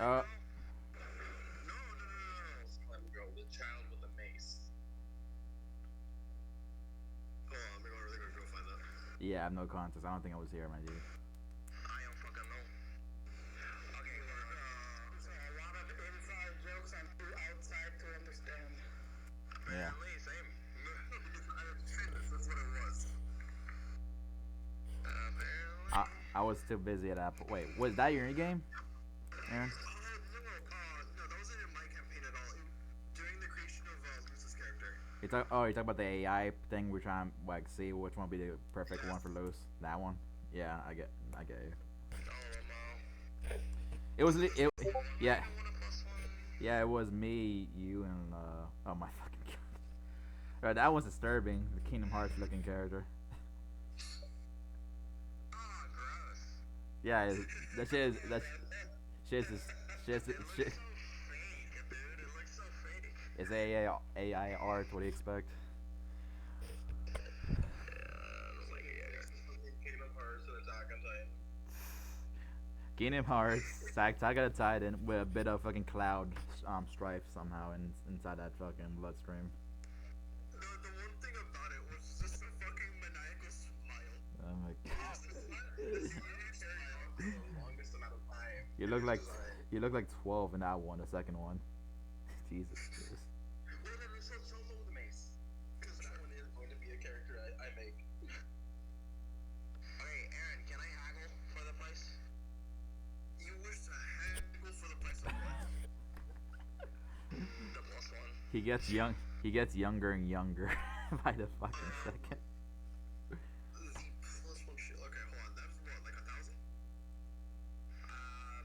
Uh, No, no, no, no, no. Slim girl, the child with the mace. Hold on, let me really go find that. yeah, I have no context. I don't think I was here, my dude. I don't fucking know. Okay, so a lot of inside jokes I'm too outside to understand. Yeah. Apparently, same. That's what it was. Apparently. I was too busy at that. Wait, was that your game, Aaron? No, that wasn't in my campaign at all. During the creation of Luce's character. You talk about the AI thing. We're trying to like see which one would be the perfect one for Luce. That one. Yeah, I get you. It was yeah, yeah. It was me, you, and oh my fucking god. Right, that was disturbing. The Kingdom Hearts looking character. Ah, gross. Yeah, that shit is that shit is shit. Fake, dude. It looks so fake. It's AI art. What do you expect? Kingdom Hearts and Attack on Titan. Kingdom Hearts, Saga the Titan with a bit of fucking cloud strife somehow inside that fucking bloodstream. The one thing about it was just a fucking maniacal smile. Oh my god. For the longest amount of time. You look like you look like 12 in that one, the second one. Jesus Christ. Well, then show them with the mace. Because that one is going to be a character I make. Okay, Aaron, can I haggle for the price? You wish to haggle for the price of what? The plus one. He gets young. He gets younger and younger by the fucking second. The plus one shit. Okay, hold on. That's what, like 1,000?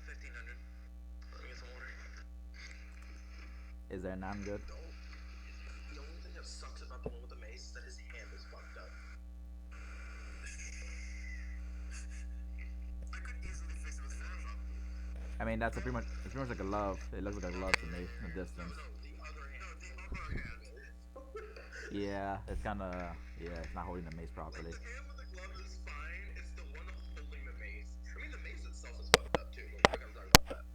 1,500. Let me get some water. Is there none good? The only thing that sucks about the one with the mace is that his hand is fucked up. I could easily fix it with Photoshop. I mean, that's pretty much. It's pretty much like a glove. It looks like a glove to me from a distance. No, the other hand. No, the other hand. Yeah, it's kind of. Yeah, it's not holding the mace properly. The hand with the glove is fine. It's the one holding the mace. I mean, the mace itself is fucked up too. What the fuck I'm talking about that?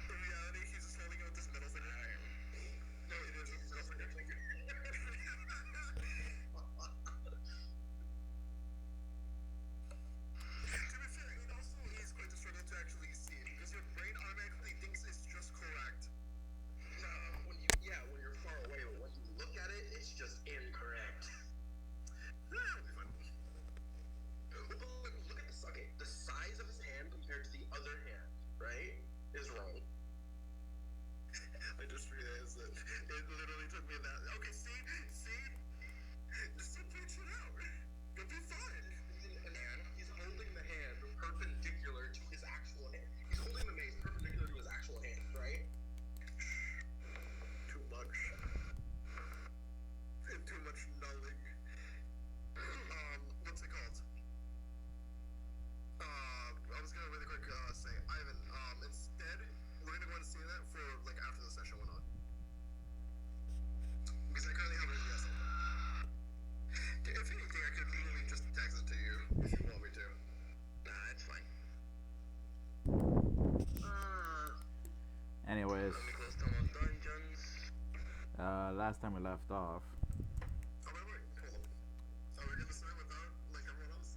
In reality, he's just holding it with his middle finger. No, it is his middle finger. To be fair, it also is quite a struggle to actually see because your brain automatically thinks it's just correct. When you're far away, but when you look at it, it's just incorrect. That'll be fun. Look at this. Okay, the size of his hand compared to the other hand, right, is wrong. I just realized that it literally took me that. Okay, see, just picture it out. You'll be fine. And he's holding the hand perpendicular to his actual hand. He's holding the mace perpendicular to his actual hand, right? Too much. Too much knowledge. What's it called? I was gonna really quick say, Ivan. Instead, we're gonna go and see that for like after the session went on. Because I currently have a yes on that. If anything, I could literally just text it to you if you want me to. Nah, it's fine. Anyways, Let me close to my dungeons. last time we left off. Oh, wait, hold on. So we're gonna start without like everyone else?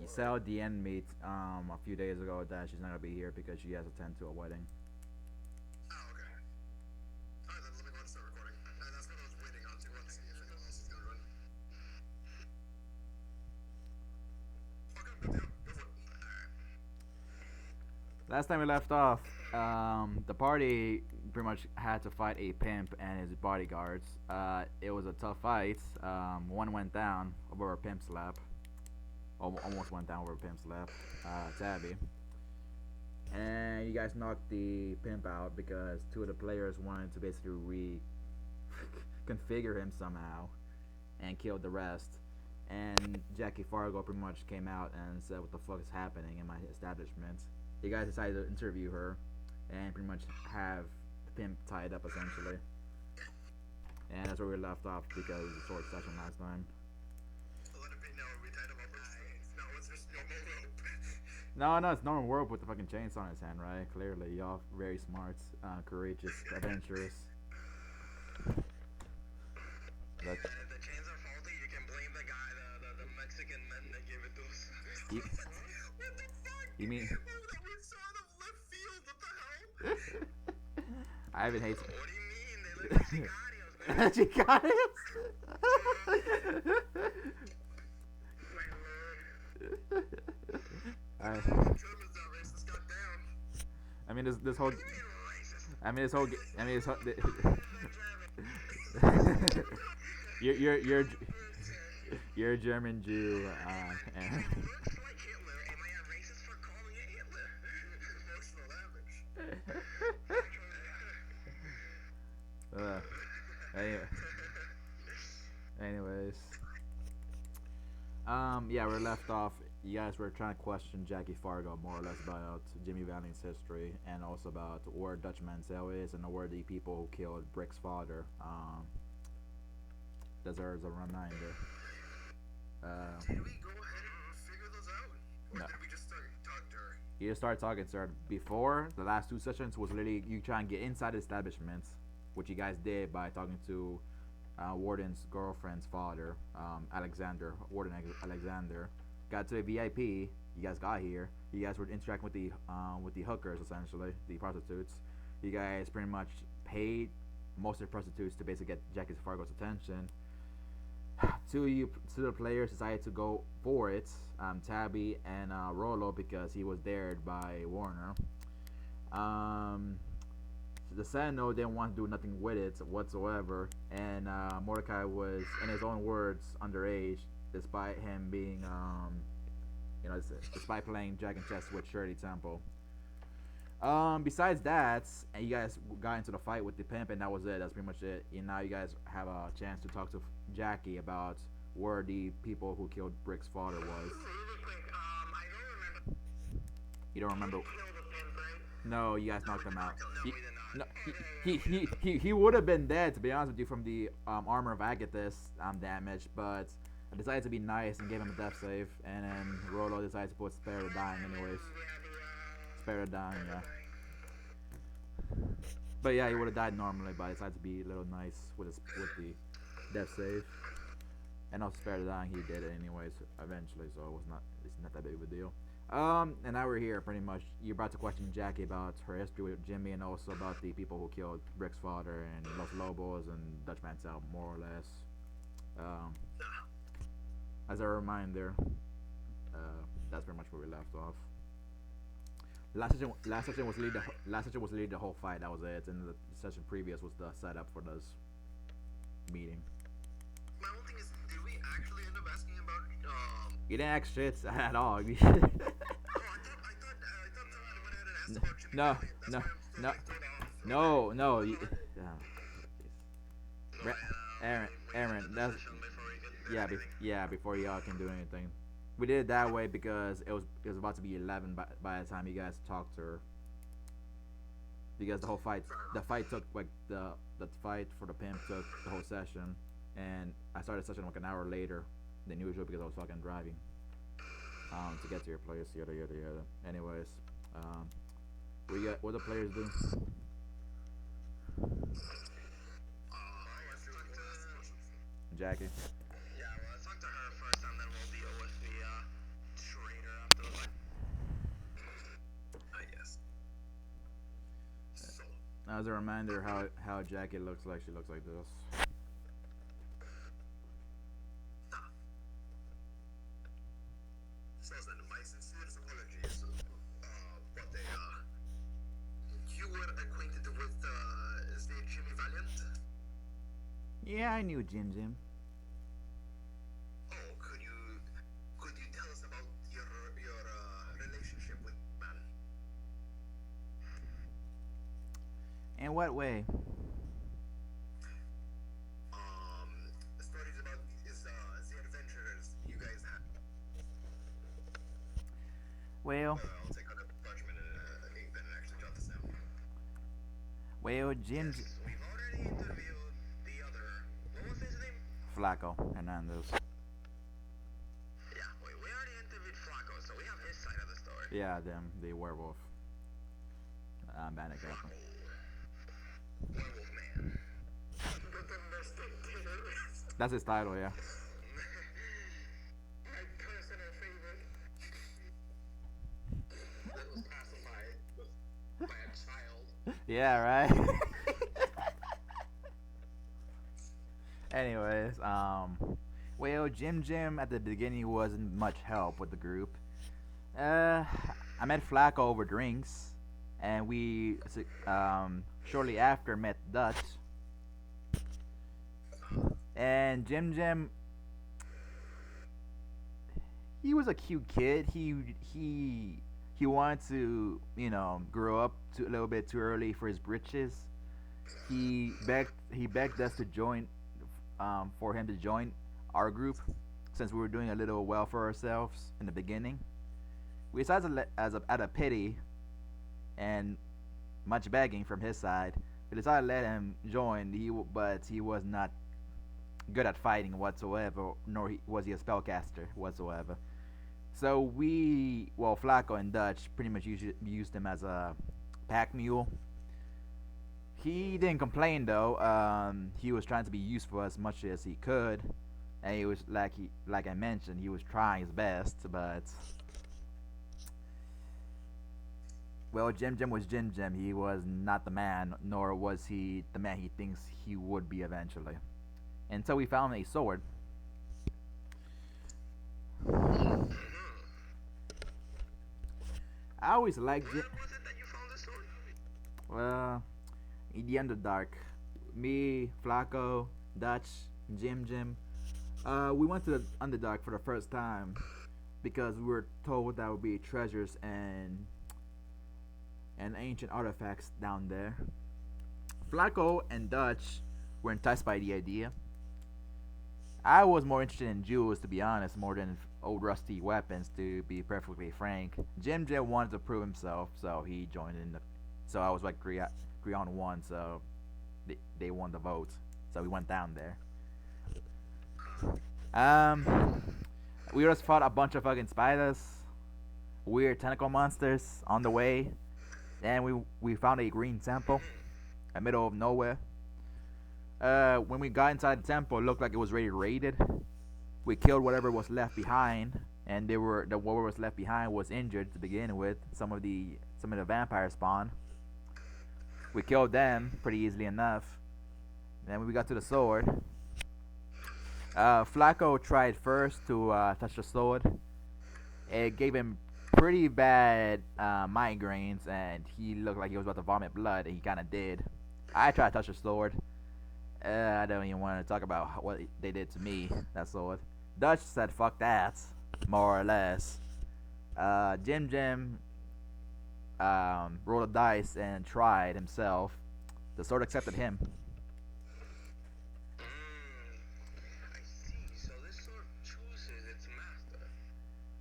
Sell the end meet a few days ago that she's not gonna be here because she has to attend to a wedding. Oh, okay. Alright, then let me go and start recording. That's what I was waiting on to see if anyone else is gonna run. Okay, good deal. Go for it. Alright. Last time we left off, the party pretty much had to fight a pimp and his bodyguards. It was a tough fight. One went down over a pimp's lap. Almost went down over a pimp's lap. Tabby. And you guys knocked the pimp out because two of the players wanted to basically configure him somehow and killed the rest. And Jackie Fargo pretty much came out and said, "What the fuck is happening in my establishment?" You guys decided to interview her and pretty much have the pimp tied up essentially. And that's where we left off because of the short session last time. Let it be known we tied him up. No, it's just no more rope. No, no, it's Norman World with the fucking chainsaw in his hand, right? Clearly, y'all very smart, courageous, adventurous. Hey, That if the chains are faulty, you can blame the guy, the Mexican men that gave it to us. you, What the fuck? you mean? Oh, that was so out of left field. What the hell? I haven't hated. What do you mean? They look like sicarios, man. Chicarios. My lord. I, Germans are racist, goddamn. I mean, this whole. What do you mean racist? I mean, this whole. I mean, this whole. German. you're you're a German Jew. And It looks like Hitler. Am I a racist for calling it Hitler? Emotional damage. anyway, anyways, yeah, we're left off. You guys were trying to question Jackie Fargo more or less about Jimmy Valiant's history and also about where Dutch Mansell is and where the people who killed Brick's father deserves a reminder. Did we go ahead and figure those out? Or No. did we just start talking to her? You just started talking, sir. Before, the last two sessions was literally you try and get inside the establishment, which you guys did by talking to Warden's girlfriend's father, Alexander, Warden Alexander. Got to the VIP. You guys got here. You guys were interacting with the hookers, essentially, the prostitutes. You guys pretty much paid most of the prostitutes to basically get Jackie Fargo's attention. Two of the players decided to go for it, Tabby and Rolo, because he was dared by Warner. The Sentinel didn't want to do nothing with it whatsoever, and Mordecai was, in his own words, underage, despite him being, despite playing Dragon Chess with Shirley Temple. Besides that, and you guys got into the fight with the pimp, and that was it. That's pretty much it. And now you guys have a chance to talk to Jackie about where the people who killed Brick's father was. Really quick, I don't remember. You don't remember? We killed the pimp, right? No, you guys knocked him out. No, He, we did not. no, he would have been dead, to be honest with you, from the armor of Agathis damage, but I decided to be nice and gave him a death save, and then Rolo decided to put spare to dying anyways. Spare to dying, yeah. But yeah, he would have died normally, but I decided to be a little nice with the death save. And also spare to dying, he did it anyways eventually, so it's not that big of a deal. And now we're here pretty much. You're about to question Jackie about her history with Jimmy and also about the people who killed Brick's father and Los Lobos and Dutch Mansell, more or less. As a reminder, that's pretty much where we left off. Last session was literally the whole fight. That was it. And the session previous was the setup for this meeting. My whole thing is, did we actually end up asking about, You didn't ask shit at all. Oh, I thought someone went ahead and asked about Jimmy No, Valiant. That's no, why I'm still no, like thrown off. no. No, Aaron, that's before we could do yeah. anything. Before y'all can do anything, we did it that way because it was about to be 11 by the time you guys talked to her. Because the fight took like the fight for the pimp took the whole session, and I started the session like an hour later than usual because I was fucking driving to get to your place, yada yada yada. Anyways, what the players do? Let's talk to... Jackie. Yeah, well, let's talk to her first, and then we'll deal with the traitor after the fight. Yes. So, As a reminder, how Jackie looks like, she looks like this. listen, my sincerest apologies, but you were acquainted with the Jimmy Valiant? Yeah, I knew Jim. Oh, could you tell us about your relationship with man? In what way? Stories about the adventures you guys had. Well, I'll take out a parchment and ink pen and actually jot this down. well, Jim Yes, we've already interviewed the other. What was his name? Flaco Hernandez. Yeah, we already interviewed Flacco, so we have his side of the story. Yeah, them, the werewolf. Bandit Captain. Werewolf Man. The domestic terrorist. That's his title, yeah. My personal favorite. That was pacified by a child. Yeah, right. Anyways, well, Jim at the beginning wasn't much help with the group. Uh, I met Flacco over drinks, and shortly after met Dutch. And Jim, he was a cute kid. He wanted to, grow up a little bit too early for his britches. He begged us to join, for him to join our group, since we were doing a little well for ourselves in the beginning. We decided to out of pity and much begging from his side, we decided to let him join. But he was not good at fighting whatsoever, nor was he a spellcaster whatsoever. So Flacco and Dutch pretty much used him as a pack mule. He didn't complain though. He was trying to be useful as much as he could, and he was like I mentioned, he was trying his best. But well, Jim was Jim. He was not the man, nor was he the man he thinks he would be eventually. Until we found a sword. I always liked Where Jim. was it that you found this sword? Well, in the Underdark, me, Flacco, Dutch, Jim. We went to the Underdark for the first time because we were told that would be treasures and ancient artifacts down there. Flacco and Dutch were enticed by the idea. I was more interested in jewels, to be honest, more than old rusty weapons, to be perfectly frank. Jim wanted to prove himself, so he joined in. So I was like 3 on 1, so they won the vote. So we went down there. We just fought a bunch of fucking spiders, weird tentacle monsters on the way. Then we found a green temple, in the middle of nowhere. When we got inside the temple, it looked like it was already raided. We killed whatever was left behind, and whatever was left behind was injured to begin with. Some of the vampires spawned. We killed them pretty easily enough. Then when we got to the sword, Flacco tried first to touch the sword. It gave him pretty bad migraines, and he looked like he was about to vomit blood, and he kind of did. I tried to touch the sword. I don't even want to talk about what they did to me, that sword. Dutch said fuck that, more or less. Jim rolled a dice and tried himself. The sword accepted him. I see. So this sword chooses its master.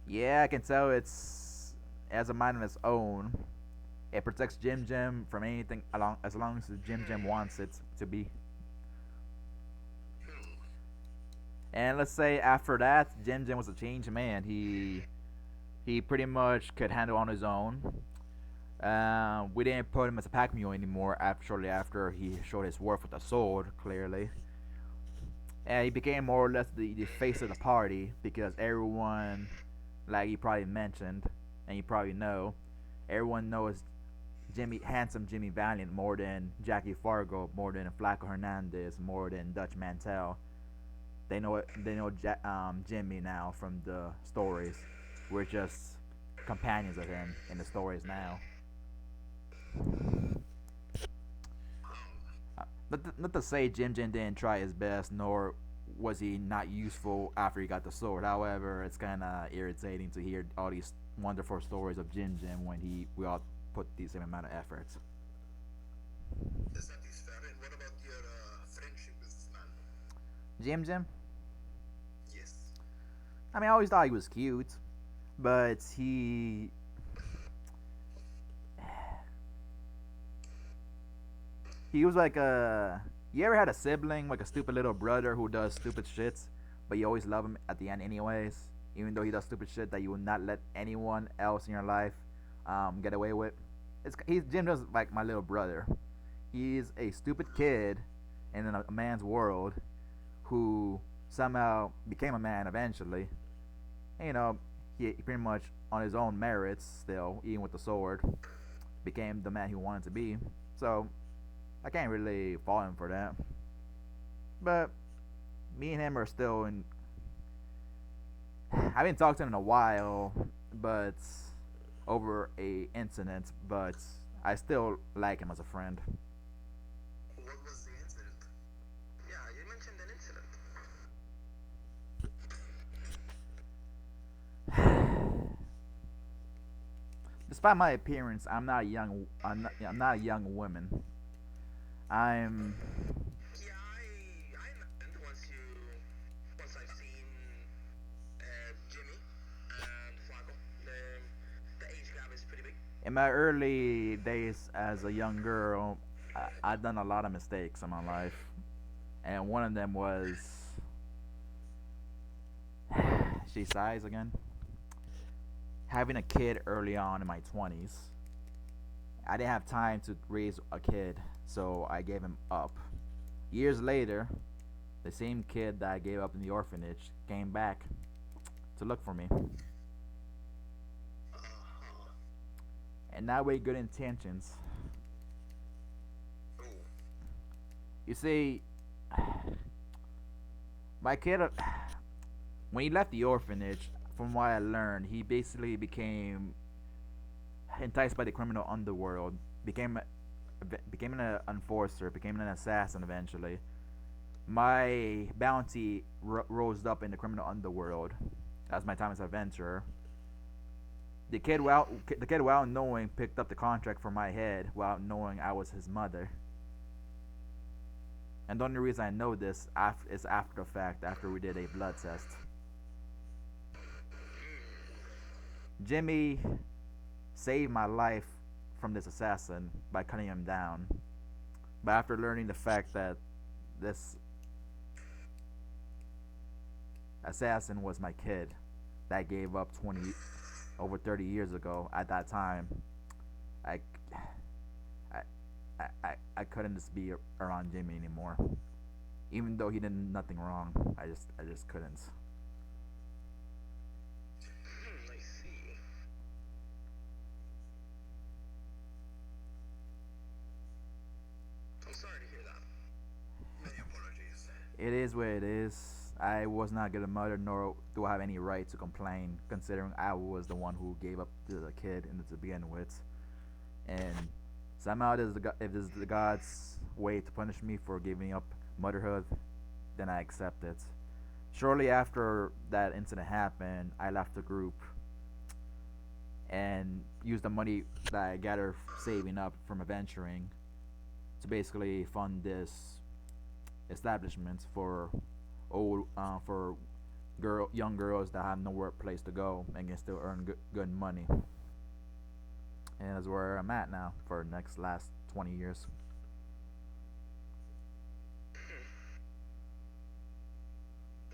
Yeah, I can tell it's has a mind of its own. It protects Jim from anything as long as Jim wants it to be. And let's say after that, Jim was a changed man. He pretty much could handle on his own. We didn't put him as a pack mule anymore. Shortly after he showed his worth with the sword, clearly, and he became more or less the face of the party because everyone, like he probably mentioned, and you probably know, everyone knows handsome Jimmy Valiant more than Jackie Fargo, more than Flaco Hernandez, more than Dutch Mantel. They know Jimmy now from the stories. We're just companions of him in the stories now. Not to say Jim didn't try his best, nor was he not useful after he got the sword. However, it's kind of irritating to hear all these wonderful stories of Jim when we all put the same amount of effort. Is that is fair? And what about your friendship with this man? Jim, Yes. I mean, I always thought he was cute, but he was like a. You ever had a sibling, like a stupid little brother who does stupid shits, but you always love him at the end anyways? even though he does stupid shit that you would not let anyone else in your life get away with. Jim does like my little brother. He's a stupid kid in a man's world who somehow became a man eventually. And, he pretty much on his own merits still, even with the sword, became the man he wanted to be. So I can't really fault him for that. But me and him are still in. I haven't talked to him in a while, but over a incident. But I still like him as a friend. What was the incident? Yeah, you mentioned an incident. Despite my appearance, I'm not a young. I'm not a young woman. I'm. Yeah, I imagined once I've seen Jimmy and Flaco. The age gap is pretty big. In my early days as a young girl, I've done a lot of mistakes in my life, and one of them was she sighs again. Having a kid early on in my 20s. I didn't have time to raise a kid, so I gave him up. Years later, the same kid that I gave up in the orphanage came back to look for me. Uh-huh. And not with good intentions. Ooh. You see, my kid, when he left the orphanage, from what I learned, he basically became enticed by the criminal underworld, became an enforcer, became an assassin eventually. My bounty rose up in the criminal underworld as my time as an adventurer. The kid, without knowing, picked up the contract for my head without knowing I was his mother. And the only reason I know this is after the fact, after we did a blood test. Jimmy saved my life from this assassin by cutting him down. But after learning the fact that this assassin was my kid that gave up 20 over 30 years ago at that time, I I I couldn't just be around Jimmy anymore. Even though he did nothing wrong, I just couldn't. I see. I'm sorry to hear that. Many apologies. It is what it is. I was not good a mother, nor do I have any right to complain, considering I was the one who gave up to the kid and to begin with. And somehow, if this is the God's way to punish me for giving up motherhood, then I accept it. Shortly after that incident happened, I left the group and used the money that I gathered saving up from adventuring to basically fund this establishment for young girls that have nowhere place to go and can still earn good money. And that's where I'm at now for the last 20 years.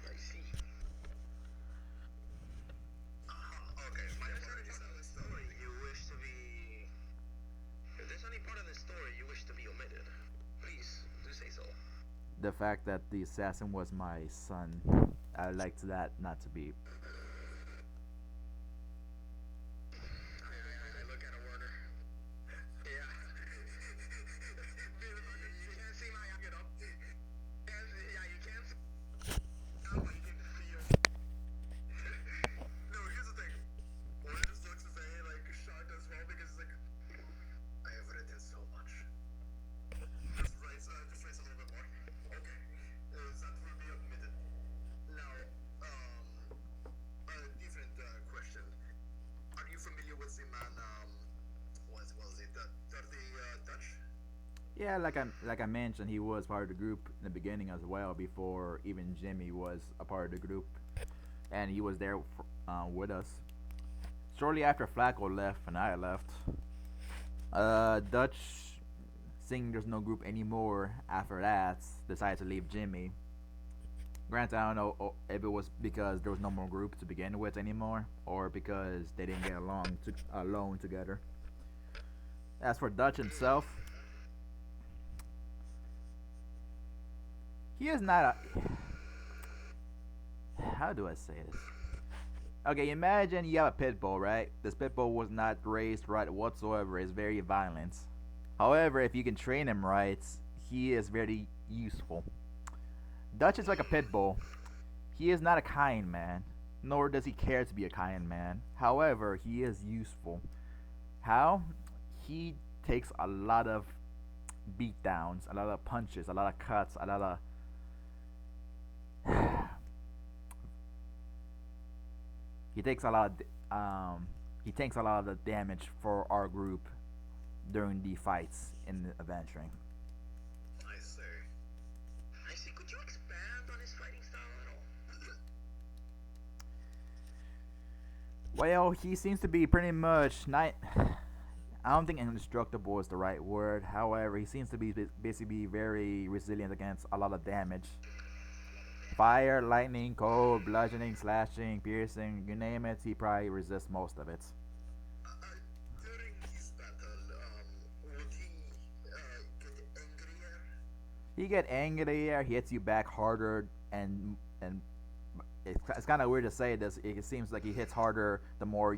I see. Okay, my apologies. Part of the story you wish to be. If there's any part of the story you wish to be omitted, please do say so. The fact that the assassin was my son, I'd like that not to be. I look at a Warner. Yeah. You can't see my get up. Yeah, you can't. Now you can feel. No, here's the thing. Warner just looks very like shocked as well because it's like I have written so much. Just write a little bit more. Okay. That will be admitted. Now, a different question. Are you familiar with the man, what was it, Dirty Dutch? Yeah, like I mentioned, he was part of the group in the beginning as well, before even Jimmy was a part of the group, and he was there with us. Shortly after Flacco left and I left, Dutch, seeing there's no group anymore after that, decided to leave Jimmy. Granted, I don't know if it was because there was no more group to begin with anymore, or because they didn't get along together. As for Dutch himself, he is not a. How do I say this? Okay, imagine you have a pit bull, right? This pit bull was not raised right whatsoever. It's very violent. However, if you can train him right, he is very useful. Dutch is like a pit bull. He is not a kind man, nor does he care to be a kind man. However, he is useful. How? He takes a lot of beatdowns, a lot of punches, a lot of cuts, a lot of. he takes a lot of. He takes a lot of the damage for our group during the fights in the adventuring. I see. I see. Could you expand on his fighting style at all? Well, he seems to be pretty much not. I don't think indestructible is the right word. However, he seems to be basically very resilient against a lot of damage. Fire, lightning, cold, bludgeoning, slashing, piercing, you name it, he probably resists most of it. During his battle, would he get angrier? He get angrier, he hits you back harder, and it's kind of weird to say this. It seems like he hits harder the more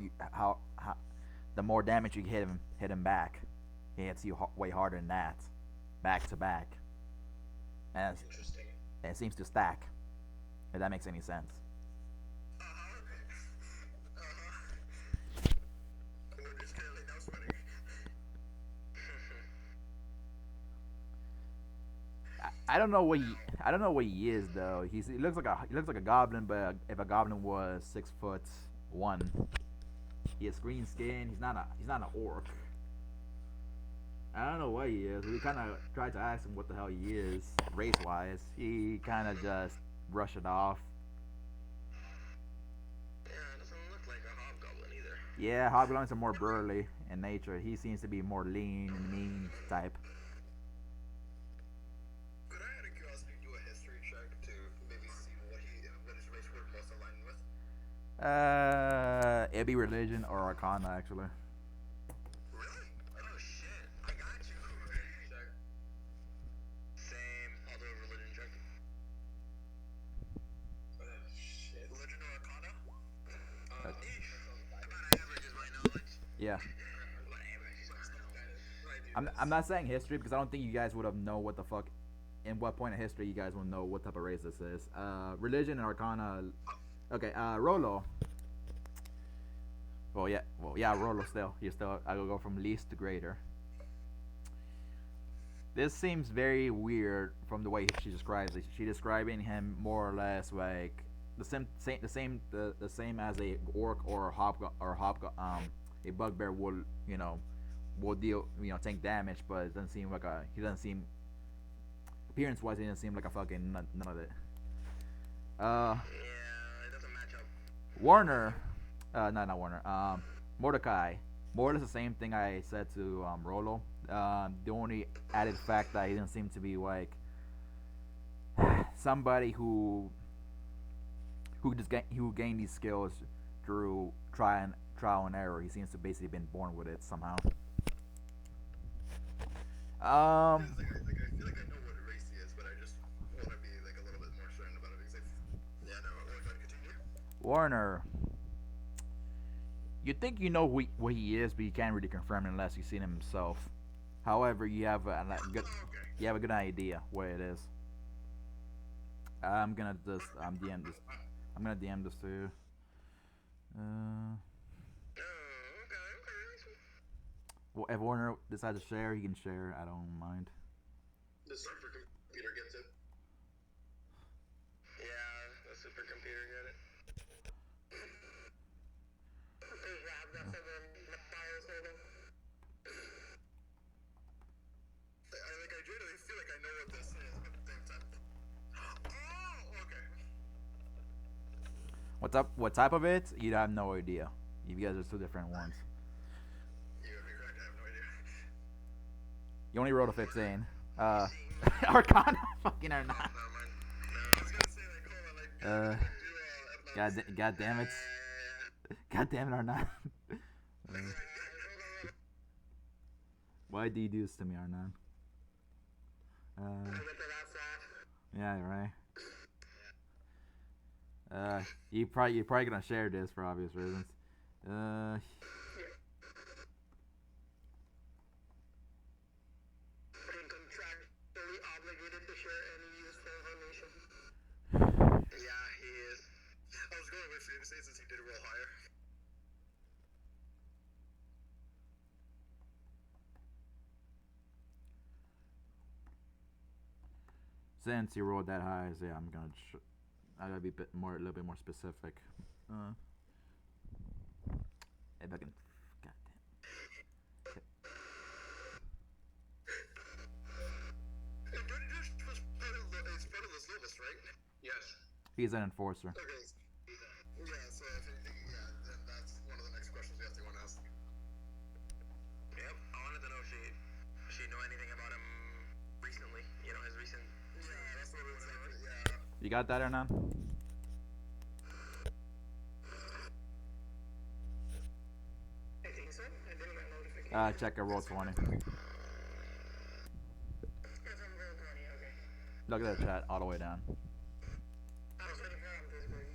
the more damage you hit him back. He hits you way harder than that, back to back, and Interesting. it seems to stack. If that makes any sense. We're just clearly now sweating. I don't know what he is though. He looks like a goblin, but if a goblin was 6'1", he has green skin. He's not an orc. I don't know what he is. We kind of tried to ask him what the hell he is race wise. He kind of just brushed it off. Yeah, it doesn't look like a hobgoblin either. Yeah, hobgoblins are more burly in nature. He seems to be more lean and mean type. Could I, out of curiosity, do a history check to maybe see what his race would most align with? It'd be religion or arcana actually. Really? Oh shit! I got you. Check. Same. I'll do a religion check. Oh shit. Religion or arcana? Uh, About average is my knowledge. yeah. About average is my knowledge. I'm not saying history because I don't think you guys would have know what the fuck in what point of history you guys will know what type of race this is. Religion and arcana. Okay, Rolo. Well, yeah, Rolo still. You still. I will go from least to greater. This seems very weird from the way she describes it. She describing him more or less like the same as a orc or a bugbear will will deal take damage, but it doesn't seem like he doesn't seem appearance wise he doesn't seem like a fucking none of it. Yeah, it doesn't match up. Warner, no, not Warner. Mordecai. More or less the same thing I said to Rolo. The only added fact that he didn't seem to be like somebody who gained these skills through trial and error. He seems to basically been born with it somehow. I feel like I know what race he is, but I just want to be like a little bit more certain about it because yeah, no, we're going to continue. Warner. You think you know what he is, but you can't really confirm it unless you've seen him himself. However, you have a good idea what it is. I'm gonna just DM this. I'm gonna DM this to you. Well, if Warner decides to share, he can share. I don't mind. The supercomputer gets it. Yeah, the supercomputer get it. I genuinely feel like I know what this is, but at the same time. Oh, okay. What's up? What type of it? You have no idea. You guys are two different ones. You're right, I have no idea. You only rolled a 15. Arcana, fucking or not. Never mind. No, I was gonna say like, hold Uh, we can do God damn it. God damn it, Arnan. Why do you do this to me, Arnan? Yeah, right. You're probably gonna share this for obvious reasons. Uh, Contractually obligated to share any useful information. Yeah, he is. I was going with him since he did roll higher. since you rolled that high, so yeah, I gotta be a little bit more specific. If I can, God Dirty Dish was part of the Lobos, right? Yes. he's an enforcer. Okay. Yeah, so if anything, yeah, then that's one of the next questions we have to want to ask. Yep, I wanted to know if she knew anything about him recently. You know, his recent. Yeah, that's what it was. Yeah. You got that, Hernan? I think so. I didn't get notification. Check a roll 20. Yes, I'm roll 20. Okay. Look at the chat all the way down. I was waiting for him to agree.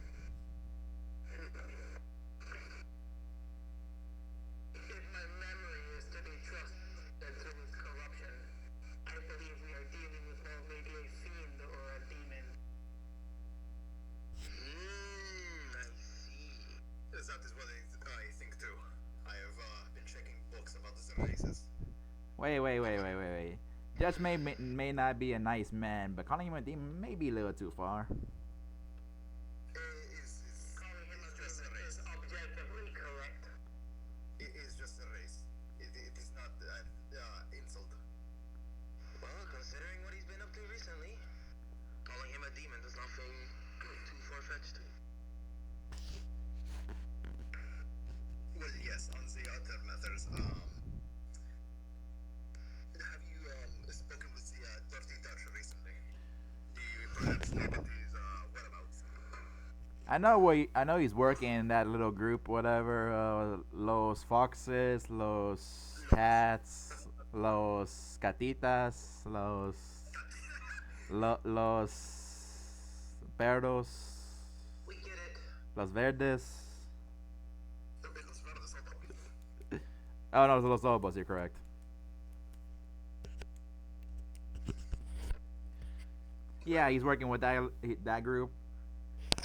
If my memory is to be trusted through its corruption, I believe we are dealing with more maybe a fiend or a demon. I see. That is what I think too. I have been checking books about the races. Wait. Judge may not be a nice man, but calling him a demon may be a little too far. Calling him a demon is objectively correct. It is just a race. It is not insult. Well, considering what he's been up to recently, calling him a demon does not seem too far-fetched. Well, yes, on the other matters, have you spoken with the Dirty Dutch recently? Do you perhaps know about his whereabouts? I know he's working in that little group, whatever. Los Foxes, Los Cats, Los Catitas, Los Perros, We get it. Los Verdes. Los Verdes, hold up. Oh no, Los Lobos. You're correct. Yeah, he's working with that group.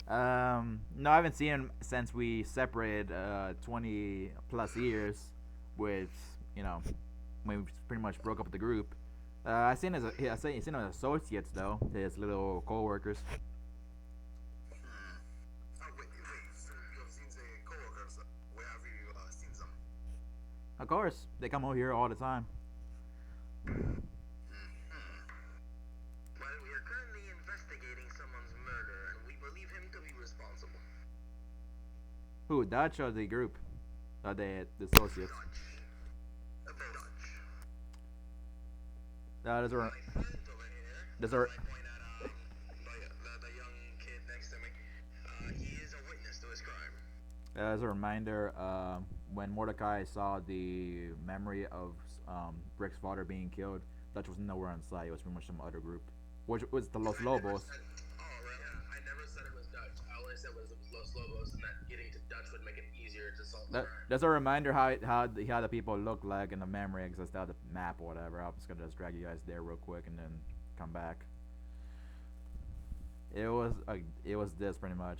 No, I haven't seen him since we separated 20 plus years, which you know, when we pretty much broke up with the group. I seen his associates though, his little co-workers. Wait. So you have seen the coworkers? Where have you seen them? Of course, they come over here all the time. Well, we are currently investigating someone's murder, and we believe him to be responsible. Who, Dutch or the group? The associates. Dutch. There's a My friend over here. there's a I point at the young kid next to me. He is a witness to his crime. as a reminder, when Mordecai saw the memory of Brick's father being killed, Dutch was nowhere on site. It was pretty much some other group, which was the Los Lobos. Oh, right. Yeah, I never said it was Dutch. I only said it was Los Lobos, and that getting to Dutch would make it easier to solve the crime. That's a reminder how the people look like in the memory exists out the map or whatever. I'm just gonna just drag you guys there real quick and then come back. It was this pretty much.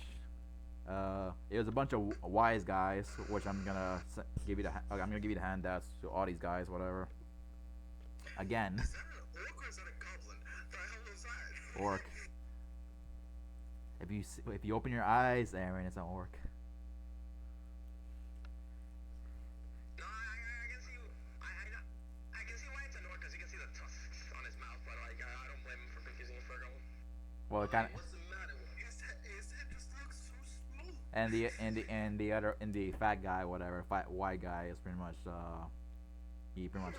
It was a bunch of wise guys, which I'm gonna give you the handouts to all these guys, whatever. Again, Is that an orc or is that a goblin? The hell is that? orc. If you open your eyes, Aaron, it's an orc. No, I can see. I can see why it's an orc because you can see the tusks on his mouth, but like I don't blame him for confusing it for a goblin. Well, it kind of. What's the matter with his head? His head just looks so small. And the fat guy, whatever, fat white guy is pretty much he pretty much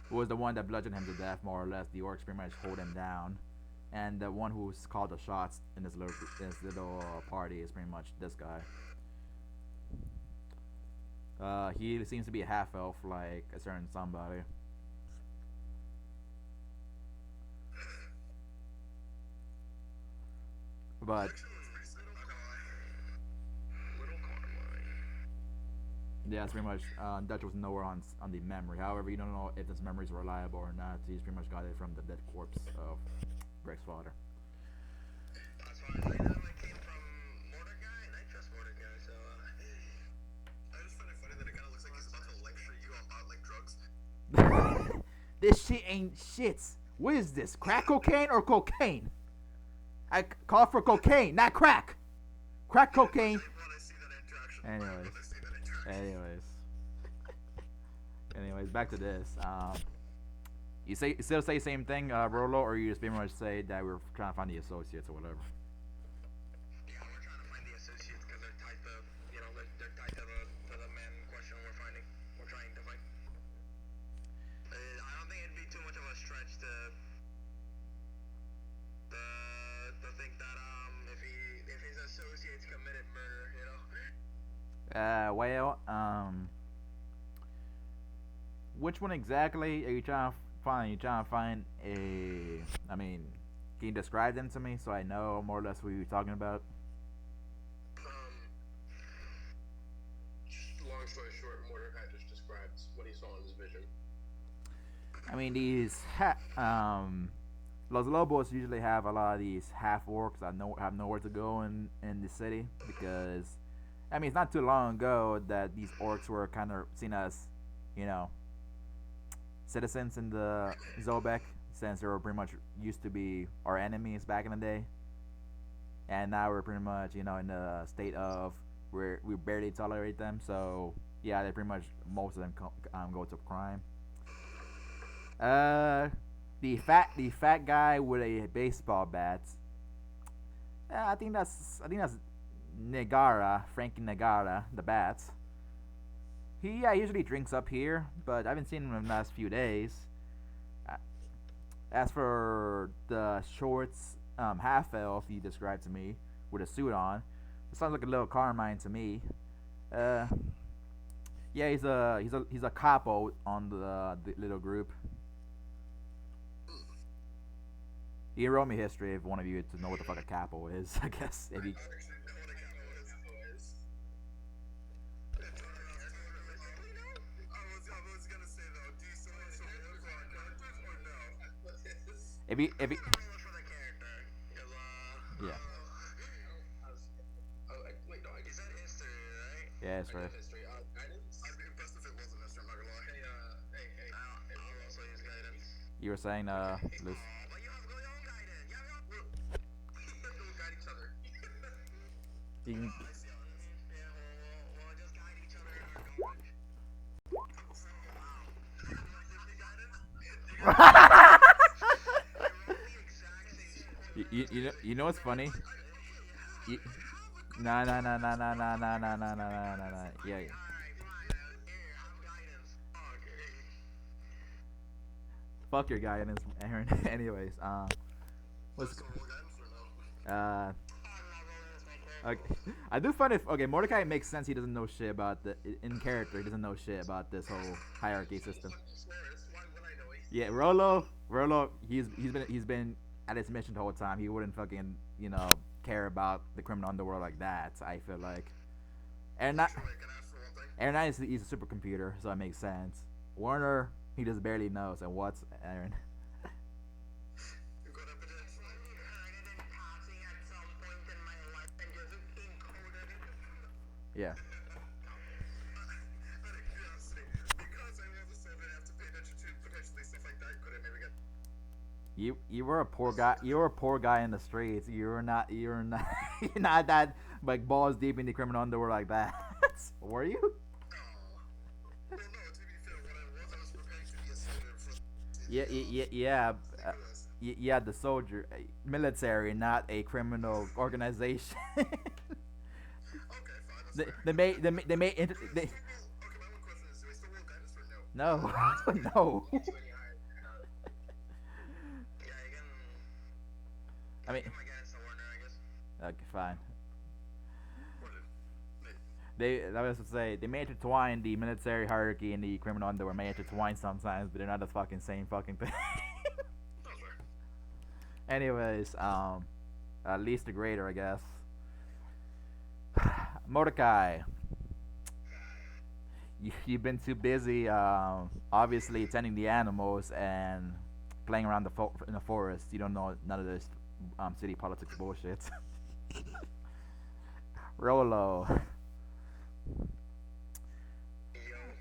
was the one that bludgeoned him to death, more or less. The orcs pretty much hold him down. and the one who's called the shots in this little party is pretty much this guy. He seems to be a half elf, like a certain somebody. But yeah, it's pretty much Dutch was nowhere on the memory. However, you don't know if this memory is reliable or not. He's pretty much got it from the dead corpse of Greg's father. That's why I know I came from Mordecai, and I trust Mordecai, so I just find it funny that it kind of looks like he's about to lecture you about like drugs. This shit ain't shit. What is this? Crack cocaine or cocaine? I call for cocaine, not crack. Crack cocaine. Anyways, anyways, anyways, back to this. You still say same thing, Rolo, or you just pretty much say that we're trying to find the associates or whatever. Yeah, we're trying to find the associates because they're tied to, they're tied to the man in question we're finding. We're trying to find. I don't think it'd be too much of a stretch to think that if his associates committed murder, Well, which one exactly are you trying to find? You trying to find a? I mean, can you describe them to me so I know more or less what you're talking about? Long story short, Mordecai just describes what he saw in his vision. I mean, Los Lobos usually have a lot of these half orcs that have nowhere to go in the city because, I mean, it's not too long ago that these orcs were kind of seen as, you know, citizens in the Zobek, since they were pretty much used to be our enemies back in the day, and now we're pretty much, you know, in a state of where we barely tolerate them. So yeah, they pretty much most of them go to crime. Uh, the fat guy with a baseball bat. I think that's Negara, Frankie Negara, the bat. He usually drinks up here, but I haven't seen him in the last few days. Uh, As for the shorts, half elf he described to me with a suit on, it sounds like a little Carmine to me. Uh, yeah, he's a capo on the little group. You can roll me history if one of you to know what the fuck a capo is. I guess if you. If you, yeah, Wait, no, is that history, right? yeah, that's right. History. Guidance? I'd be impressed if it wasn't history, I'm not gonna lie. Hey, I'll also use guidance. You were saying, Luce. But you have your own guidance. Yeah, we'll guide each other. You can, I see how it is. Yeah, we'll just guide each other in our knowledge. Wow. Give me guidance? you know what's funny? You, nah, nah, nah, nah, nah, nah, nah, nah, nah, nah, nah, nah, nah. Yeah, yeah. Fuck your guidance, Aaron. Anyways, what's uh. Okay. I do find it okay. Mordecai makes sense. He doesn't know shit about the in character. He doesn't know shit about this whole hierarchy system. Yeah, Rolo, he's been at his mission the whole time. He wouldn't fucking care about the criminal underworld like that. I feel like, and not Aaron is he's a supercomputer, so it makes sense. Warner, he just barely knows. And what's Aaron? Yeah. You were a poor guy. You were a poor guy in the streets. You're not. You're not. You're not that like balls deep in the criminal underworld like that. Were you? Yeah. Yeah. Yeah. The soldier, military, not a criminal organization. They made. They made. They, no. No. I mean, Taking my guess, a Warner, I guess. okay, fine. What did? I was to say, they may intertwine the military hierarchy and the criminal underworld may intertwine sometimes, but they're not the fucking same fucking thing. That was fair. Anyways, at least the greater, I guess. Mordecai, you've been too busy, obviously tending the animals and playing around in the forest. You don't know none of this city politics bullshit. Rolo,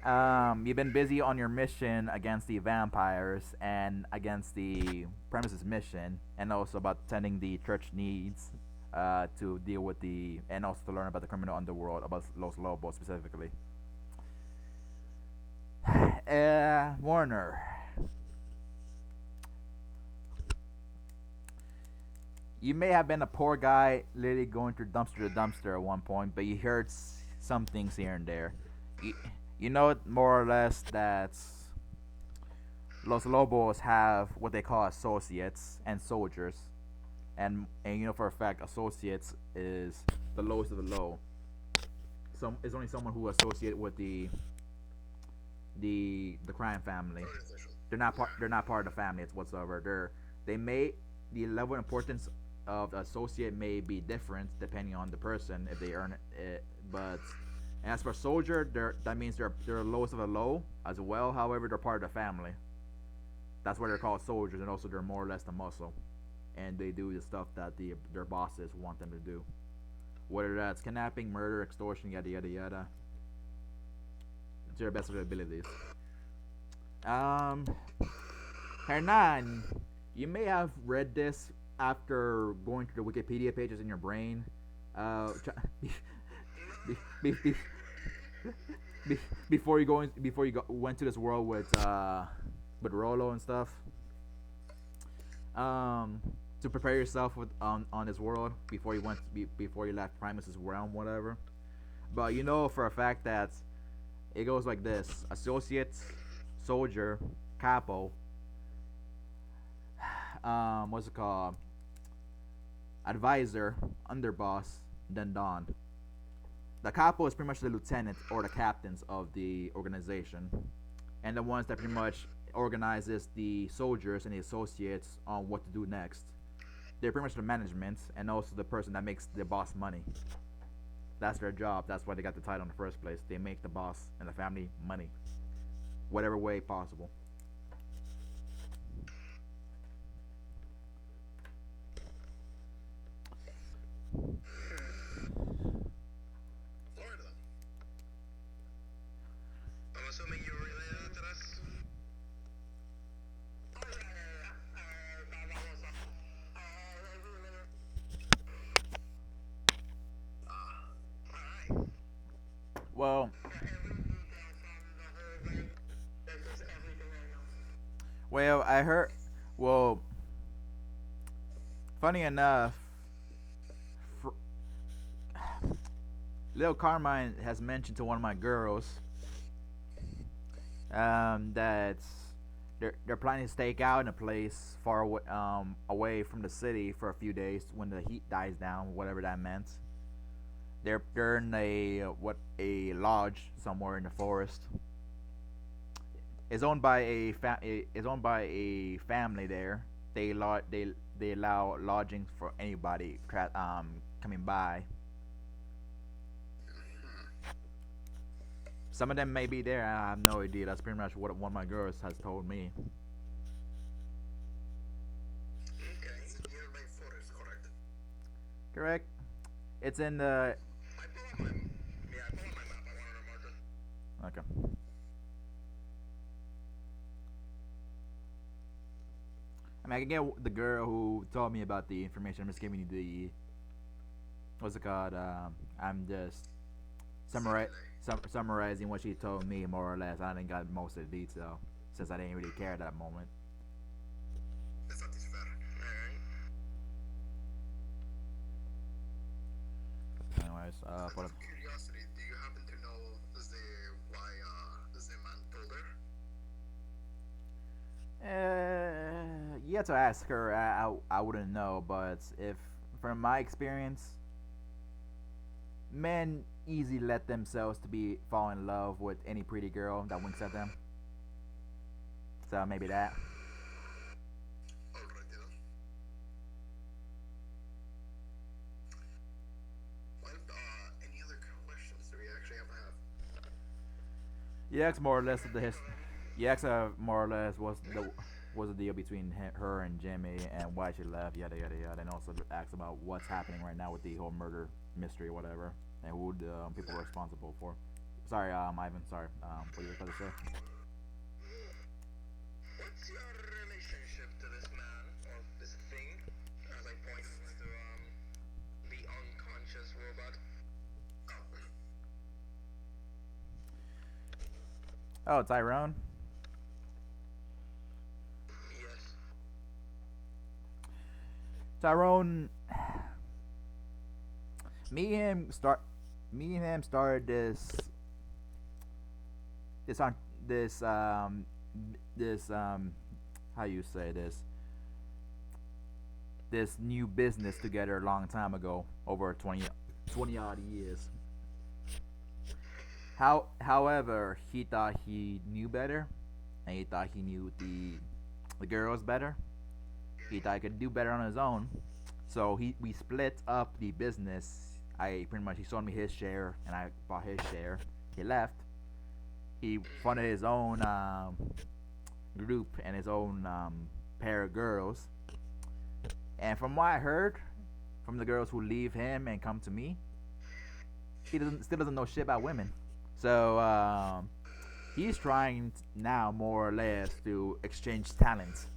Yo. you've been busy on your mission against the vampires and against the premises mission, and also about tending the church needs. To deal with the and also to learn about the criminal underworld, about Los Lobos specifically. Warner, you may have been a poor guy, literally going through dumpster to dumpster at one point, but you heard some things here and there. You, you know more or less that Los Lobos have what they call associates and soldiers, and you know for a fact associates is the lowest of the low. Some is only someone who associated with the crime family. Organization. They're not part of the family whatsoever. They may the level of importance of the associate may be different depending on the person if they earn it. But as for soldier, that means they're lowest of the low as well. However, they're part of the family. That's why they're called soldiers, and also they're more or less the muscle, and they do the stuff that their bosses want them to do. Whether that's kidnapping, murder, extortion, yada yada yada, to their best of their abilities. Um, Hernan, you may have read this after going through the Wikipedia pages in your brain. Be, be, be, before you went to this world with Rolo and stuff. To prepare yourself with on this world before you left Primus's realm, whatever. But you know for a fact that it goes like this: associate, soldier, capo, what's it called? Advisor, underboss, then Don. The capo is pretty much the lieutenant or the captains of the organization, and the ones that pretty much organizes the soldiers and the associates on what to do next. They're pretty much the management and also the person that makes the boss money. That's their job. That's why they got the title in the first place. They make the boss and the family money, whatever way possible. Florida. I'm assuming you related to this. Oh, yeah, yeah, yeah. That was alright. Well, Every detail from the whole thing. That's just everything I know. I heard. Well, funny enough, fr- Lil Carmine has mentioned to one of my girls that they're planning to stake out in a place far away from the city for a few days when the heat dies down, whatever that meant. They're in a lodge somewhere in the forest. It's owned by a family there. They allow lodgings for anybody coming by. Some of them may be there. I have no idea. That's pretty much what one of my girls has told me. Okay. Nearby forest, correct? Correct. It's in the. I pull up my. Yeah, I pull up my map. I wanted to mark it. Okay. I mean, I can get the girl who told me about the information. I'm just giving you the. What's it called? I'm just summarizing what she told me, more or less. I didn't got most of the detail since I didn't really care at that moment. That's not this fair. Alright. Anyways, Out put of curiosity, do you happen to know why the man told her? You have to ask her. I wouldn't know, but if from my experience, men easily let themselves to be fall in love with any pretty girl that winks at them. So maybe that. Alrighty then. Well, any other questions do we actually have? Yeah, it's more or less the his. Yeah, it's more or less was the deal between her and Jimmy and why she left. Yada yada yada, and also asks about what's happening right now with the whole murder mystery, or whatever, and who the people were responsible for. Sorry, Ivan. Sorry. What you were about to say? What's your relationship to this man or this thing? As I point to the unconscious robot. Oh, Oh, Tyrone. yes. Tyrone. Me and him start. Me and him started this on this this how you say this new business together a long time ago, over 20 odd years. However, he thought he knew better, and he thought he knew the girls better. He thought he could do better on his own, so we split up the business. I pretty much he sold me his share, and I bought his share. He left. He funded his own group and his own pair of girls. And from what I heard from the girls who leave him and come to me, he still doesn't know shit about women. So he's trying now more or less to exchange talents.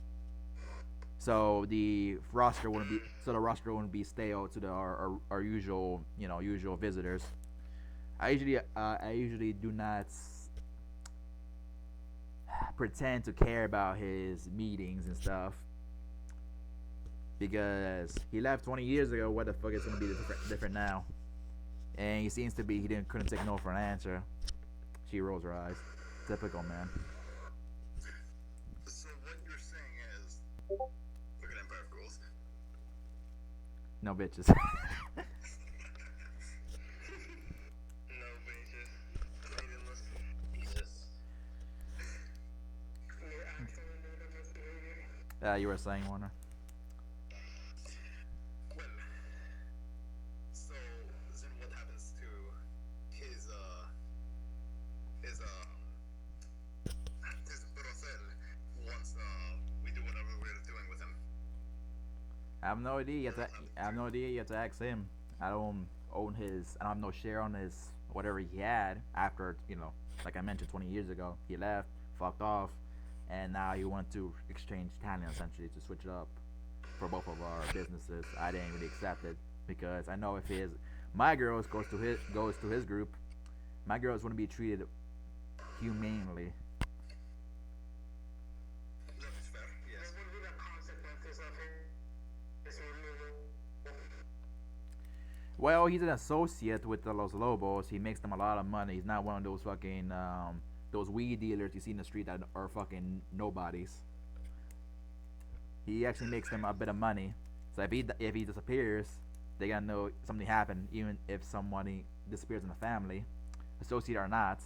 So the roster wouldn't be stale to our usual usual visitors. I usually do not pretend to care about his meetings and stuff because he left 20 years ago. What the fuck is gonna be different now? And he seems to be he didn't couldn't take no for an answer. She rolls her eyes. Typical man. So what you're saying is, look at Empire of Ghouls. No bitches. No bitches. Maidenless. Jesus. You're actually maidenless behavior. You were saying, Warner. Well, so then what happens to his his his brothel once we do whatever we're doing with him? I have no idea. I have no idea. You have to ask him. I don't own his. I don't have no share on his whatever he had after like I mentioned, 20 years ago, he left, fucked off, and now he wanted to exchange talent essentially to switch it up for both of our businesses. I didn't really accept it because I know if his my girls goes to his group, my girls wouldn't be treated humanely. That is fair. Yes. What would be the consequences of his removal? Well, he's an associate with the Los Lobos. He makes them a lot of money. He's not one of those fucking those weed dealers you see in the street that are fucking nobodies. He actually makes them a bit of money. So if he disappears, they gotta know something happened. Even if somebody disappears in the family, associate or not,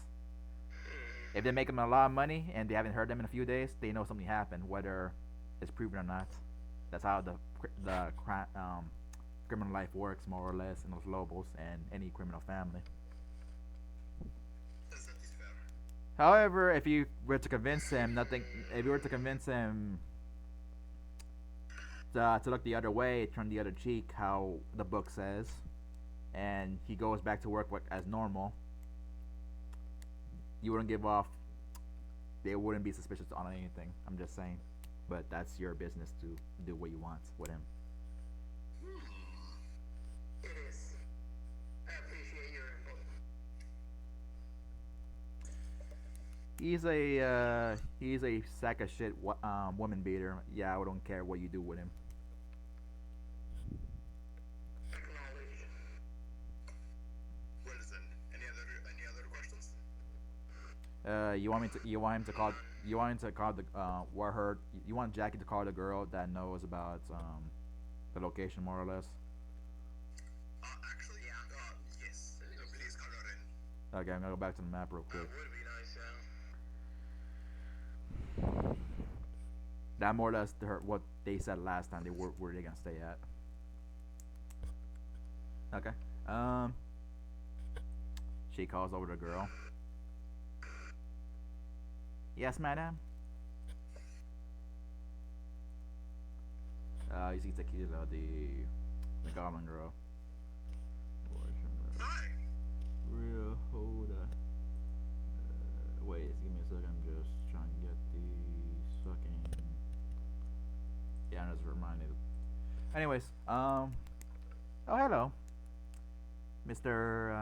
if they make them a lot of money and they haven't heard them in a few days, they know something happened, whether it's proven or not. That's how the criminal life works, more or less, in Los Lobos and any criminal family. That is fair. However, if you were to convince him nothing, if you were to convince him to look the other way, turn the other cheek, how the book says, and he goes back to work as normal, you wouldn't give off. They wouldn't be suspicious on anything. I'm just saying, but that's your business to do what you want with him. It is. I appreciate your input. He's a sack of shit woman beater. Yeah, I don't care what you do with him. Acknowledged. Well then, any other questions? You want him to call. You want him to call the where her. You want Jackie to call the girl that knows about the location more or less. Actually, yeah. Yes. Please call her in. Okay, I'm gonna go back to the map real quick. Would be nice, yeah. That more or less what they said last time. They were where they gonna stay at. Okay. Um, she calls over the girl. Yes, madam. You see Tequila, the goblin girl. Hi. Real hold wait, give me a second. I'm just trying to get the fucking. Yeah, I'm just reminded. Anyways, oh hello, Mr.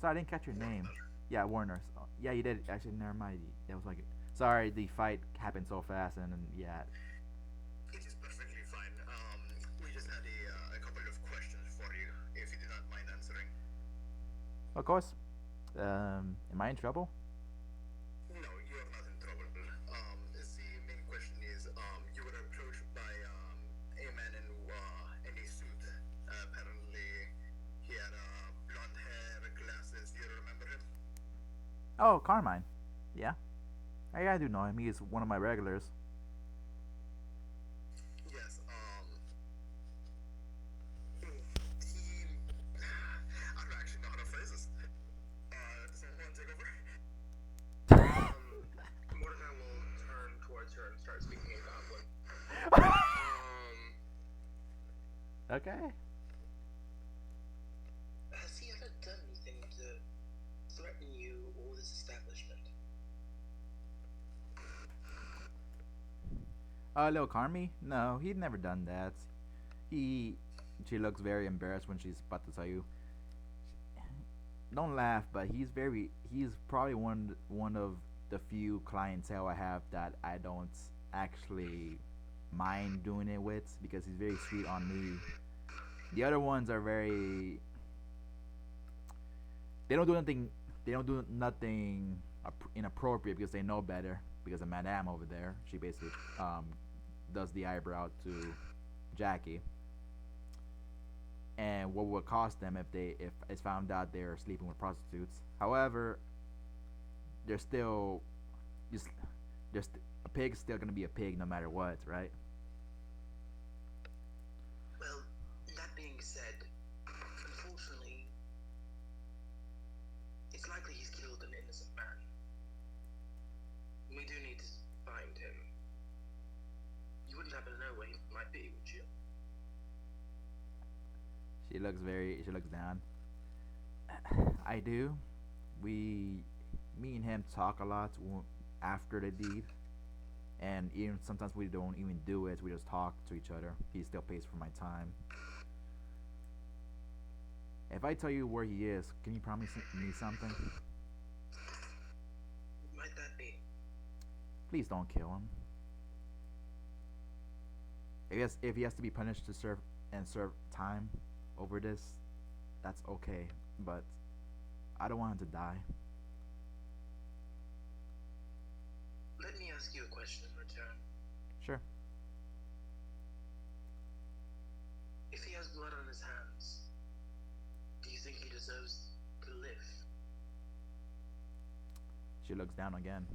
Sorry, I didn't catch your name. Yeah, Warner. Yeah, you did. Actually, never mind. That was like. Sorry, the fight happened so fast, and then, yeah. It is perfectly fine. We just had a couple of questions for you, if you do not mind answering. Of course. Am I in trouble? No, you are not in trouble. The main question is, you were approached by a man in a suit. Apparently, he had blonde hair, glasses. Do you remember him? Oh, Carmine. Yeah. I do know him. He is one of my regulars. Yes. He. I don't actually know how to phrase this. Does someone want to take over? Mordecai will turn towards her and start speaking in Goblin. Okay. Has he ever done anything to threaten you or this establishment? Little Carmi? No, he'd never done that. He. She looks very embarrassed when she's about to tell you. Don't laugh, but He's probably one of the few clientele I have that I don't actually mind doing it with because he's very sweet on me. The other ones are very. They don't do nothing. They don't do nothing inappropriate because they know better. Because of Madame over there, she basically does the eyebrow to Jackie, and what would cost them if it's found out they're sleeping with prostitutes. However, they're still just there's a pig's still gonna be a pig no matter what, right? Well, that being said, unfortunately, it's likely he's killed an innocent man. We do need to find him. You wouldn't happen to know where he might be, would you? She looks down. I do. Me and him talk a lot after the deed, and even sometimes we don't even do it. We just talk to each other. He still pays for my time. If I tell you where he is, can you promise me something? What might that be? Please don't kill him. If he has to be punished to serve time over this, that's okay. But I don't want him to die. Let me ask you a question in return. Sure. If he has blood on his hands, do you think he deserves to live? She looks down again.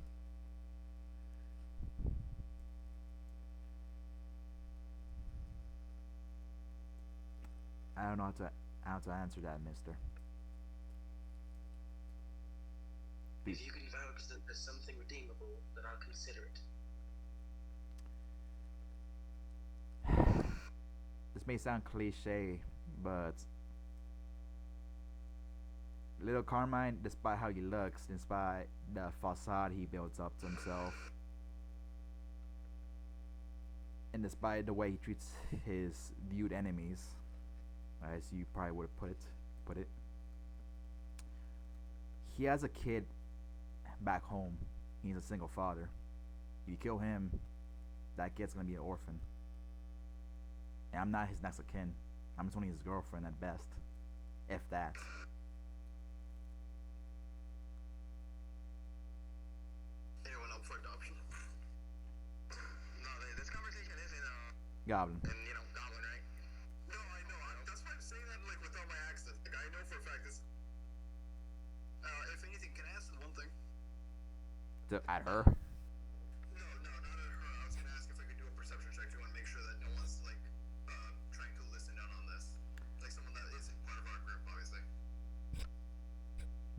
I don't know how to answer that, mister. If you can vouch that there's something redeemable, then I'll consider it. This may sound cliche, but little Carmine, despite how he looks, despite the facade he builds up to himself, and despite the way he treats his viewed enemies, as you probably would have put it, he has a kid back home. He's a single father. If you kill him, that kid's gonna be an orphan. And I'm not his next of kin. I'm just only his girlfriend at best, if that. Goblin. And Goblin, right? No, I know. That's why I'm saying that like without my accent. Like I know for a fact this. If anything, can I ask one thing? At her. No, no, not at her. I was gonna ask if I could do a perception check. Do you want to make sure that no one's like trying to listen in on this? Like someone that isn't part of our group, obviously.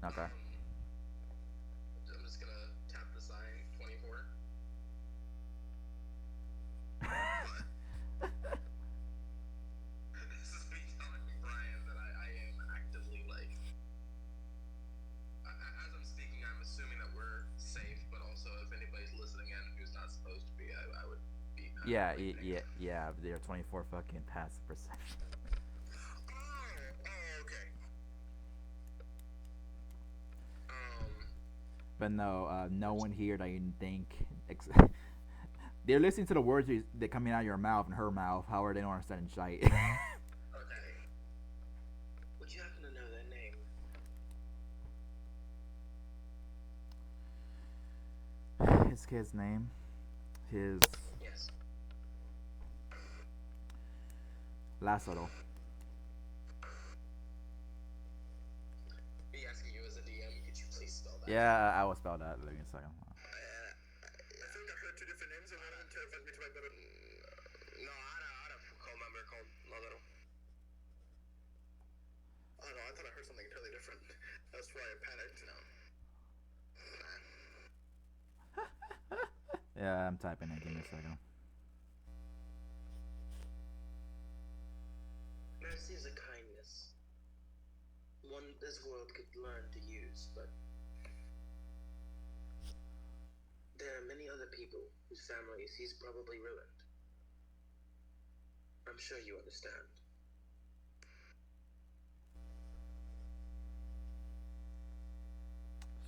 Okay. I'm just gonna tap the sign 24. This is me telling Brian that I am actively like. As I'm speaking, I'm assuming that we're safe, but also if anybody's listening in who's not supposed to be, I would be. Yeah. They're 24 fucking passive perception. Oh, okay. But no, no one here that you think. They're listening to the words that coming out of your mouth and her mouth. However, they don't understand shite. Okay. Would you happen to know their name? His kid's name. His. Yes. Lazaro. Be asking you as a DM, could you please spell that? Yeah, I will spell that. Let me a second. I think I heard two different names and one of them terrified me to my better. No, I had a call member called Lazaro. I don't know, I thought I heard something entirely different. That's why I panicked. No. Yeah, I'm typing it. Give me a second. Mercy is a kindness. One this world could learn to use, but there are many other people whose families he's probably ruined. I'm sure you understand.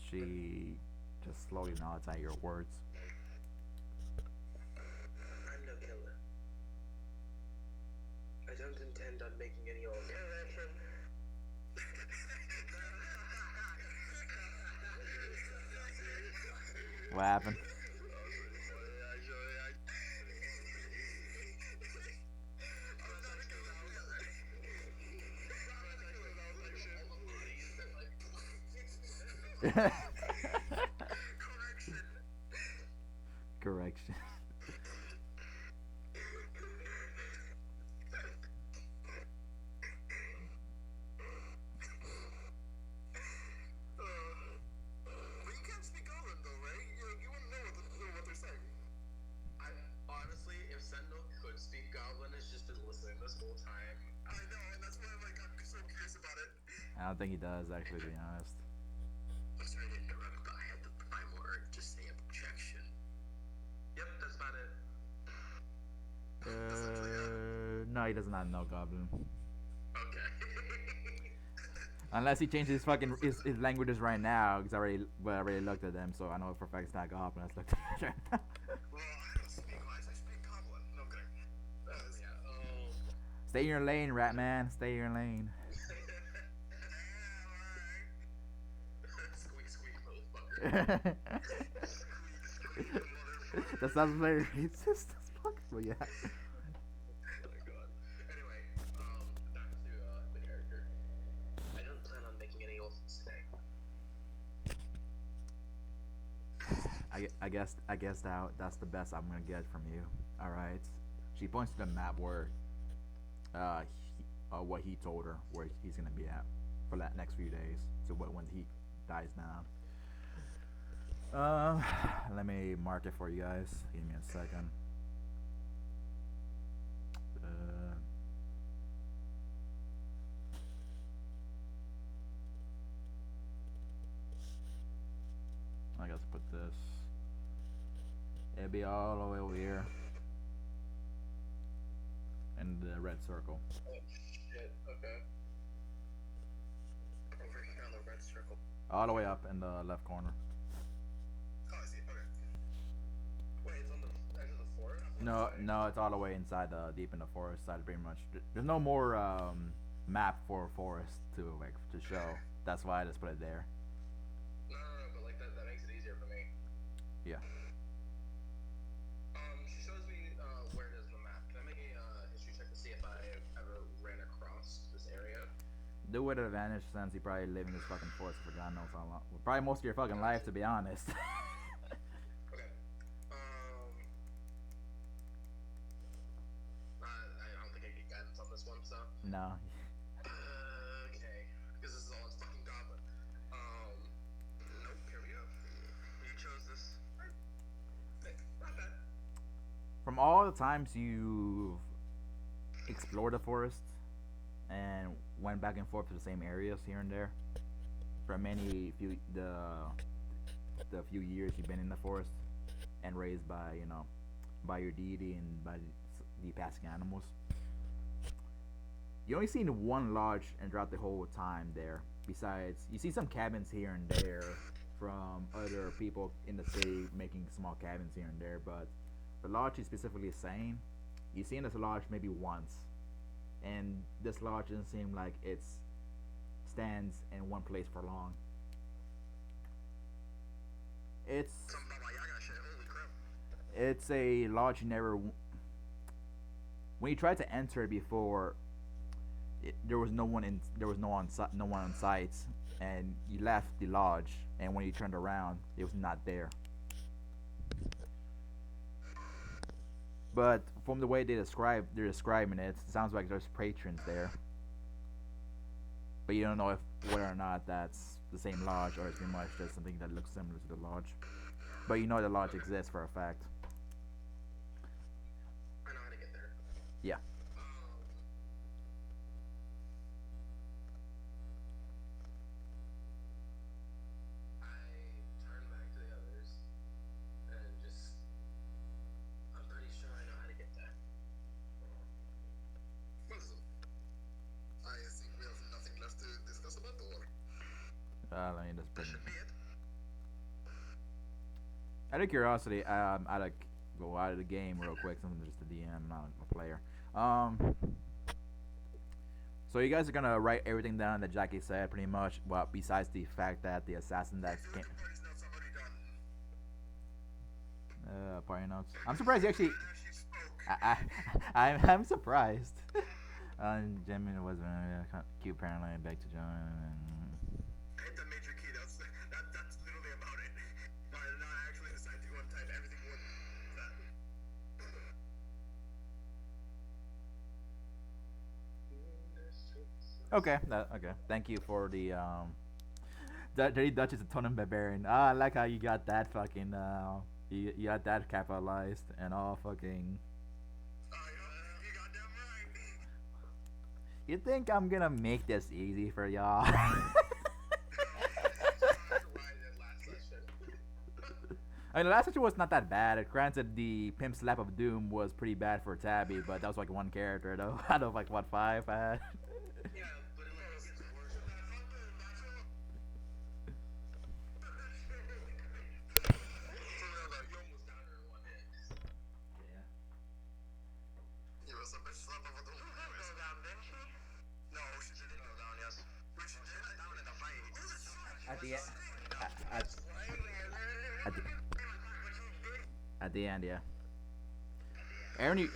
She just slowly nods at your words. I'm no killer. I don't intend on making any old correction. What happened? Correction. But you can't speak Goblin though, right? You wouldn't know what they're saying. I honestly, if Sentinel could speak Goblin, has just been listening this whole time. I know, and that's why I'm so curious about it. I don't think he does, actually, to be honest. I'm sorry to interrupt, but I had the primal urge to say objection. Yep, that's about it. No, he does not know Goblin. Okay. Unless he changes his languages right now, because I already looked at them, so I know for a fact it's not Goblin. Let's look at it. Well, I don't speak wise, I speak Goblin. No, I'm kidding. Yeah, Stay in your lane, rat man. Stay in your lane. Squeak, squeak, motherfucker. That sounds very racist as fuck, but yeah. Oh my god. Anyway, back to the character. I don't plan on making any orphans today. I guess that's the best I'm gonna get from you. All right. She points to the map where, what he told her where he's gonna be at for that next few days. So when he dies down. Let me mark it for you guys. Give me a second. I guess put this. It'll be all the way over here. In the red circle. Oh shit, okay. Over here on the red circle. All the way up in the left corner. Oh, I see, okay. Wait, it's on the edge of the forest? No, it's all the way inside deep in the forest side pretty much. There's no more map for forest to show. That's why I just put it there. No, but like that makes it easier for me. Yeah. She shows me where it is on the map. Can I make a do with advantage since you probably live in this fucking forest for God knows how long. Well, probably most of your fucking life, to be honest. Okay. I don't think I get guidance on this one, so. No. Okay. Because this is all it's fucking goblin. Nope, here we go. You chose this. Okay, not bad. From all the times you've explored the forest and went back and forth to the same areas here and there, for the few years you've been in the forest and raised by by your deity and by the passing animals, you only seen one lodge and throughout the whole time there. Besides, you see some cabins here and there from other people in the city making small cabins here and there, but the lodge is specifically saying you've seen this lodge maybe once, and this lodge doesn't seem like it's stands in one place for long. It's Some Baba Yaga shit, holy crap. it's a lodge you never. When you tried to enter it before, there was no one in. There was no one on site, and you left the lodge. And when you turned around, it was not there. But from the way they're describing it, it sounds like there's patrons there. But you don't know if whether or not that's the same lodge or it's pretty much just something that looks similar to the lodge. But you know the lodge exists for a fact. I know how to get there. Yeah. I turn back to the others and just. I'm pretty sure I know how to get there. Listen, I think we have nothing left to discuss about the war. Let me just That put should be it. out of curiosity, I'd go out of the game real quick. Since I'm just a DM, not a player. So you guys are gonna write everything down that Jackie said, pretty much. Well, besides the fact that the assassin that If came, the party's notes are already done. party notes. I'm surprised you actually. She spoke. I'm surprised. Jimmy was cute apparently. Back to John. I hit the major key. That's literally about it. But I did not actually decide to go and type everything with that. Okay. Okay. Thank you for the Dirty Dutch is a Totem Barbarian. I like how you got that fucking you got that capitalized and all fucking. You goddamn right. You think I'm gonna make this easy for y'all? I mean, the last session was not that bad. Granted, the Pimp Slap of Doom was pretty bad for Tabby, but that was like one character though. Out of like what, five I had. Yeah, but it gets worse. For real though, you almost downed her in one hit. Yeah. You was a bitch slap of a doom. Go down, didn't she? No, she didn't go down, yes. But she did go down in the fight. At the end. At the, at the end, yeah. Aaron, you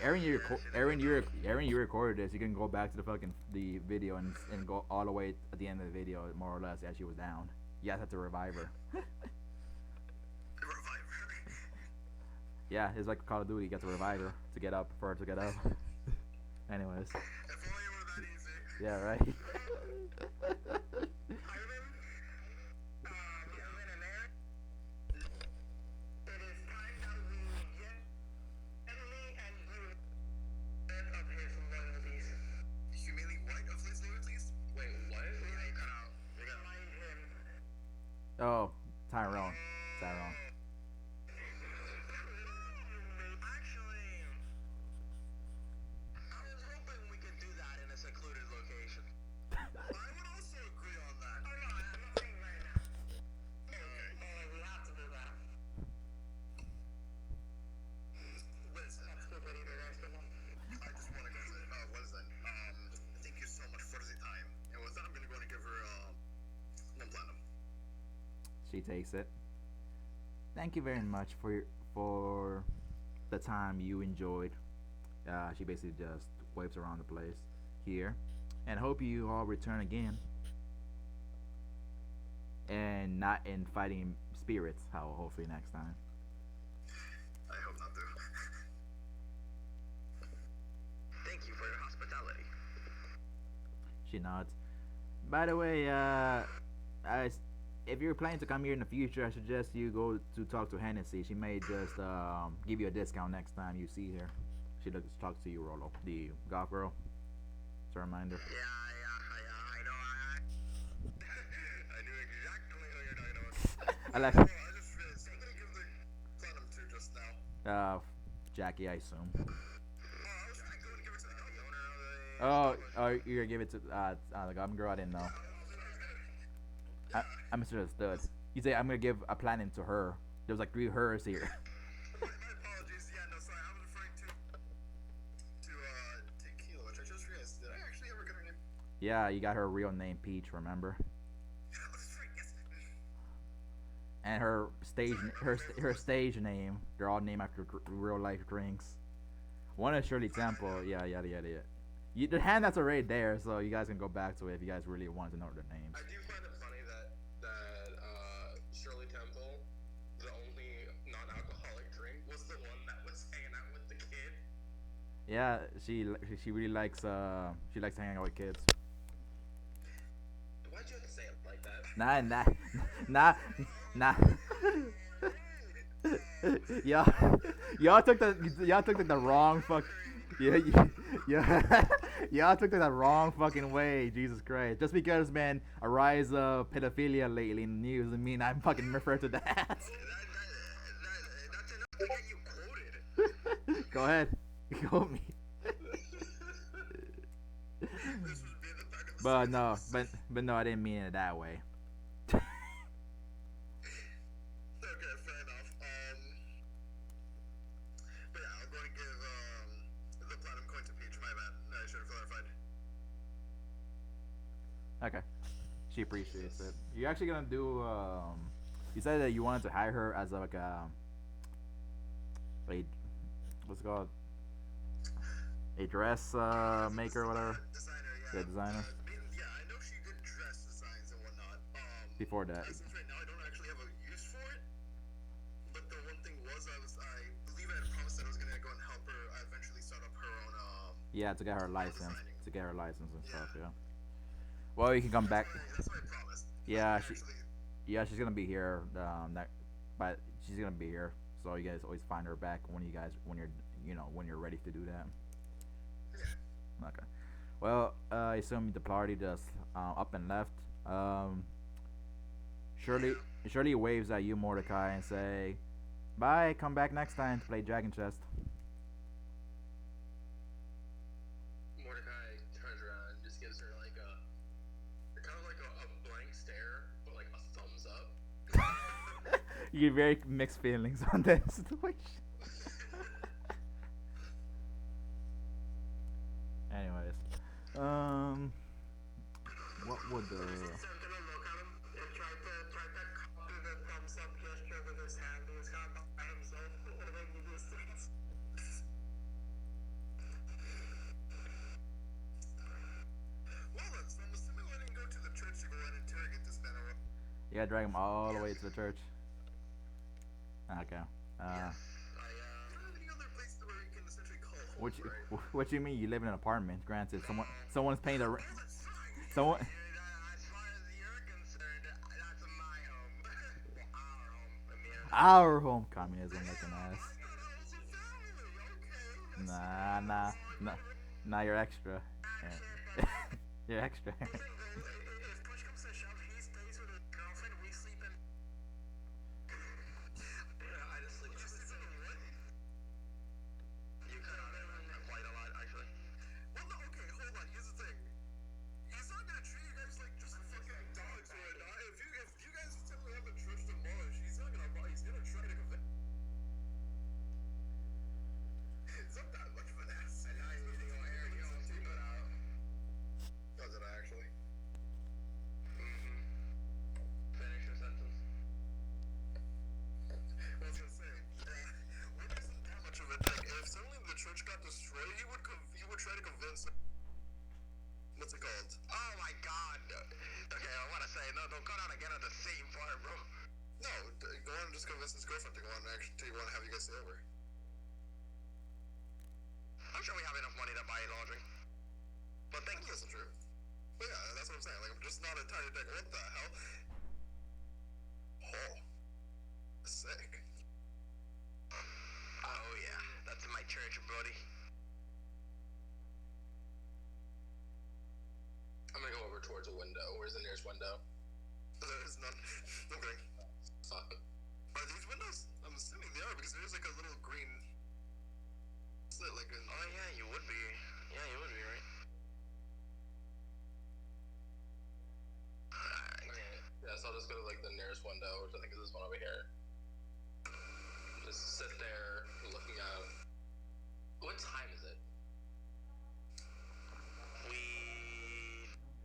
recorded this. You can go back to the video and go all the way at the end of the video, more or less, as she was down. You guys have to revive her. Yeah, it's like Call of Duty. You got to revive her to get up for her to get up. Anyways. If only it were that easy. Yeah, right. Oh, Tyrone. Tyrone. Actually, I was hoping we could do that in a secluded location. I would also agree on that. Oh no, I'm not saying right now. Okay. We have to do that. Listen, I just want to go say, what is that? Thank you so much for the time. And with that, I'm gonna go and give her one platinum. She takes it. Thank you very much for the time you enjoyed. She basically just waves around the place here, and hope you all return again. and not in fighting spirits. How hopefully next time. I hope not, though. Thank you for your hospitality. She nods. By the way, if you're planning to come here in the future, I suggest you go to talk to Hennessy. She may just give you a discount next time you see her. She talks to you, Rolo, the goth girl. It's a reminder. Yeah, I know. I knew exactly who you're talking about. I like. Oh, I just realized somebody give the platinum to just now. Jackie, I assume. Oh, I was trying to go and give it to the owner of the. Oh, you're gonna give it to the goblin girl? I didn't know. I misunderstood. You say I'm gonna give a planet to her. There's like 3 hers here. My apologies. Yeah, no, sorry. I was referring to Tequila, which I just realized. Did I actually ever get her name? Yeah, you got her real name, Peach. Remember? Oh, that's right. Yes. And her stage name. They're all named after real life drinks. One is Shirley Temple. Yeah, yada yada yada. The hand that's already there, so you guys can go back to it if you guys really want to know their names. I do find it funny that Shirley Temple, the only non-alcoholic drink, was the one that was hanging out with the kid. Yeah, she really likes she likes hanging out with kids. Why'd you have to say it like that? Nah. y'all took the wrong fuck. Yeah. Y'all took it the wrong fucking way. Jesus Christ. Just because, man, a rise of pedophilia lately in the news doesn't mean I'm fucking referred to that. That's enough to get you quoted. Go ahead. Quote me. But no, I didn't mean it that way. Okay, fair enough. But yeah, I'll go and give the platinum coin to Peach. My bad. I should have clarified. Okay. She appreciates it. You're actually gonna do you said that you wanted to hire her as like a what's it called? A dress maker or whatever? Designer, yeah. Yeah, designer. Yeah, I know she did dress designs and whatnot. Before that. Since right now I don't actually have a use for it. But the one thing was I believe I had promised that I was gonna go and help her eventually start up her own Yeah, to get her license. designing. To get her license and stuff, yeah. Well, you can come back. That's what I promised. Yeah, Actually, she's gonna be here. But she's gonna be here. So you guys always find her back when you're ready to do that. yeah. Okay. Well, I assume the party just up and left. Shirley waves at you, Mordecai, and say, "Bye. Come back next time to play Dragon Chest." Mordecai turns around and just gives her like kind of like a blank stare, but like a thumbs up. You get very mixed feelings on that situation. Anyways, what would the you gotta drag him all the way to the church? Okay. What you mean? You live in an apartment? Granted, someone's paying the rent. Someone. As far as you're concerned, that's my home. Well, our home. I mean, Our home. Communism looking ass. Nah. You're extra. Yeah. You're extra. If push comes to shove, he stays with his girlfriend. We sleep in. I just sleep. You sleep in what? You cut out it quite a lot, actually. Well, no, okay, hold on. Here's the thing. He's not gonna treat you guys like just fucking dogs right now. If you guys tell me have a church demolished, he's not gonna. He's gonna try to convince. It's not that much of an ass. And now you're eating all air. You don't see it out. Does it actually? Finish your sentence. Well, I was gonna say, what isn't that much of a thing? If suddenly the church got destroyed, he would try to convince. What's it called? Oh my God! Okay, I want to say no. Don't go down again at the same far, bro. No, go on and just convince his girlfriend to go on and actually want to have you guys stay over. I'm sure we have enough money to buy laundry. But thank you. That's true. But yeah, that's what I'm saying. Like, I'm just not entirely like, what the hell? Oh, sick. Oh yeah, that's in my church, buddy. I'm gonna go over towards a window. Where's the nearest window? There's none. Okay. Fuck. Are these windows? I'm assuming they are because there's like a little green slit, like in. Oh yeah, you would be. Yeah, you would be, right? Alright. Yeah, so I'll just go to like the nearest window, which I think is this one over here. Just sit there, looking out. What time is it?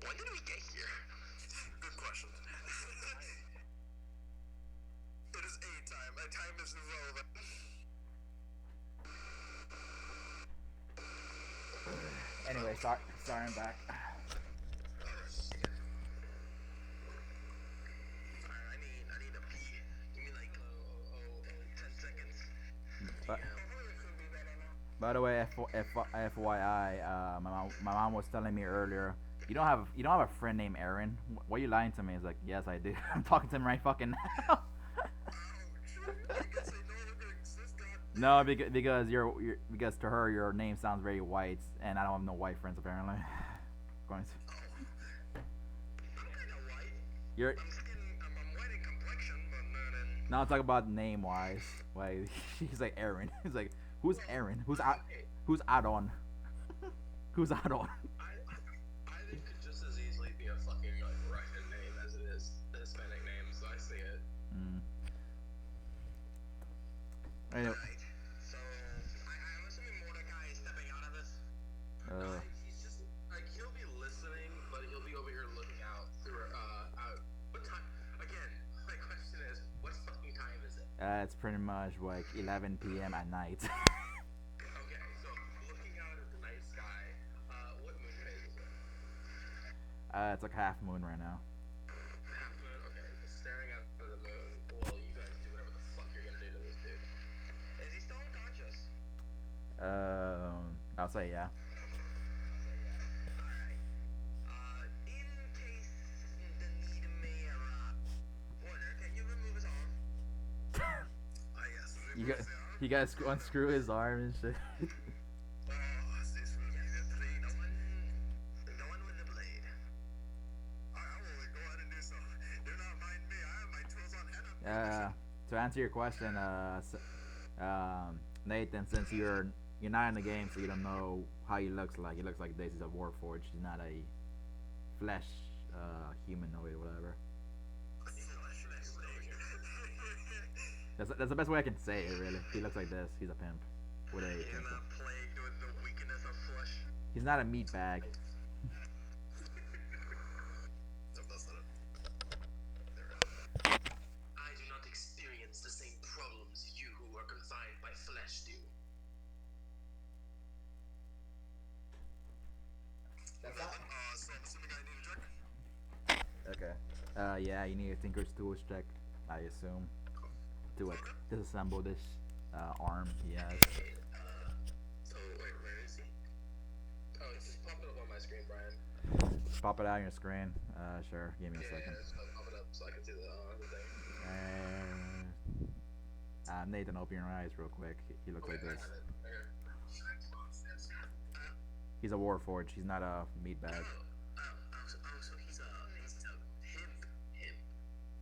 When did we get here? Good question. It is a time. A time is irrelevant. Anyway, sorry, I'm back. I need a pee. Give me like 10 seconds. By the way, FYI, my mom was telling me earlier, you don't have a friend named Aaron. Why are you lying to me? It's like, yes, I do. I'm talking to him right fucking now. No, because because to her your name sounds very white, and I don't have no white friends apparently. Going to. I'm kind of white. You're. I'm white in complexion, but not in. Now talk about name wise. Like she's like Aaron. He's like, who's Aaron? Who's Adon? Who's Adon? I think it could just as easily be a fucking like Russian name as it is a Hispanic name, so I see it. Anyway. Right. So I'm assuming Mordecai is stepping out of this. No, he's just like he'll be listening, but he'll be over here looking out through out. What time? Again, my question is, what fucking time is it? It's pretty much like 11 p.m. at night. Okay, so looking out at the night sky, what moon phase is it? It's like half moon right now. Half moon. Okay, just staring at the moon. Well, you guys do whatever the fuck you're gonna do to this dude. Is he still unconscious? I'll say yeah. Alright. In case the need may arise. Warner, can you remove his arm? Yes. You guys unscrew his arm and shit. Oh, this will be the blade. The one with the blade. I will go ahead and do so. Do not mind me. I have my tools on hand. To answer your question, Nathan, since you're not in the game, so you don't know how he looks like. He looks like this. He's a warforged. He's not a flesh humanoid or whatever. That's the best way I can say it, really. He looks like this. He's a pimp with a. He's not plagued with the weakness of flesh. He's not a meat bag. I do not experience the same problems you who are confined by flesh do. That's not. So I'm assuming I need a check. Okay. Yeah, you need a Tinker's Tools check, I assume, to disassemble this arm. Yes. So wait, where is he? Oh, just pop it up on my screen, Brian. Just pop it out on your screen. Sure. Give me a second. Yeah, just pop it up so I can see the thing. Nathan, open your eyes real quick. He looks like this. He's a warforged. He's not a meat bag. So he's a him.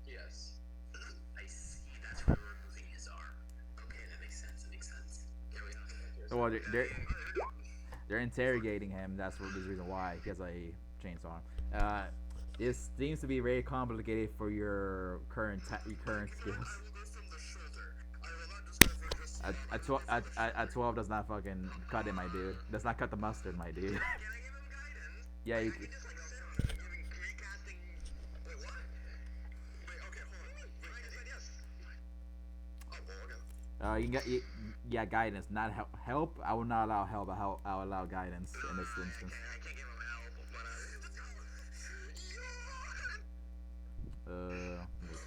Yes. I see. That's why we're removing his arm. Okay, that makes sense. Here we are. Well, they're interrogating him. That's the reason why he has a chainsaw. This seems to be very complicated for your current skills. At 12 does not fucking cut it, my dude. Does not cut the mustard, my dude. Yeah, you. You can get guidance, not help. I will not allow help. I'll allow guidance in this instance. I can't give him help, but Let's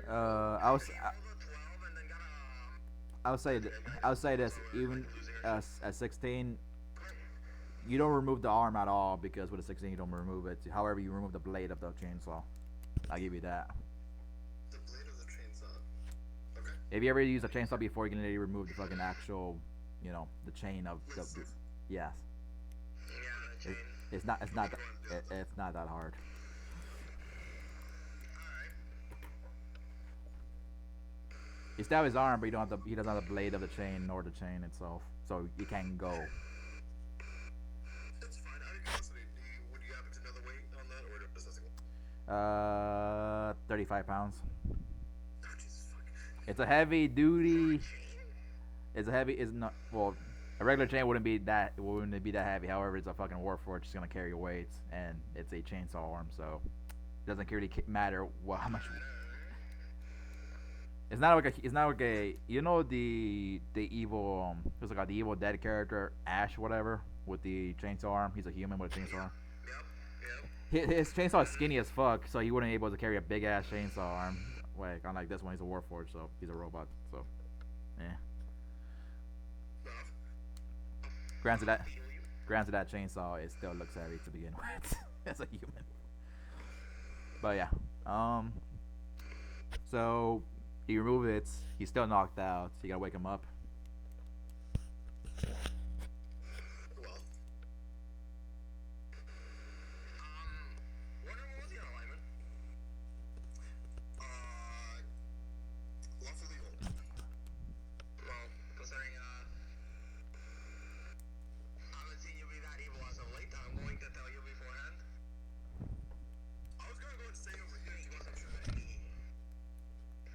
I was He rolled a 12 and then got a. I'll say Okay, my I'll say this. we're Even losing our game. at 16, you don't remove the arm at all because with a 16 you don't remove it. However, you remove the blade of the chainsaw. I'll give you that. The blade of the chainsaw. Okay. If you ever use a chainsaw before, you can literally remove the fucking actual, the chain of the yes. Yeah, the It, chain. it's not it's We not can that go and build them. it's not that hard. Alright. You stab his arm, but you don't have he doesn't have the blade of the chain nor the chain itself, so you can't go. It's fine. Out of curiosity, would you happen to know the weight on that, or does that go? 35 pounds. Oh, Jesus fuck. It's a heavy duty. Chain? It's a heavy. It's not well. A regular chain wouldn't be that heavy. However, it's a fucking warforged. It's gonna carry weights, and it's a chainsaw arm, so it doesn't really matter how much. It's not like a the evil who's like the Evil Dead character Ash whatever with the chainsaw arm. He's a human with a chainsaw arm. Yep. His chainsaw is skinny as fuck, so he wouldn't be able to carry a big ass chainsaw arm. Like unlike this one, he's a warforged, so he's a robot. So, yeah. Granted that Granted that chainsaw it still looks heavy to begin with as a human. But yeah, so you remove it. He's still knocked out. So you gotta wake him up. Well. What was the alignment? Lawful evil. Well, considering I haven't seen you be that evil as of late, I'm going to tell you beforehand. I was gonna go and stay over here. He wasn't sure that he.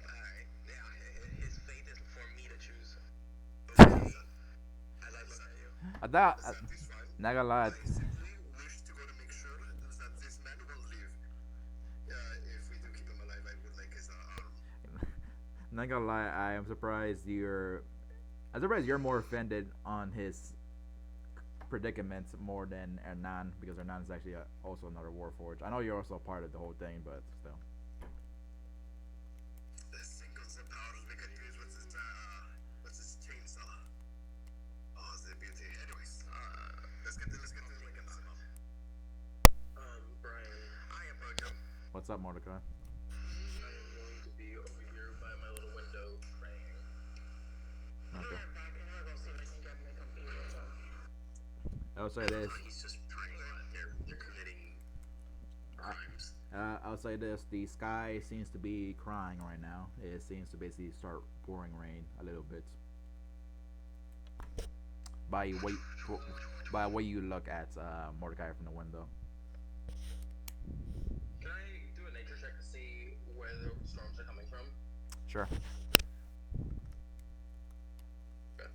Alright, yeah, his fate is for me to choose. As I look at you. I doubt. Santi's fine. Not gonna lie. I simply wish to go to make sure that this man will live. If we do keep him alive, I would like his arm. Not gonna lie. I am surprised you're more offended on his predicaments more than Hernan because Hernan is actually also another warforged. I know you're also a part of the whole thing, but still. The singles and powers we can use what's his chainsaw. Oh, it's the beauty. Anyways, let's get to like him up. Brian, I approach him. What's up, Mordecai? I am going to be over here by my little window praying. Okay. Back in here, go see if I can get my computer. I'll say this. He's just praying. They're committing crimes. I'll say this. The sky seems to be crying right now. It seems to basically start pouring rain a little bit. By way you look at Mordecai from the window. Can I do a nature check to see where the storms are coming from? Sure. Okay.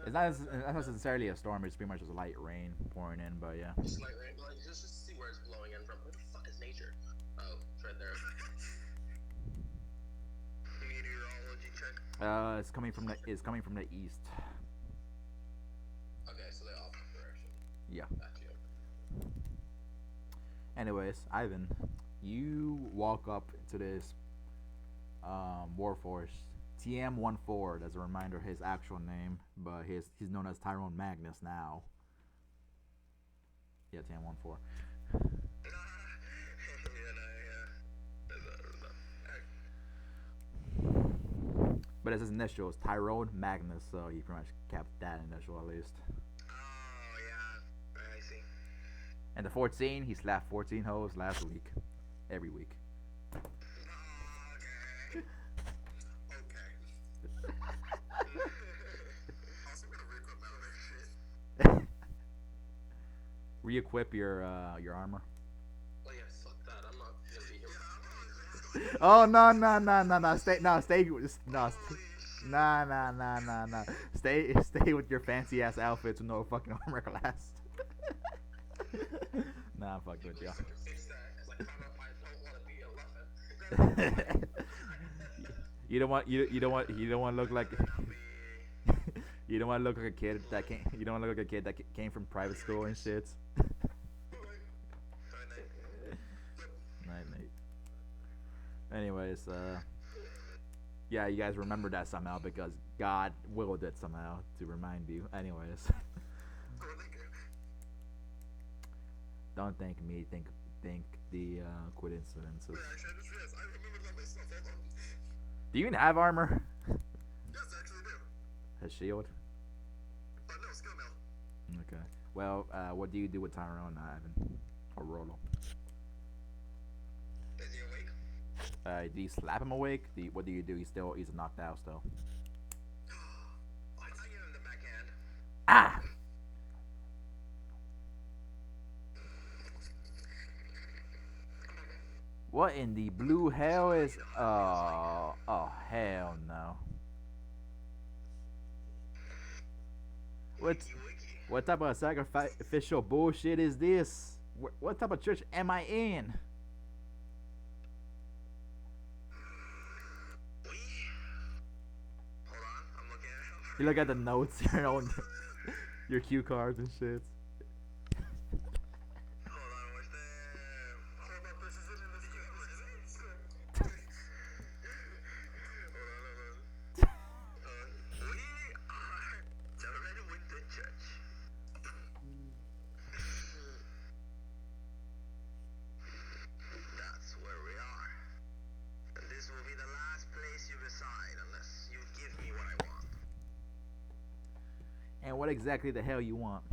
It's not necessarily a storm. It's pretty much just light rain pouring in. But yeah. Just light rain, like just to see where it's blowing in from. Where the fuck is nature? Oh, it's right there. Meteorology check. It's coming from the east. Okay, so the opposite direction. Yeah. Got you. Anyways, Ivan, you walk up to this Warforged TM14. As a reminder, his actual name, but he's known as Tyrone Magnus now. Yeah, TM14. But it's his initials, Tyrone Magnus, so he pretty much kept that initial at least. Oh yeah, I see. And the 14, he slapped 14 hoes last week. Every week. Okay. Okay. Also gonna re-equip my other shit. Re-equip your armor. Oh yeah, fuck that. I'm not gonna be here. Oh no! Stay no, nah. Stay with your fancy ass outfits with no fucking armor class. Nah, I'm fucking with you. You don't want to look like you don't want to look like a kid that came. You don't want to look like a kid that came from private school and shit. Yeah, Anyways, yeah, you guys remember that somehow because God willed it somehow to remind you. Anyways, Oh, thank you. don't thank me. Think the coincidences. Wait, actually, I just realized I remember that myself. Hold on. Do you even have armor? Yes, I actually do. A shield. No, skill mail. Okay. Well, what do you do with Tyrone, Ivan, or Rolo? Is he awake? Do you slap him awake? What do you do? He's knocked out still. I give him the backhand. Ah! What in the blue hell is? Oh hell no! What Wiki wiki. what type of sacrificial bullshit is this? What type of church am I in? We. Hold on, I'm looking at him. You look at the notes, your own, your cue cards and shit. Hold on, where's the? Hold up, this isn't in the script. Hold on, hold on. We are celebrating with the church. That's where we are. And this will be the last place you reside unless you give me what I want. And what exactly the hell you want?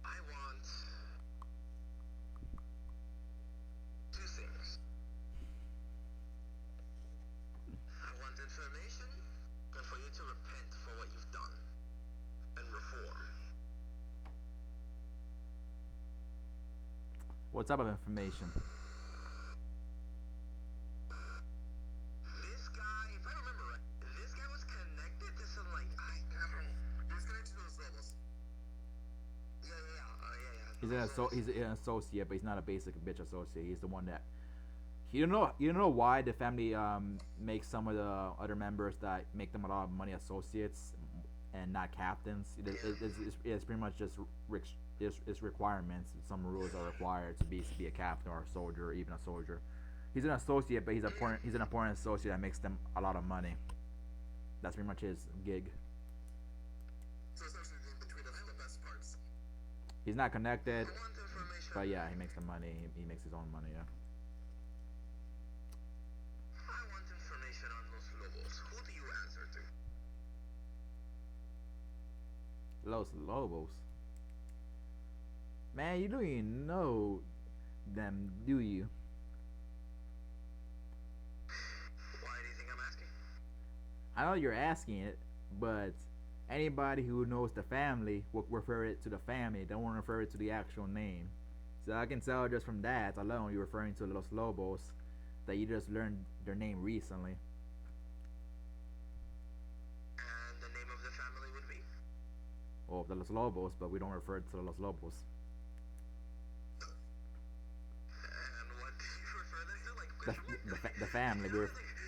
I want two things. I want information and for you to repent for what you've done and reform. What type of information? This guy, if I remember right, this guy was connected to some like I don't know. He was connected to those levels. Yeah. He's an associate, but he's not a basic bitch associate. He's the one that you know why the family makes some of the other members that make them a lot of money associates and not captains. It's pretty much just it's requirements. Some rules are required to be a captain or a soldier or even a soldier. He's an associate, but he's an important associate that makes them a lot of money. That's pretty much his gig. So essentially between us the best parts. He's not connected, I want information. but yeah, he makes the money. He makes his own money. Yeah. I want information on Los Lobos. Who do you answer to? Los Lobos. Man, you don't even know them, do you? Why do you think I'm asking? I know you're asking it, but anybody who knows the family will refer it to the family. They won't refer it to the actual name. So I can tell just from that alone, you're referring to Los Lobos, that you just learned their name recently. And the name of the family would be? Or the Los Lobos, but we don't refer it to the Los Lobos. And what do you refer them to? Like The family. We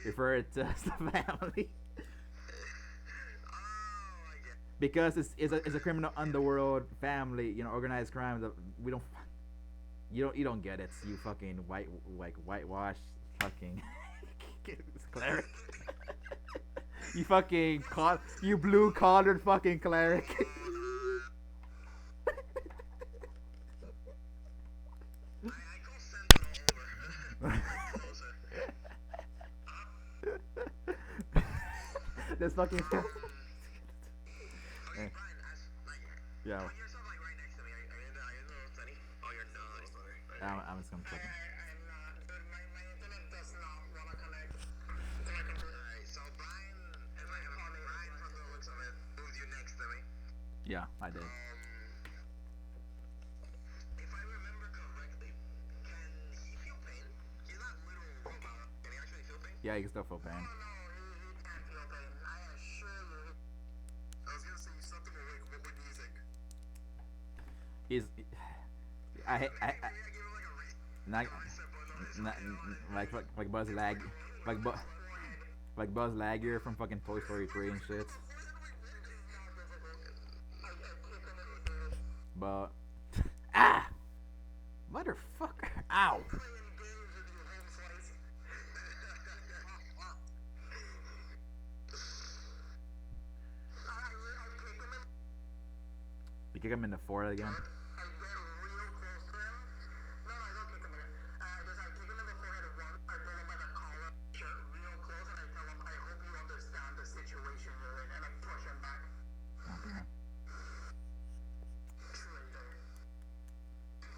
refer it to as the family. Oh, I get. Because it's a criminal underworld family, organized crime that we don't you don't get it. You fucking whitewash fucking cleric. You blue collared fucking cleric. I go Sentinel over. Closer. This fucking Okay, Brian, yeah. put yourself like right next to me. Are you in the little study? Oh, you're not. I'm just gonna fucking. I'm not. Dude, my internet does not want to connect to my computer. Alright, so Brian, if I have Brian from the looks of it, moved you next to me. Yeah, I did. If I remember correctly, can he feel pain? He's not literal robot. Can he actually feel pain? Yeah, you can still feel pain. No, he can't feel pain. I assure you. I was gonna say you slept him awake. What do you think? He's. I Maybe I give him like a like Buzz like Buzz Lightyear from fucking Toy Story 3 and shit. But motherfucker. Ow! playing games with you, home slice. I kick him in. You kick him in the forehead again. I get real close to him. No, I don't kick him again. I kick him in the forehead once. I pull him by the collar, shirt real close, and I tell him, I hope you understand the situation you're in, and I push him back. Okay. Traitor.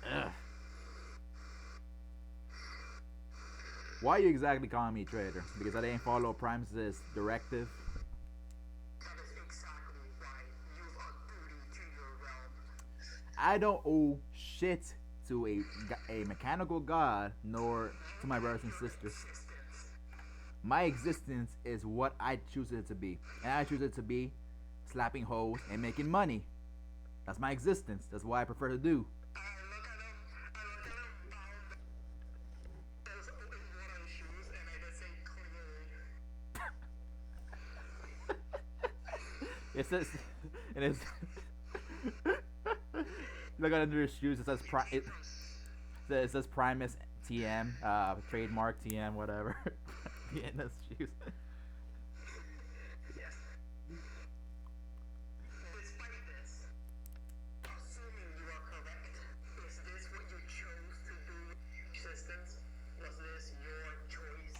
Ugh. Why are you exactly calling me traitor? Because I didn't follow Primus' directive? That is exactly why you've a duty to your realm. I don't owe shit to a mechanical god nor to my brothers and sisters. Existence. My existence is what I choose it to be. And I choose it to be slapping hoes and making money. That's my existence. That's what I prefer to do. I look at him bound. There's only one on shoes, and I just say clearly. It says, and it's look under his shoes. It says it says Primus TM, trademark TM, whatever. In his shoes. Yes. Despite this, assuming you are correct, is this what you chose to do with your existence? Was this your choice?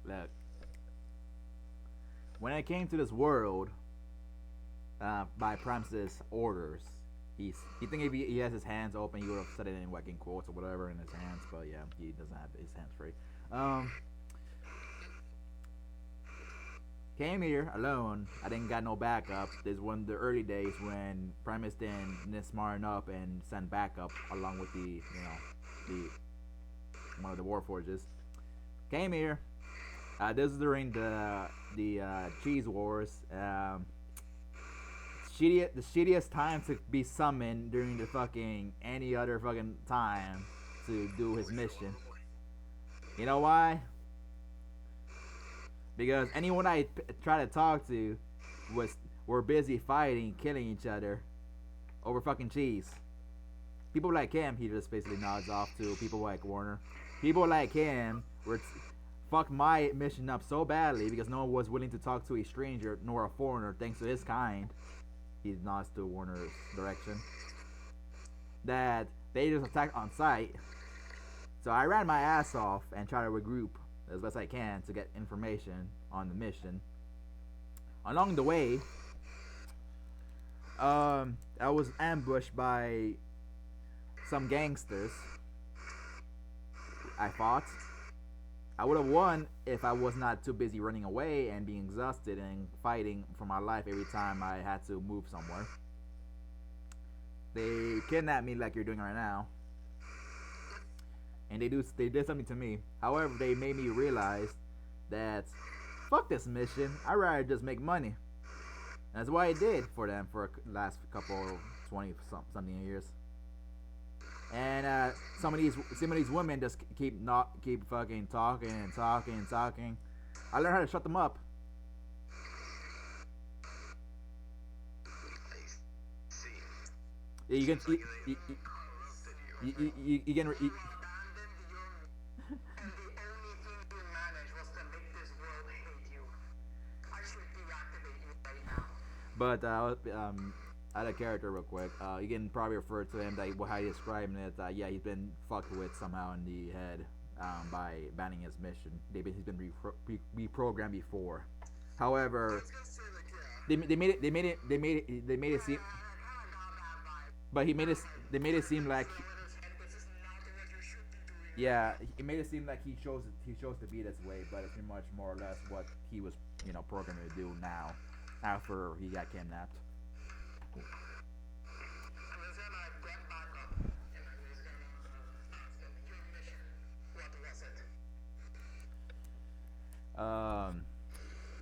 Look, when I came to this world, by Primus' orders, he think if he has his hands open, he would have said it in like in quotes or whatever in his hands, but yeah, he doesn't have his hands free. Came here alone. I didn't got no backup. This one of the early days when Primus didn't smarten up and send backup along with the one of the Warforges. Came here. This is during the Cheese Wars. The shittiest time to be summoned during the fucking any other fucking time to do his mission. You know why? Because anyone I try to talk to were busy fighting, killing each other over fucking cheese. People like him, he just basically nods off to people like Warner. People like him were fucked my mission up so badly because no one was willing to talk to a stranger nor a foreigner thanks to his kind. He nods to Warner's direction. That they just attacked on sight. So I ran my ass off and tried to regroup as best I can to get information on the mission. Along the way, I was ambushed by some gangsters. I fought. I would have won if I was not too busy running away and being exhausted and fighting for my life every time I had to move somewhere. They kidnapped me like you're doing right now. And they did something to me. However, they made me realize that fuck this mission. I'd rather just make money. That's what I did for them for the last couple 20 something years. And some of these women just keep fucking talking and talking and talking. I learned how to shut them up. Yeah, you can you can. But I had a character real quick. You can probably refer to him that how you describe him that yeah, he's been fucked with somehow in the head by banning his mission. He's been reprogrammed before. However, they made it seem. But they made it seem like. Yeah, it made it seem like he chose to be this way, but it's pretty much more or less what he was programmed to do now, after he got kidnapped.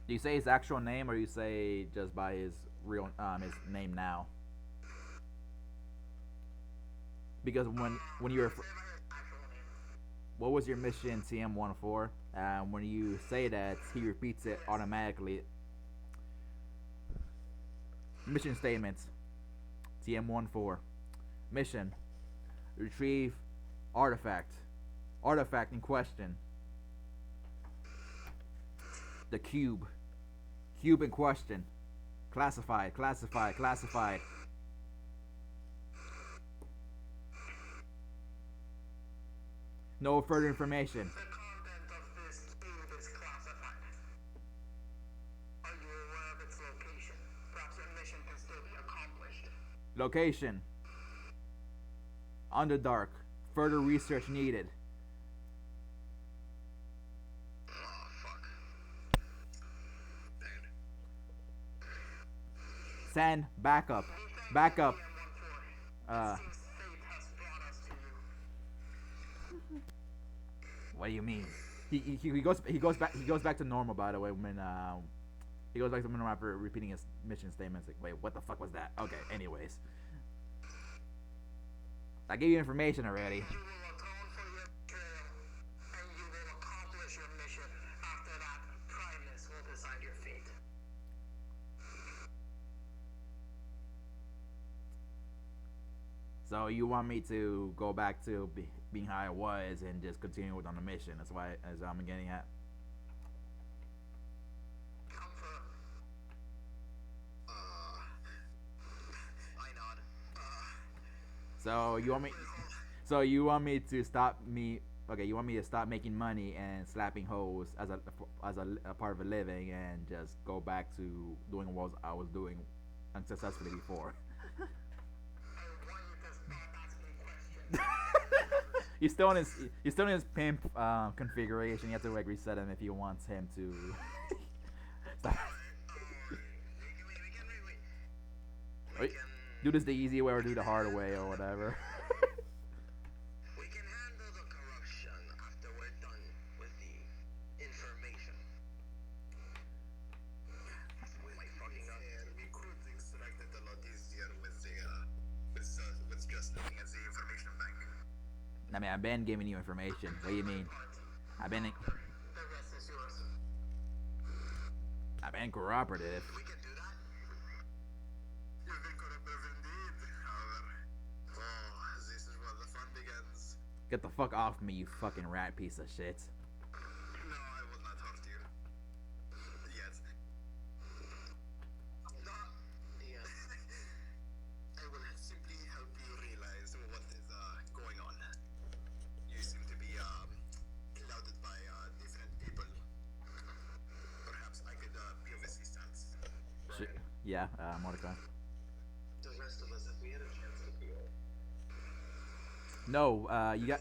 Do you say his actual name or you say just by his real his name now? Because when you're what was your mission TM14? When you say that, he repeats it automatically. Mission statements TM14. Mission: retrieve artifact. Artifact in question: the cube. Cube in question: classified. Classified. Classified. No further information. The content of this cube is classified. Are you aware of its location? Perhaps your mission can still be accomplished. Location: Underdark. Further research needed. Oh, fuck. Dead. Send backup. Backup. It seems fate has brought us to you. What do you mean? He goes back to normal, by the way, when he goes back to normal after repeating his mission statements. Like, wait, what the fuck was that? Okay, anyways, I gave you information already. You will atone for your betrayal, and you will accomplish your mission. After that, Primus will decide your fate. So you want me to go back to being how I was and just continue on the mission? That's why, as I'm getting at. Confirm. I nod. So you want me? So you want me to stop me? Okay, you want me to stop making money and slapping hoes as a part of a living and just go back to doing what I was doing unsuccessfully before? I want you to stop asking questions. He's still in his pimp configuration. You have to like reset him if he wants him to. Stop. We can, Do this the easy way or do the hard way or whatever. we can handle the corruption after we're done with the information. My fucking god. We could extract it a lot easier with just looking at the information bank. I mean, I've been giving you information. What do you mean? I've been The rest is yours. cooperative. We can do that. You've been cooperative indeed, however. Oh, this is where the fun begins. Get the fuck off me, you fucking rat piece of shit. No, I will not hurt you. Yet. Not yet. I will simply help you realize what is going on. You seem to be clouded by different people. Perhaps I could be of assistance. Shit. Yeah, Mordecai. The rest of us, if we had a chance to feel. No, you got.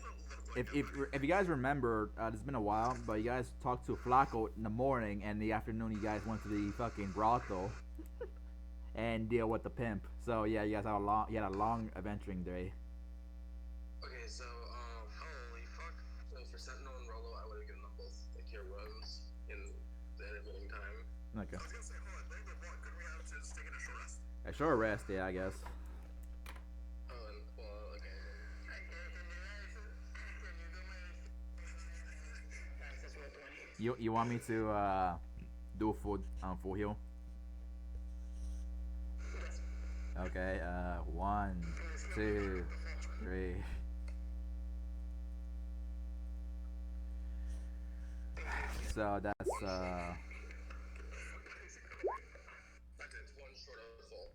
If you guys remember, it's been a while, but you guys talked to Flacco in the morning, and in the afternoon you guys went to the fucking brothel and deal with the pimp. So yeah, you guys had a long adventuring day. Okay, so, holy fuck. So for Sentinel and Rolo, I would have given them both, like, your runs in the intervening time. Okay. I was gonna say, hold on, maybe what? Could we have just taken a short rest? A short rest, yeah, I guess. Oh, and, well, okay. You want me to do a full heal? Okay, 1, 2, 3. So that's That is one short of full.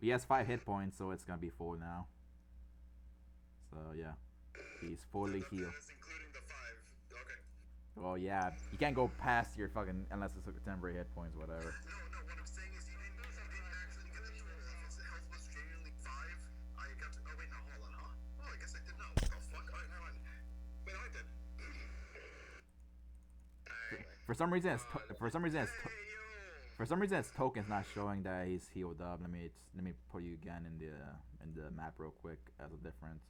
he has 5 hit points, so it's gonna be full now. So yeah, he's fully healed. That is including the 5. Okay. Well, yeah, you can't go past your fucking unless it's like temporary hit points, whatever. No, what I'm saying is you didn't actually get it. If his health was genuinely 5, I got to. Oh, wait, no, hold on, huh? Oh, I guess I did not. What the fuck? Alright, never mind. Wait, no, I did. For some reason, it's tokens not showing that he's healed up. Let me put you again in the map real quick as a difference.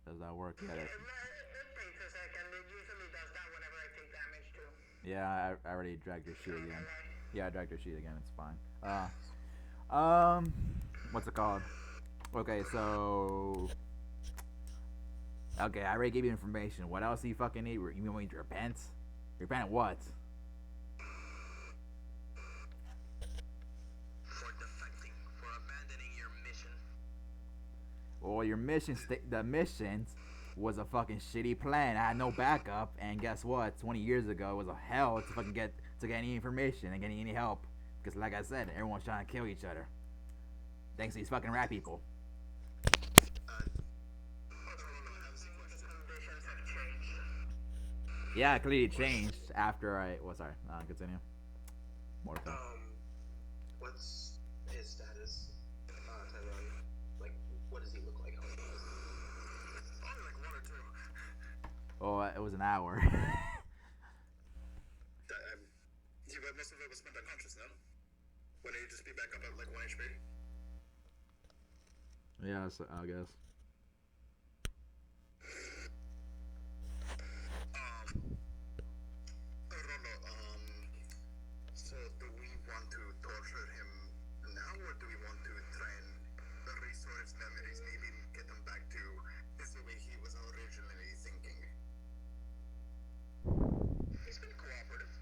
Does that work? Yeah. It takes a second. It usually does that whenever I take damage too. Yeah, I already dragged your sheet again. Yeah, I dragged your sheet again. It's fine. What's it called? Okay, so. Okay, I already gave you information. What else do you fucking need? You want me to repent? Repent what? For defecting, for abandoning your mission. Well, your the missions was a fucking shitty plan. I had no backup, and guess what? 20 years ago, it was a hell to fucking get any information and getting any help. Because, like I said, everyone's trying to kill each other. Thanks to these fucking rat people. Yeah, it clearly changed after I. Well, sorry. Continue. More. What's his status? Tyrone. Like, what does he look like? Only like one or two. Oh, it was an hour. Most of it was spent unconscious now. When he just be back up at like 1 HP. Yeah, so, I guess. So do we want to torture him now, or do we want to try and restore his memories, maybe get him back to the way he was originally thinking? He's been cooperative.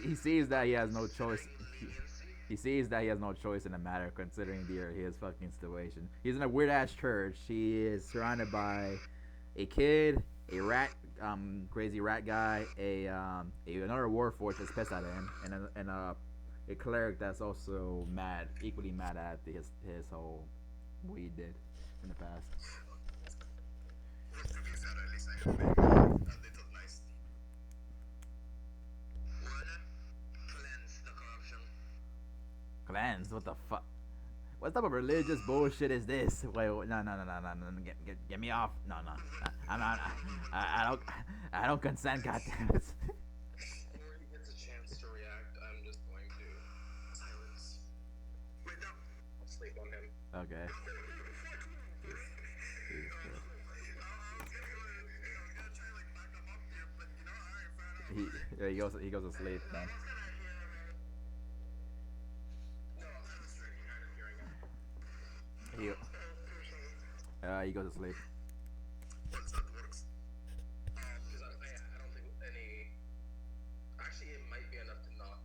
He sees that he has no choice. He sees that he has no choice in the matter, considering his fucking situation. He's in a weird ass church. He is surrounded by a kid, a rat, crazy rat guy, another warforged that's pissed at him, and a cleric that's also mad, equally mad at his whole what he did in the past. To be fair, at least I have a little nice. Cleanse the corruption. Cleanse? What the fuck? What type of religious bullshit is this? Wait, no, get me off. No, I'm not. I don't consent. Goddamn it. Before he gets a chance to react, I'm just going to silence. Wait, no. I'll sleep on him. Okay. He goes to sleep then. He goes to sleep. Once that works. Because I don't think any. Actually, it might be enough to knock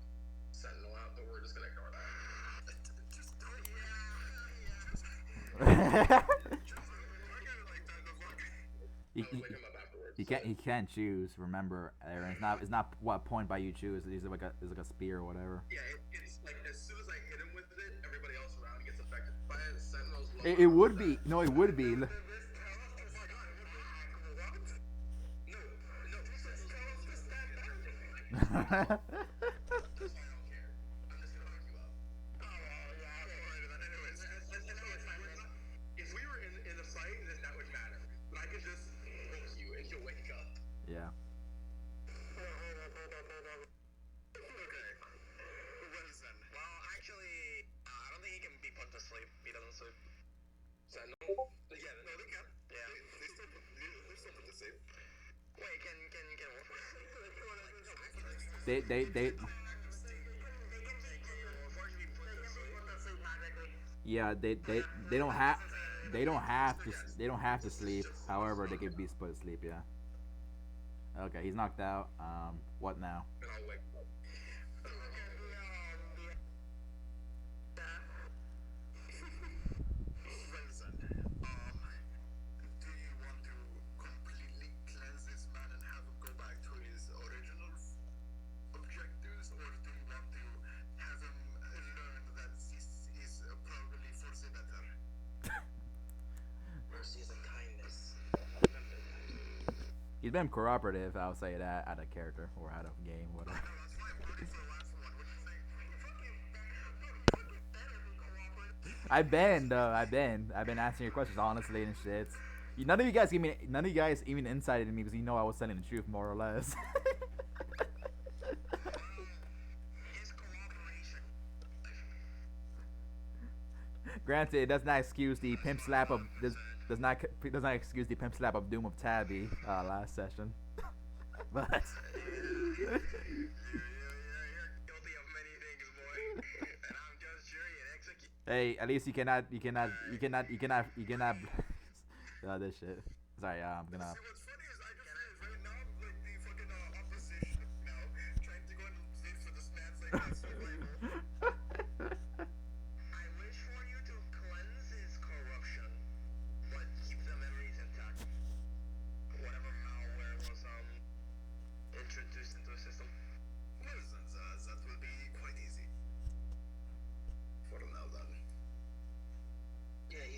Sentinel out, but we're just gonna ignore that. Just don't. He can't choose. Remember, Aaron. It's not what point by you choose. It's like a spear or whatever. Yeah, it's like as soon as I hit him with it, everybody else around gets affected by it. Sentinel's It would be. No, it would be. If we were in a fight, then that would matter. But I could just hook you and you'll wake up. Yeah. Okay. Well, actually, I don't think he can be put to sleep. He doesn't sleep. Sentinel? Yeah, no, they can. Yeah. They still put to sleep. Wait, can They. Yeah, they don't have to sleep. However, they can be put to sleep. Yeah. Okay, he's knocked out. What now? I'll wake up. Vincent, do you want to completely cleanse this man and have him go back to his original objectives, or do you want to have him learn that this is probably for the better? Mercy is a kindness. Remember that. He's been cooperative. I'll say that out of character or out of game, whatever. That's fine. We're ready for the last one. What do you think? I've been answering your questions honestly and shit. None of you guys even insighted me because you know I was telling the truth more or less. Granted, it does not excuse the pimp slap of does not excuse the pimp slap of Doom of Tabby last session, but. You're guilty of many things, boy. And I'm just sure you execute. Hey, at least you cannot. This shit. Sorry, I'm gonna. See, what's funny is I just feel right now like the fucking opposition now trying to go and vote for this man's like survival. I wish for you to cleanse his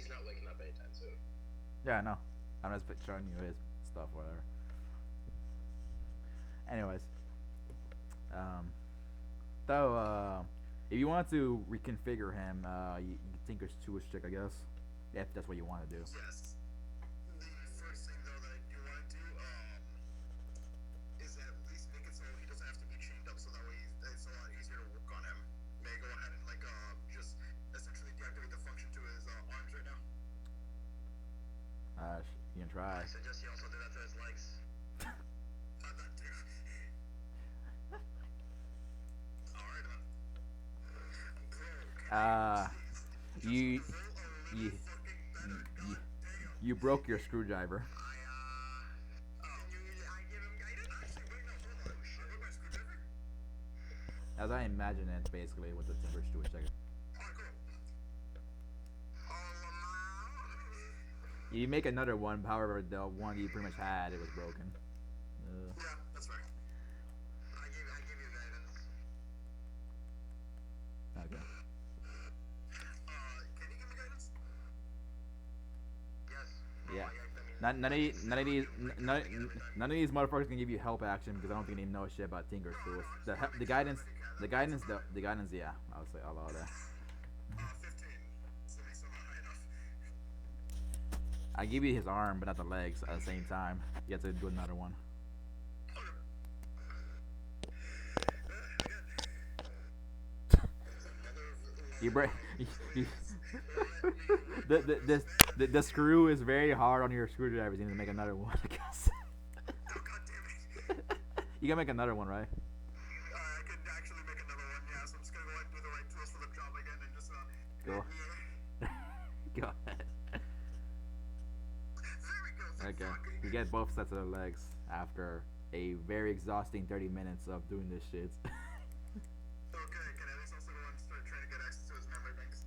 he's not waking up anytime soon. Yeah, I know. I'm just showing you his stuff, whatever. Anyways, um, though, if you want to reconfigure him, you think there's two check, I guess, if that's what you want to do. Yes. The first thing though that I do want to do is at least make it so he doesn't have to be chained up, so that way it's a lot easier to work on him. May I go ahead and like just essentially deactivate the function to his arms right now? You can try. I suggest you also do that to his legs. That too. Alright then. You, you, you broke your screwdriver. As I imagine it, basically, with the Timber Stewart checker. You make another one, however, the one you pretty much had, it was broken. Yeah, that's right. I give you guidance. Okay. Can you give me guidance? Yes. Yeah. None of these motherfuckers can give you help action because I don't think they know shit about Tinker Tools. The guidance, yeah. I'll say I'll allow that. 15. So he's not high enough. I give you his arm, but not the legs at the same time. You have to do another one. You break. The screw is very hard on your screwdrivers. You need to make another one, I guess. Oh, God damn it. You can make another one, right? I could actually make another one, yeah, so I'm just gonna go ahead and do the right tools for the job again and just, Go. Go ahead. There we go. Okay. You get both sets of legs after a very exhausting 30 minutes of doing this shit. Okay, can I at least also go and start trying to get access to his memory banks?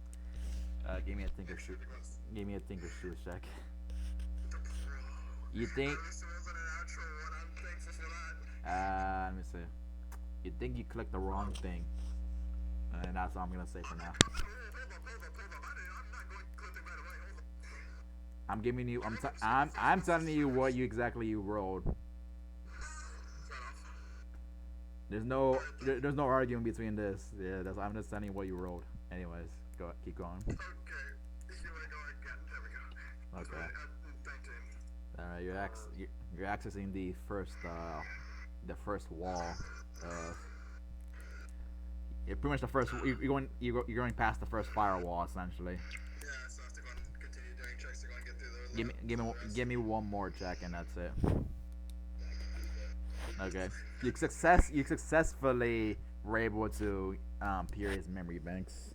Give me a Tinker Shoot. Give me a Tinker Shoot check. The pro. You think? At least it wasn't an actual one. I'm thankful for that. Let me see. You think you clicked the wrong thing, and that's all I'm gonna say for now. Hold up. I'm not going to click it right away. Hold up. I'm giving you. I'm telling you what you exactly you rolled. Right off. There's no arguing between this. Yeah, I'm just telling you what you rolled. Anyways, keep going. Okay. Here we go again. There we go. Okay. 19. All right, you're accessing the first wall. Pretty much the first. You're going past the first firewall essentially. Yeah, so I have to go and continue doing checks to go and get through those. Give me one more check and that's it. Okay. You successfully were able to peer his memory banks.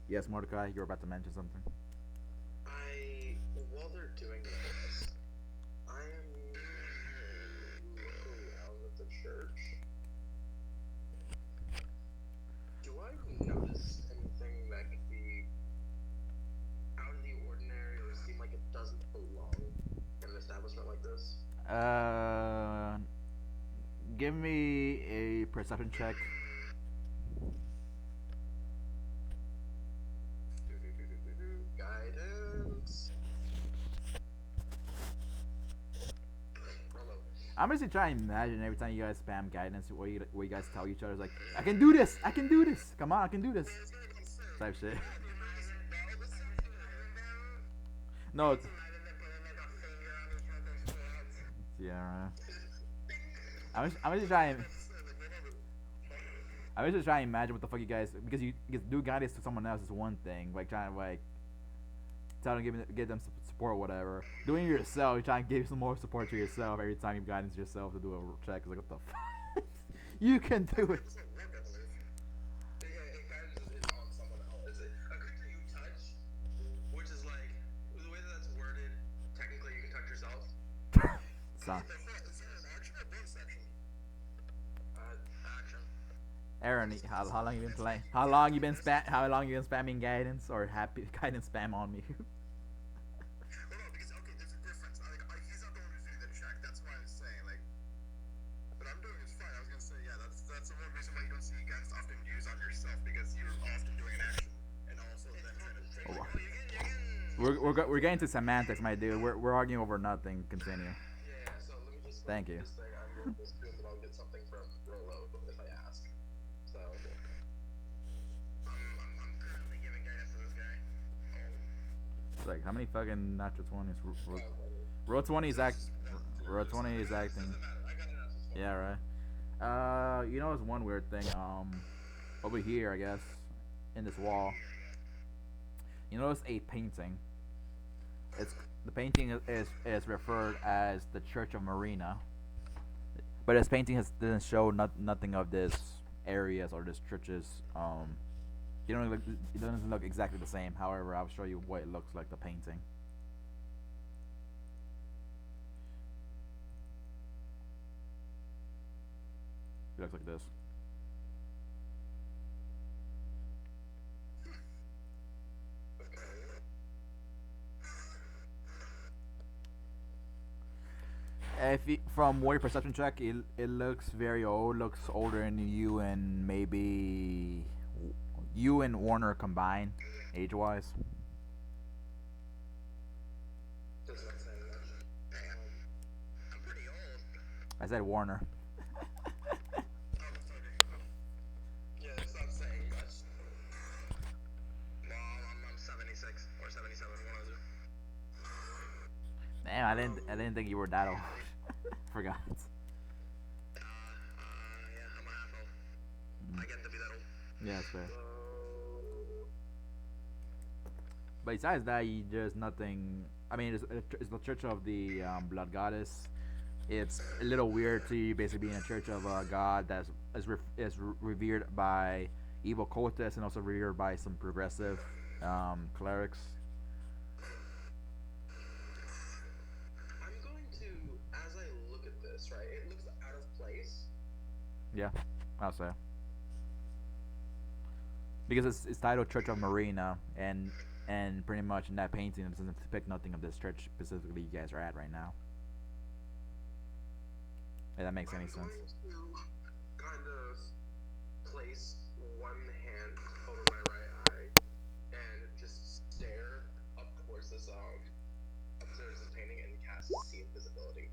Yes, Mordecai, you were about to mention something. While they're doing this, I am out of the church. Do I notice anything that could be out of the ordinary or seem like it doesn't belong in an establishment like this? Give me a perception check. Guidance. I'm just trying to imagine every time you guys spam guidance, where you guys tell each other like, I can do this, come on, I can do this, type shit. No. Yeah, right. I'm just trying to imagine what the fuck you guys, because do guidance to someone else is one thing, like trying to like tell them give them support or whatever. Doing it yourself, you're trying to give some more support to yourself every time you guidance yourself to do a check. It's like what the fuck? You can do it. So. Aaron, how long you been playing? How long you been spamming guidance or happy guidance spam on me? Hold on, because okay, there's a difference. He's not the one who's doing the check. That's why I was saying like, but I'm doing is fine. I was gonna say yeah, that's the one reason why you don't see guidance often used on yourself because you're often doing an action and also then trying to. we're getting to semantics, my dude. We're arguing over nothing. Continue. Yeah, so let me Thank do you. this thing. I'm going to assume that I'll get something from Rolo if I ask. So, I'm currently giving guidance to this guy. It's like how many fucking natural 20s? Oh, Roll 20 is act. this is Roll 20 is acting. doesn't matter. I got an answer. Yeah, right. You know, it's one weird thing. Over here, I guess, in this wall, you notice a painting. It's the painting is referred as the Church of Marina, but this painting doesn't show nothing of this areas or this churches. You don't look, it doesn't look exactly the same. However, I'll show you what it looks like the painting. It looks like this. If you, from what your perception check, it looks very old. Looks older than you and maybe you and Warner combined, age wise. Doesn't say much. I'm pretty old. I said Warner. Yeah, it's not saying much. No, I'm 76 or 77, one of those. Damn, I didn't think you were that old. Forgot. Yeah, I'm a half elf. I get to be that old. Yeah, it's fair. So, But besides that, there's nothing. I mean, it's the Church of the Blood Goddess. It's a little weird to basically be in a church of a god that is revered by evil cultists and also revered by some progressive clerics. I'm going to, as I look at this, right, it looks out of place. Yeah, I'll say. Because it's titled Church of Marina, and pretty much in that painting it doesn't depict nothing of this church specifically you guys are at right now. If that makes any I'm sense. going to kind of place one hand over my right eye and just stare up towards this painting and cast See Invisibility.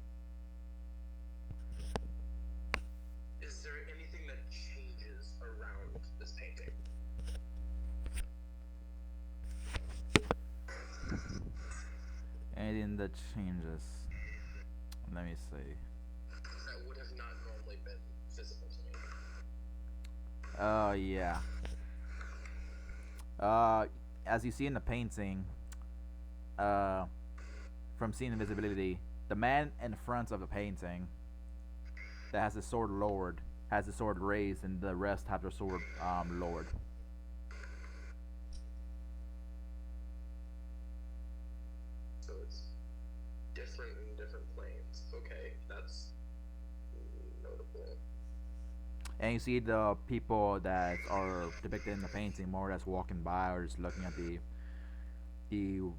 Is there anything that changes around this painting? Anything that changes. Let me see. That would have not normally been visible to me. Oh yeah. As you see in the painting, uh, from seeing invisibility, the man in front of the painting that has his sword lowered has the sword raised, and the rest have their sword lowered. So it's different in different planes. Okay, that's notable. And you see the people that are depicted in the painting more or less walking by or just looking at the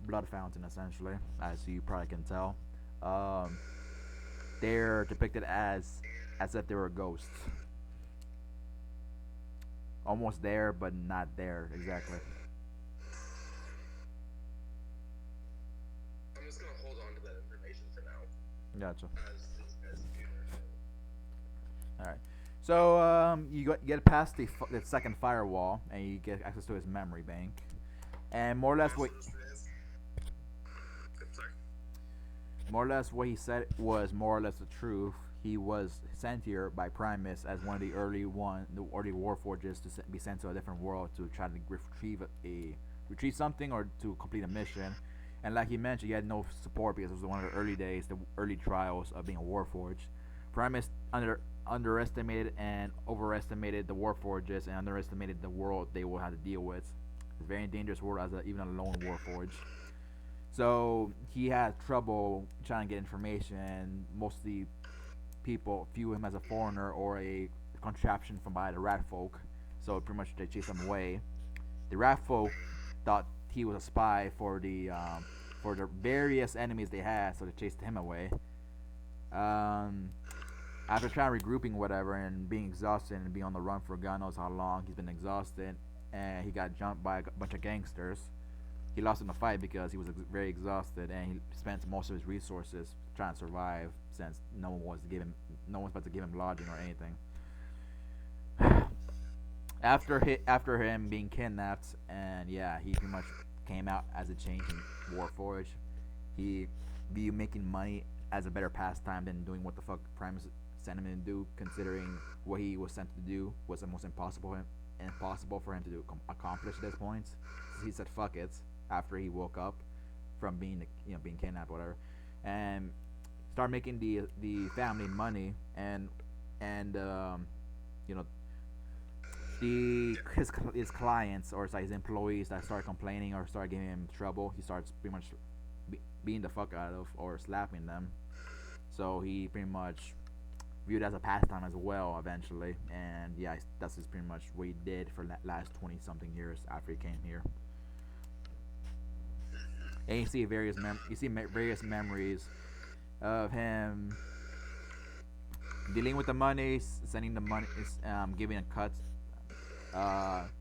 blood fountain, essentially, as you probably can tell. Um, they're depicted as if they were ghosts, almost there but not there exactly. I'm just gonna hold on to that information for now, Gotcha. as these guys do their thing. All right. So you get past the second firewall and you get access to his memory bank, and Sorry. more or less what he said was more or less the truth. He was sent here by Primus as one of the early warforges to be sent to a different world to try to retrieve something or to complete a mission. And like he mentioned, he had no support because it was one of the early days, the early trials of being a warforged. Primus underestimated and overestimated the warforges and underestimated the world they will have to deal with. It's a very dangerous world as even a lone warforged. So he had trouble trying to get information, and most of the people view him as a foreigner or a contraption from by the rat folk. So pretty much they chased him away. The rat folk thought he was a spy for the various enemies they had, so they chased him away. After trying regrouping whatever and being exhausted and being on the run for God knows how long, he's been exhausted, and he got jumped by a bunch of gangsters he lost in the fight because he was very exhausted and he spent most of his resources trying to survive since no one was about to give him lodging or anything. After him being kidnapped and yeah, he pretty much came out as a change in Warforged. He viewed making money as a better pastime than doing what the fuck Primus sent him to do, considering what he was sent to do was almost impossible for him to accomplish at this point. So he said fuck it after he woke up from being kidnapped or whatever, and start making the family money and you know his clients or his employees that start complaining or start giving him trouble, he starts pretty much beating the fuck out of or slapping them. So he pretty much viewed it as a pastime as well eventually, and yeah, that's just pretty much what he did for the last 20 something years after he came here. And you see various memories of him dealing with the money, sending the money, giving a cut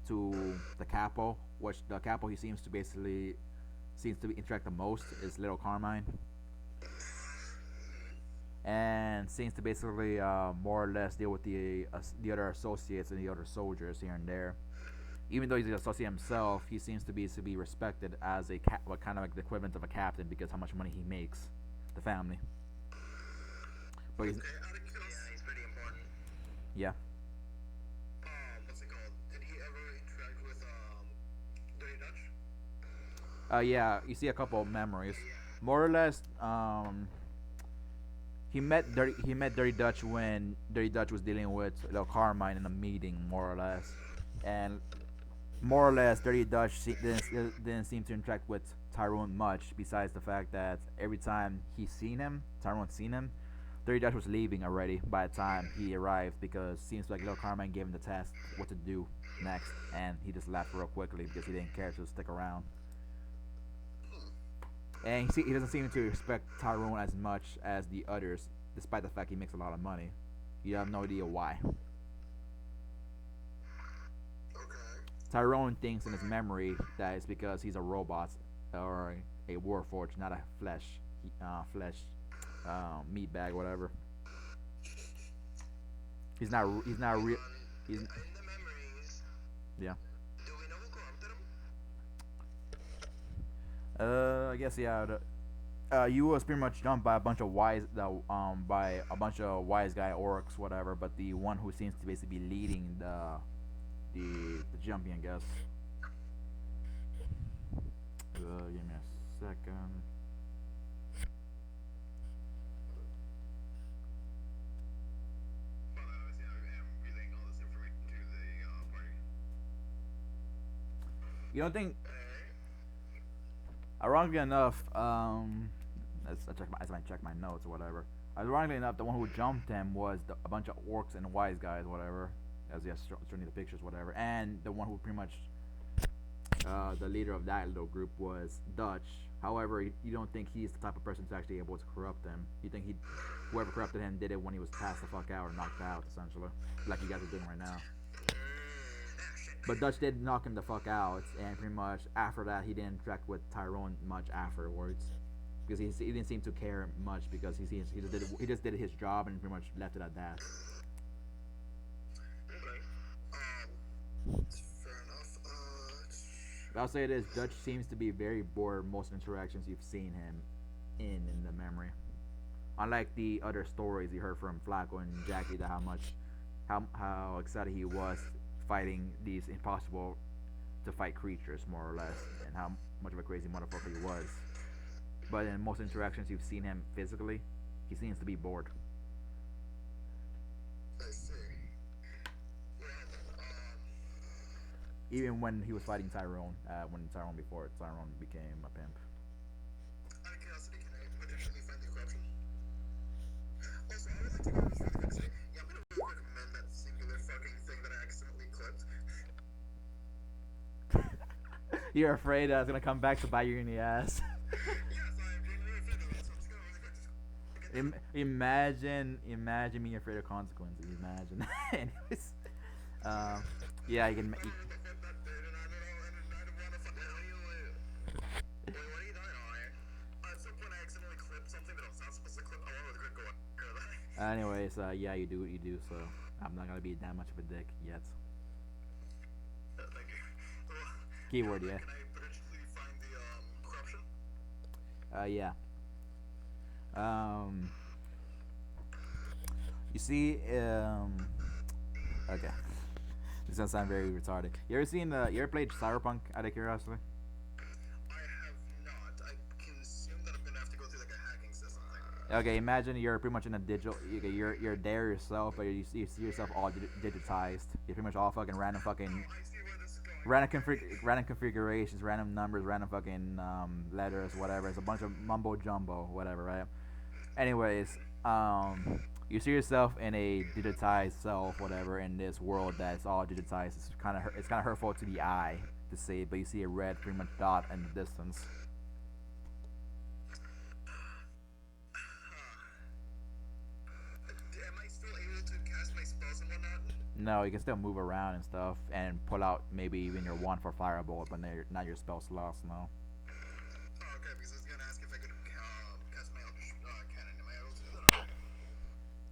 to the capo, which the capo he seems to interact the most is Little Carmine, and seems to basically more or less deal with the other associates and the other soldiers here and there. Even though he's an associate himself, he seems to be respected as what kind of like the equivalent of a captain because how much money he makes the family. But he's Okay, out of curiosity. Yeah, he's pretty important. yeah. What's it called? Did he ever interact with Dirty Dutch? Yeah, you see a couple of memories. More or less, he met Dirty Dutch when Dirty Dutch was dealing with Lil Carmine in a meeting, more or less, and more or less Dirty Dutch didn't seem to interact with Tyrone much. Besides the fact that every time Tyrone's seen him, Dirty Dutch was leaving already by the time he arrived because it seems like Lil Carmine gave him the task what to do next, and he just left real quickly because he didn't care to stick around. And he doesn't seem to respect Tyrone as much as the others, despite the fact he makes a lot of money. You have no idea why. Okay. Tyrone thinks in his memory that it's because he's a robot or a warforged, not a meat bag, whatever. He's not. He's not real. He's In the memories, yeah. do we know who corrupted him? I guess yeah. You was pretty much done by a bunch of by a bunch of wise guy orcs, whatever. But the one who seems to basically be leading the jumping, I guess. Give me a second. Well, obviously, I am relaying all this information to the party. You don't think, Alright. ironically enough, as I check my notes or whatever. Ironically enough, the one who jumped him was a bunch of orcs and wise guys, whatever. As yes, showing the pictures, whatever. And the one who pretty much the leader of that little group was Dutch. However, you don't think he's the type of person to actually able to corrupt him. You think whoever corrupted him did it when he was passed the fuck out or knocked out, essentially, like you guys are doing right now. But Dutch did knock him the fuck out, and pretty much after that, he didn't interact with Tyrone much afterwards, because he didn't seem to care much because he just did his job and pretty much left it at that. Okay. Fair enough. But I'll say this: Dutch seems to be very bored most interactions you've seen him in the memory. Unlike the other stories you heard from Flacco and Jackie, that how excited he was fighting these impossible to fight creatures, more or less, and how much of a crazy motherfucker he was. But in most interactions you've seen him physically, he seems to be bored. I see. Well, Even when he was fighting Tyrone, before Tyrone became a pimp. out of curiosity, can I potentially find the corruption? Also, I would like to go really quick and say, yeah, I'm gonna really quick amend that singular fucking thing that I accidentally clipped. You're afraid that it's gonna come back to bite you in the ass. Yes, I am genuinely afraid of it, so I'm just gonna really quick just Imagine being afraid of consequences. Imagine. Anyways, yeah, you can. that bit, and I don't know, and I don't wanna fucking. Anyways, yeah, you do what you do. So I'm not gonna be that much of a dick yet. Thank you. Well, Keyword, yeah. can I potentially find the corruption? Yeah. Um, you see, okay. This gonna sound very retarded. You ever seen you ever played Cyberpunk out of curiosity? I have not. I can assume that I'm gonna have to go through like a hacking system thing. Okay, imagine you're pretty much in a digital. You're there yourself, but you see yourself all digitized. You're pretty much all fucking random Oh, fucking I see where this is going. random configurations, random numbers, random fucking letters, whatever. It's a bunch of mumbo jumbo, whatever, right? Anyways, you see yourself in a digitized self, whatever, in this world that's all digitized. It's kind of hurtful to the eye to see, but you see a red pretty much dot in the distance. Am I still able to cast my spells and whatnot? No, you can still move around and stuff, and pull out maybe even your one for firebolt, but not your spell slots. No. Oh, okay, because I was gonna ask if I could cast my Eldritch Cannon. Am I able to do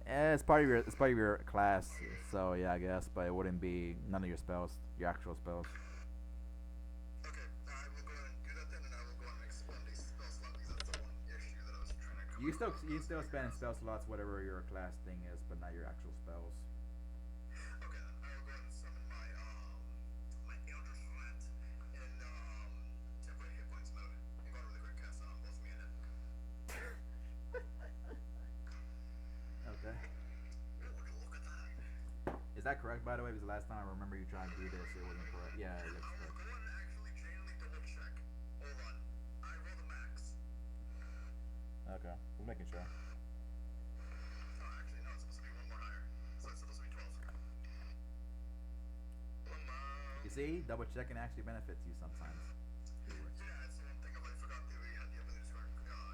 that? It's part of your class, so yeah, I guess, but it wouldn't be none of your spells, your actual spells. Okay, I will go ahead and do that then, and I will go ahead and expend a spell slot because that's the one issue that I was trying to cover. You still spend spell slots, whatever your class thing is, but not your actual spells. Okay, then I will go ahead and summon my Eldritch Rat in temporary hit points mode and go on really quick cast on both me and it. Okay. Look at that. Is that correct, by the way? Because the last time I remember you trying to do this, it wasn't correct. Yeah, it looks I will correct. go ahead and actually genuinely double check. Hold on. I roll the max. Okay, just making sure. Oh, actually, no, it's supposed to be one more higher. So it's supposed to be 12. You see, double checking actually benefits you sometimes. Yeah, it's the one thing I forgot that we had the ability to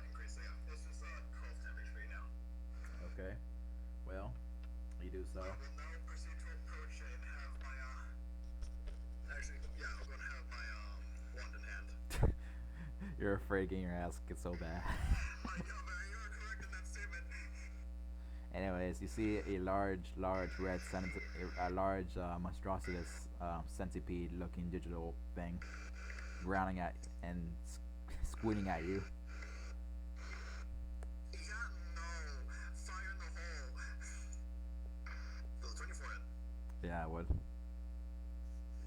increase. So yeah, it's just 12 temp HP now. Okay. Well, you do so. I will now proceed to approach and have my actually, yeah, I'm gonna have my wand in hand. You're afraid getting your ass kicked so bad. Yeah, man, you are correct in that statement. Anyways, you see a large monstrosities centipede-looking digital thing growling at and squinting at you. Yeah, no, fire in the hole. Those 24 in. Yeah, I would.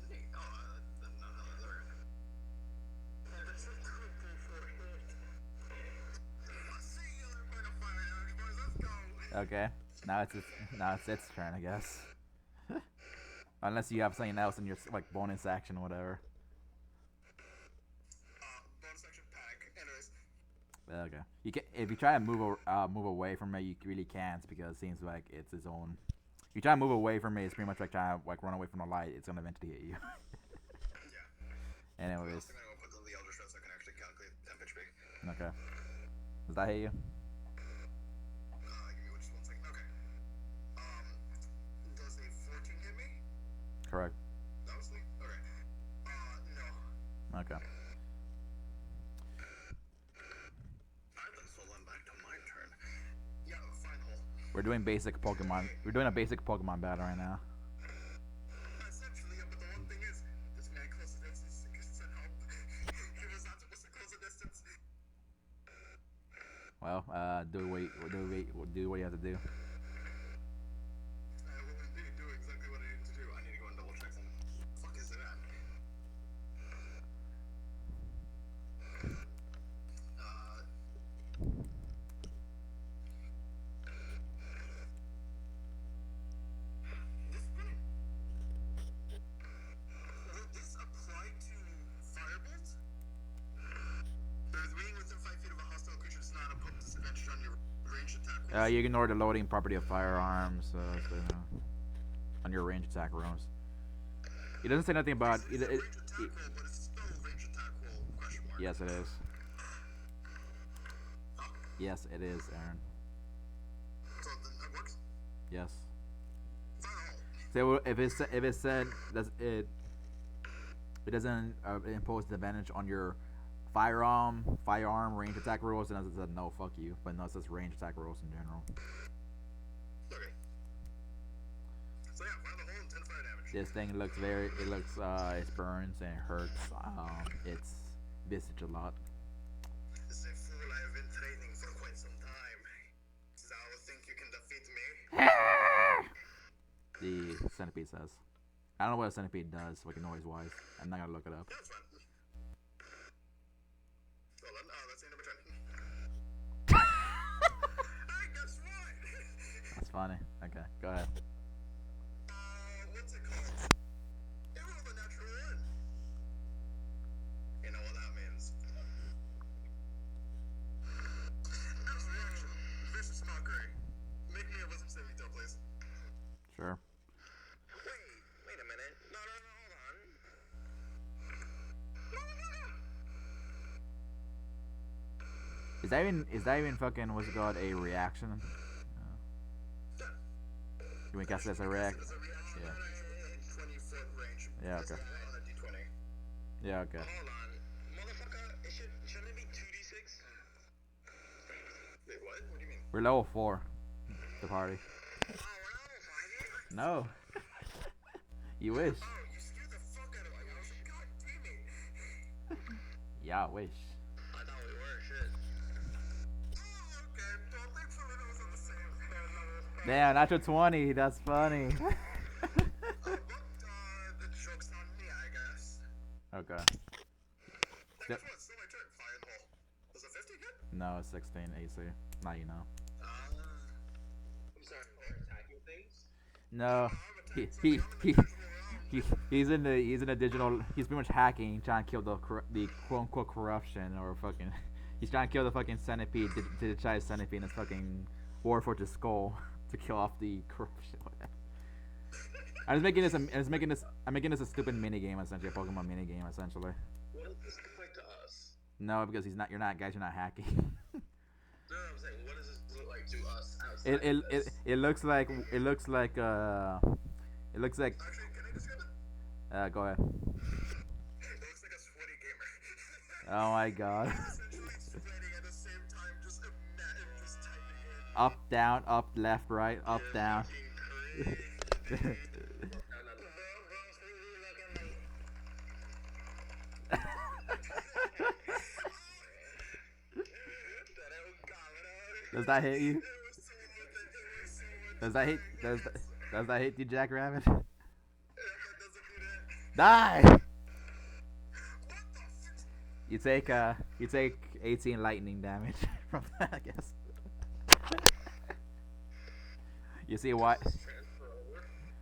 Neat. Oh, there. That's a triple for hit. Singular bit of fire damage, boys. Let's go. Okay. Now it's its turn, I guess. Unless you have something else in your like bonus action or whatever. Bonus action pack. Anyways. Okay. You can if you try to move away from it, you really can't because it seems like it's its own. If you try to move away from it, it's pretty much like trying to like run away from the light. It's gonna eventually hit you. Yeah. Anyways. I'm gonna put the Eldritch Rat so I can actually calculate temp HP. Okay. Does that hit you? Give me just 1 second. Okay. Does a 14 hit me? Correct. That was sweet. Okay. No. Okay. Alright, then, so then back to my turn. Yeah, fine hole. We're doing basic Pokemon. We're doing a basic Pokemon battle right now. Essentially, yeah, but the one thing is, this man close the distance because he said help. He was not supposed to close the distance. Well, do what you have to do. I will indeed do exactly what I need to do. I need to go and double check something. Fuck is it at? This one? Would this apply to Firebolt? There's being within 5 feet of a hostile creature does not impose disadvantage on your ranged attack rolls. You ignore the loading property of firearms on your range attack rolls. It doesn't say nothing about It's a ranged attack roll, but it's still a ranged attack roll, question mark. Yes, it is. Huh? Yes, it is, Aaron. So then that works? Yes. Fire hole. So if it said does it doesn't impose the advantage on your firearm range attack rolls, then it said no, fuck you. But no, it says range attack rolls in general. This thing looks it burns and it hurts. It's visage a lot. Say fool, I have been training for quite some time. Thou think you can defeat me? The centipede says. I don't know what a centipede does, like noise wise. I'm not gonna look it up. Yeah, that's fine. Hold on, let's say number 10. Hey, guess what? That's funny. Okay, go ahead. What's it called? It rolled a natural one. You know what that means. As a reaction, vicious mockery. Make me a wisdom saving throw, please. Sure. Wait a minute. No, hold on. Is that even fucking what's it called, a reaction? You want to guess that's a react? It's a reaction. Yeah. 20-foot range. Yeah, okay. On a d20. Yeah, okay. Hold on. Motherfucker, shouldn't it be 2d6? Wait, what? What do you mean? We're level 4. The party. Oh, we're not fighting? No. You wish. Oh, you scared the fuck out of me. I was like, God damn it. Yeah, I wish. I thought we were, shit. Oh, okay. Well, thanks for letting us on the same page. Damn, natural 20. That's funny. The joke's on me, I guess. Okay. Next one, still my turn. Fire in the hole. Was it 50 hit? No, it's 16 AC. Now you know. I'm sorry, we're attacking things? No. He's in the digital. He's pretty much hacking, trying to kill the quote unquote corruption or fucking. He's trying to kill the fucking centipede, digitized centipede in his fucking Warforge's skull to kill off the corruption. I'm making this a stupid mini game essentially, a Pokemon mini game essentially. What does this look like to us? No, because you're not hacking. No, I'm saying, what does this look like to us outside it looks like it looks like Actually, can I describe it? go ahead. It looks like a sweaty gamer. Oh my god. Essentially sweating at the same time, just typing in. Up, down, up, left, right, up, down. Does that hit you? Does that hit you, Jackrabbit? Die! You take 18 lightning damage from that, I guess. You see what?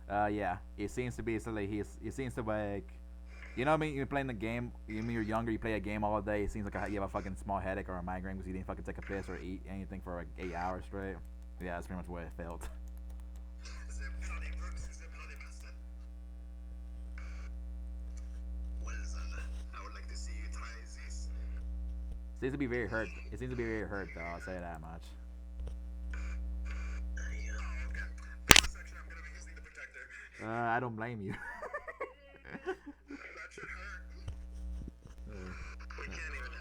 Yeah. It seems to be silly. It seems to be like, you know what I mean? You're playing the game. When you're younger, you play a game all day. It seems like you have a fucking small headache or a migraine because you didn't fucking take a piss or eat anything for like 8 hours straight. Yeah, that's pretty much what it felt. I would like to see you try this. Seems to be very hurt. It seems to be very hurt though. I'll say that much. I don't blame you. That should hurt. We can't even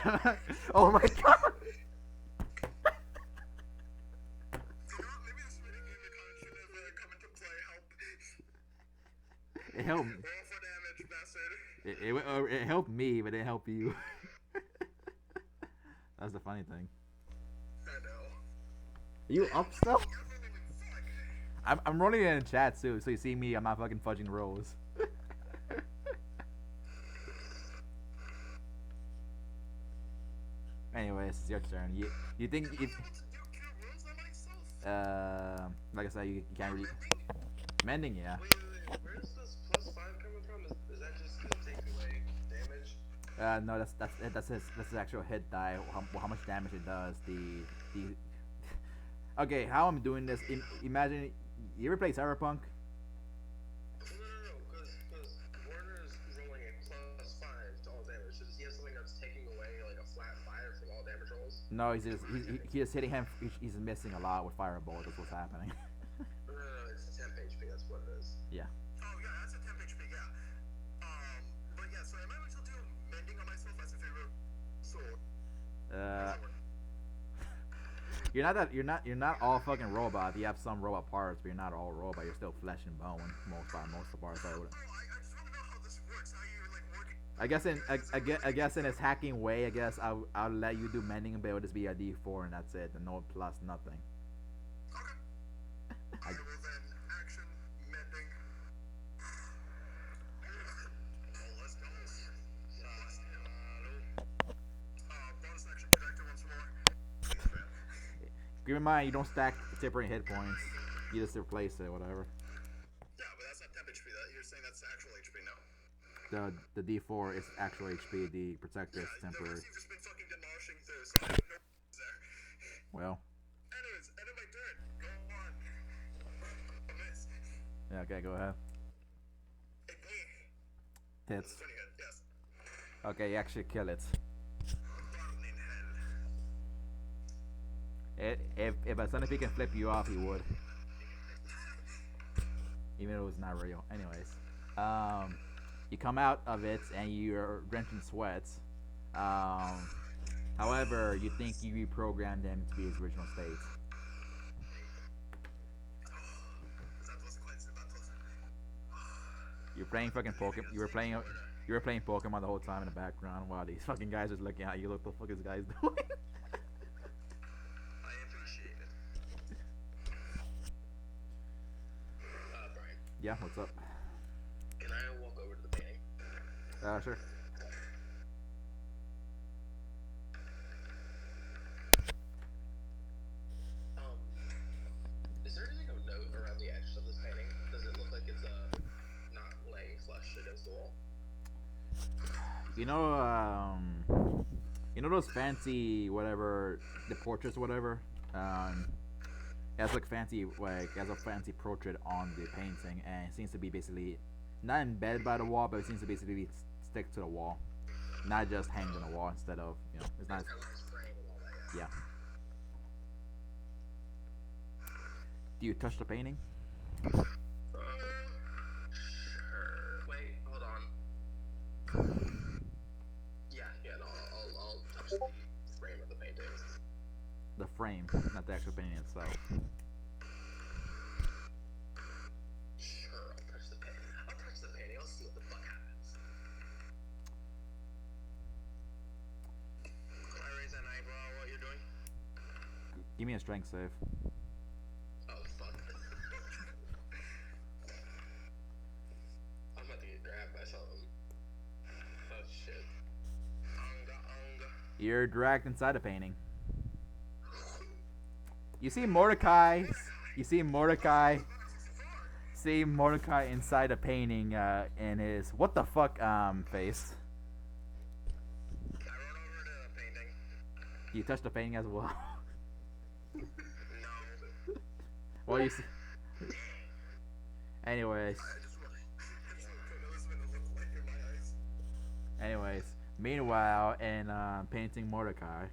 help him. Oh my god! You know what? Maybe this mini game should have come into play. Help. It helped. Roll for damage, bastard. It helped me, but it didn't help you. That's the funny thing. I know. Are you up still? I'm rolling it in chat too, so you see me. I'm not fucking fudging rolls. Anyways, it's your turn. You think if like I said, you can't really mending, yeah. Wait, where's this +5 coming from? Is that just to take away damage? No, that's his actual hit die. How much damage it does. The okay, how I'm doing this. Imagine you ever play Cyberpunk? No, because Warner is rolling a +5 to all damage. Does he have something that's taking away like a flat 5 from all damage rolls? No, he's just hitting him. He's missing a lot with Firebolt. That's what's happening. No, it's a temp HP. That's what it is. Yeah. Oh yeah, that's a temp HP. Yeah. But yeah, so am I able to do mending on myself as a favorite sword? You're not all fucking robot. You have some robot parts, but you're not all robot. You're still flesh and bone. Most of the parts. I would. I just want to know how this works. How you like work. I guess in its hacking way, I guess I'll let you do mending, but it'll just be a D4 and that's it, and no plus nothing. Okay. I will then action mending. Oh, let's go. Bonus action projector once more. Please, man. Keep in mind you don't stack temporary hit points. You just replace it, whatever. Yeah, but that's not temp HP. You're saying that's actual HP now. The D4 is actual HP. The protector is temporary. You've just been fucking demolishing through, so I have no there. Well. Anyways, end of my turn. Go on. A miss. Yeah. Okay. Go ahead. A boom. Tits. Pretty good, yes. Okay. You actually kill it. Burning hell. If a son if he can flip you off, he would. Even though it was not real. Anyways, you come out of it and you're drenched in sweat. However, you think you reprogrammed him to be his original state. You're playing fucking Pokemon. You were playing Pokemon the whole time in the background while these fucking guys are looking at you. Look, what the fuck is this guy's doing? I appreciate it. Brian, Yeah, what's up? can I walk over to the painting? Sure. Is there anything of note around the edges of this painting? Does it look like it's not laying flush against the wall? You know those fancy whatever the portraits whatever. It has like fancy like it has a fancy portrait on the painting, and it seems to be basically not embedded by the wall, but it seems to basically stick to the wall, not just hanged on the wall instead of it's not. Yeah. Do you touch the painting? Sure. Wait, hold on. Yeah, no, I'll touch the frame of the painting. The frame, not the actual painting itself. Sure, I'll touch the painting. I'll see what the fuck happens. Can I raise an eyebrow what you're doing? Give me a strength save. Oh, fuck. I'm about to get grabbed by something. Oh, shit. Onga. You're dragged inside a painting. You see Mordecai. See Mordecai inside a painting in his what the fuck face. I run over to the painting. You touch the painting as well. No. Well, you see. Anyways. I just want to look like in my eyes. Anyways. Meanwhile, in painting Mordecai.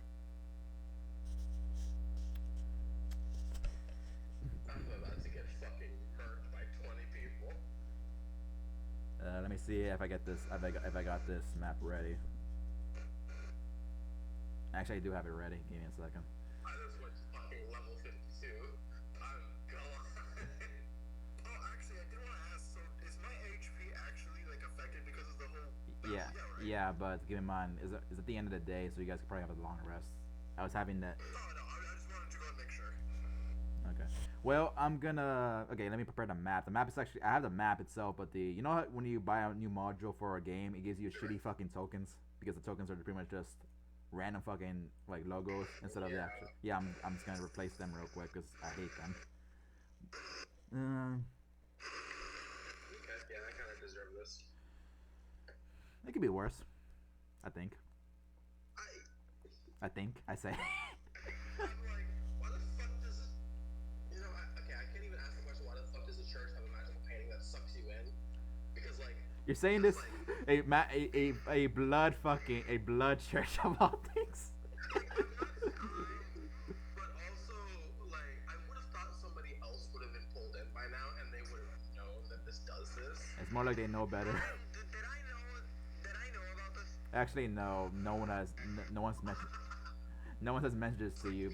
I'm about to get fucking murked by 20 people. Let me see if I get this. If I got this map ready. Actually, I do have it ready. Give me a second. I just went to fucking level 52. I'm gone. Oh, actually, I did want to ask, so is my HP actually, like, affected because of the whole... Yeah, right? yeah, but keep in mind, it's at the end of the day, so you guys could probably have a long rest. I was having that. No, I just wanted to go and make sure. Okay. Well, I'm gonna. Okay, let me prepare the map. The map is actually. I have the map itself, but you know how when you buy a new module for a game, it gives you shitty fucking tokens because the tokens are pretty much just random fucking like logos instead of the actual. Yeah, I'm just gonna replace them real quick because I hate them. Okay, yeah, I kind of deserve this. It could be worse. I think. I think. I say. I'm like, why the fuck does this... You know, okay, I can't even ask the question, why the fuck does the church have a magical painting that sucks you in? Because, like... You're saying this a blood church of all things. But also, like, I would have thought somebody else would have been pulled in by now, and they would have known that this does this. It's more like they know better. Did I know about this? Actually, no. No one has mentioned this to you.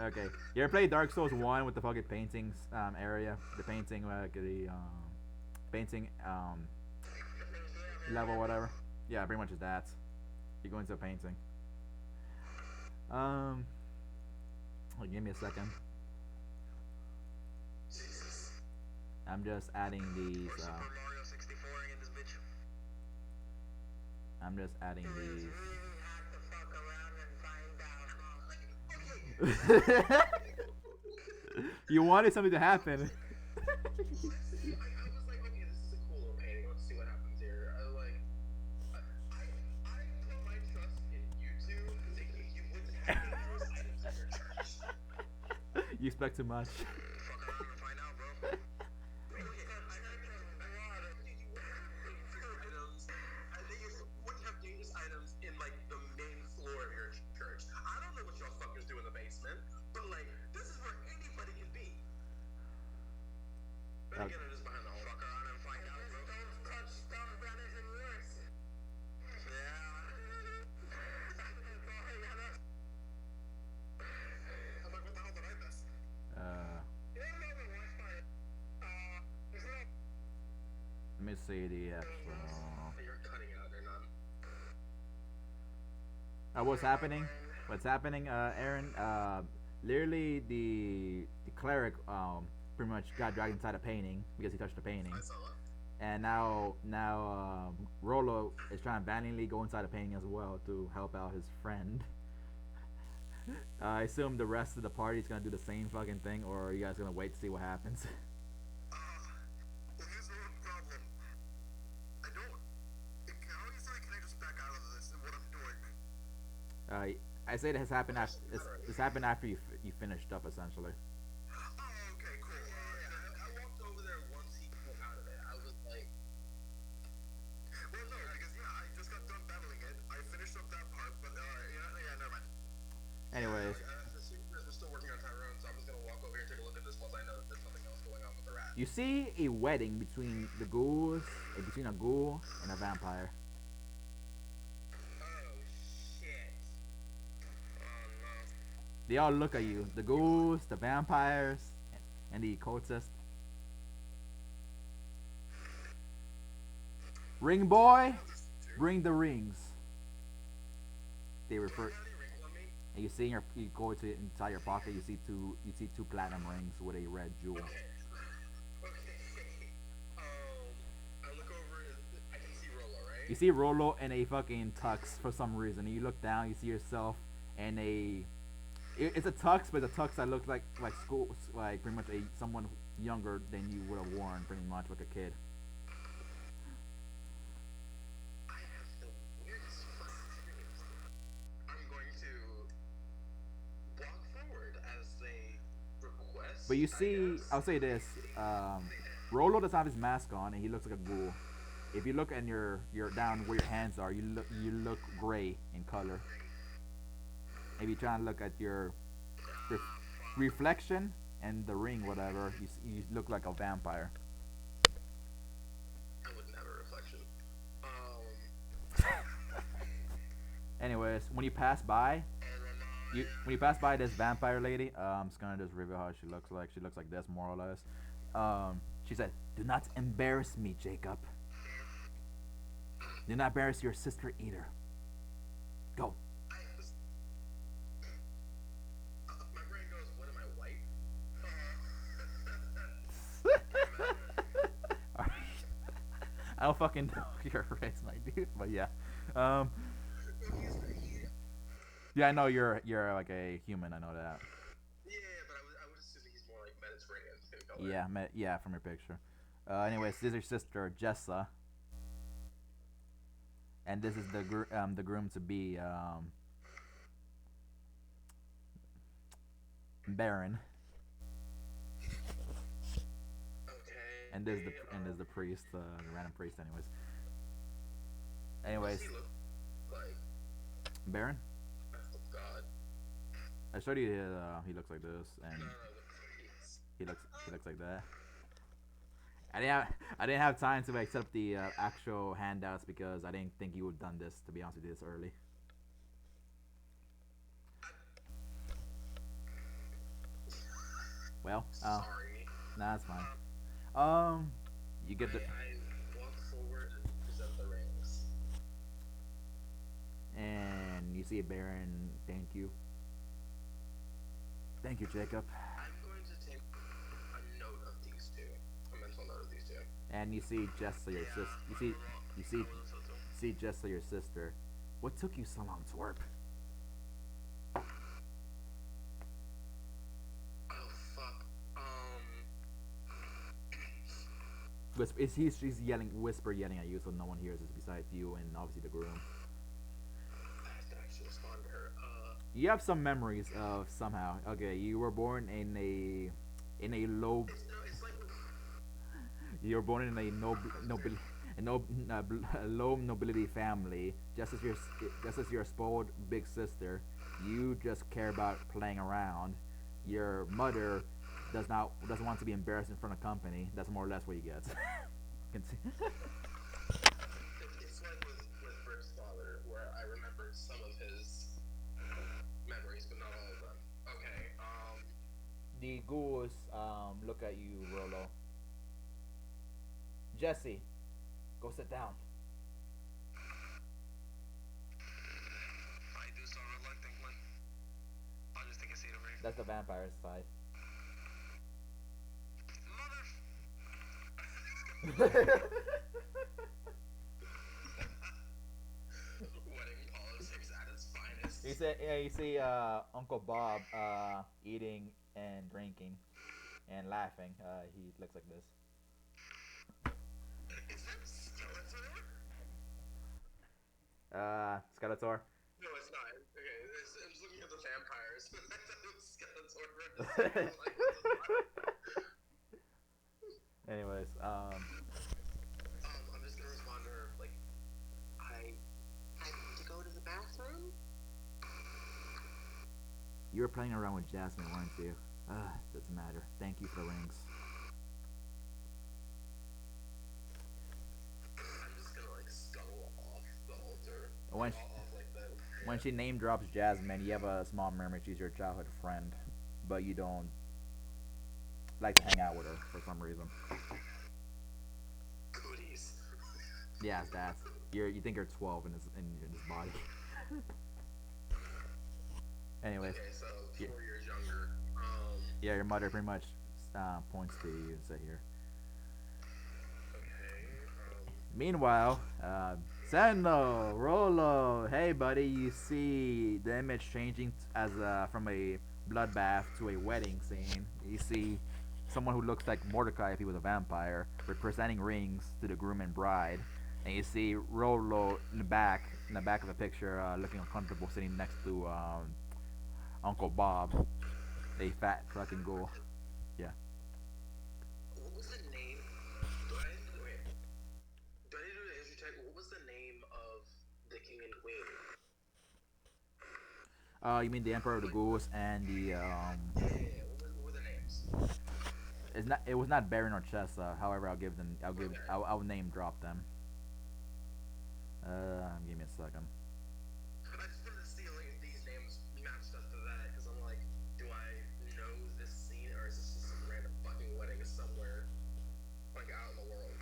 Okay. You ever play Dark Souls 1 with the fucking paintings area? The painting, like the painting level, whatever. Yeah, pretty much is that. You go into a painting. Um, give me a second. Jesus. I'm just adding these. Super Mario 64 in this bitch. I'm just adding these. You wanted something to happen. See, I was like, okay, this is a cool little painting. Let's see what happens here. I put my trust in you two thinking you wouldn't have dangerous items in your church. You expect too much. Fuck around and find out, bro. I think you wouldn't have dangerous items in like the main floor of your church. I don't know what y'all fuckers do in the basement, but like this is where anybody can be. But again, it is behind the whole fuck around and find out, bro. Don't touch stuff that isn't yours. Yeah. I'm like, what the hell did I miss? Let me see the actual. You're cutting out, you're not. What's happening? What's happening, Aaron? Literally, the cleric pretty much got dragged inside a painting because he touched the painting, I saw that. and now Rolo is trying to valiantly go inside a painting as well to help out his friend. I assume the rest of the party is gonna do the same fucking thing, or are you guys gonna wait to see what happens? Well, here's the one problem. I don't. How easily can I just back out of this and what I'm doing? I say it has happened after this happened after you finished up essentially. Oh, okay, cool. I walked over there once he came out of it. I was like, well, no, because I just got done battling it. I finished up that part, but never mind. Anyways, We're still working on Tyrone, so I'm just gonna walk over here and take a look at this once I know that there's something else going on with the rat. you see a wedding between the ghouls, between a ghoul and a vampire. Oh shit. Oh no. They all look at you. The ghouls, the vampires, and the cultists. Ring boy, bring the rings. They refer. And you see you go to inside your pocket. You see two platinum rings with a red jewel. Okay. I look over. I can see Rolo, right? You see Rolo in a fucking tux for some reason. And you look down. You see yourself in a. It's a tux, but it's a tux that looks like school, like pretty much someone younger than you would have worn, pretty much like a kid. I have the weirdest fucking dreams. I'm going to walk forward as they request. But you see, I'll say this: Rolo doesn't have his mask on, and he looks like a ghoul. If you look and you're down where your hands are, you look gray in color. If you try and look at your reflection and the ring, whatever, you look like a vampire. I wouldn't have a reflection. Anyways, when you pass by this vampire lady, I'm just gonna just reveal how she looks like. She looks like this, more or less. She said, "Do not embarrass me, Jacob. Do not embarrass your sister either. Go." My brain goes, what am I, white? Alright. I don't fucking know your race, my dude, but yeah. Yeah, I know you're like a human. I know that. Yeah, but I would assume he's more like Mediterranean in color. Yeah, from your picture. Anyways, this is your sister Jessa, and this is the groom to be Baron. Okay. And there's the priest, the random priest. Anyways. What does he look like? Baron. Oh God. I showed you he looks like this, and No, the priest. he looks like that. I didn't have time to like set up the actual handouts because I didn't think you would have done this, to be honest with you, this early. Well, Sorry. nah, that's fine. Um, Um, you get the I walk forward and present the rings. and you see a Baron. Thank you, Jacob. I'm going to take a note of these two. A mental note of these two. And you see Jessa, your Yeah, sister. You I will so too. see Jessa, your sister. What took you so long, Twerp? Oh fuck. Whisper, she's yelling at you, so no one hears us besides you and obviously the groom. I have to actually respond to her. You have some memories of somehow. Okay, you were born in a low. It's no, it's like You were born in a a low nobility family. Just as your spoiled big sister, you just care about playing around. Your mother doesn't want to be embarrassed in front of company. That's more or less what you get. it's like with Brick's father, where I remembered some of his memories, but not all of them. Okay. The ghouls look at you, Rolo. Jesse, go sit down. I do so reluctantly. I'll just take a seat over here. That's the vampire's side. Mother. Wedding politics at its finest. You see Uncle Bob eating and drinking and laughing. He looks like this. Is that Skeletor? Skeletor. No, it's not. Okay, I'm just looking at the vampires. I thought it was Skeletor for a second. Like, what the fuck? Anyways, I'm just gonna respond to her like, I need to go to the bathroom. you were playing around with Jasmine, weren't you? Doesn't matter. Thank you for the rings. I'm just gonna like scuttle off the altar. When when she name drops Jasmine, you have a small memory. She's your childhood friend, but you don't like to hang out with her for some reason. Goodies. Yeah, that's you think you're 12 in his body. Anyways, Okay, so yeah, 4 years younger. yeah, your mother pretty much points to you and say here. Okay. Meanwhile, Sendo, Rolo, hey buddy, you see the image changing as from a bloodbath to a wedding scene. You see someone who looks like Mordecai if he was a vampire, presenting rings to the groom and bride, and you see Rolo in the back of the picture, looking uncomfortable, sitting next to Uncle Bob, a fat fucking ghoul. Yeah. What was the name? Do I need to wait? Do I need to do the history check? What was the name of the king and queen? You mean the Emperor of the Ghouls and the Yeah. What were the names? It's not. It was not Baron or Chessa. However, I'll give them. Okay. I'll name drop them. Give me a second. I just wanted to see like if these names matched up to that, because I'm like, do I know this scene, or is this just some random fucking wedding somewhere, like out in the world?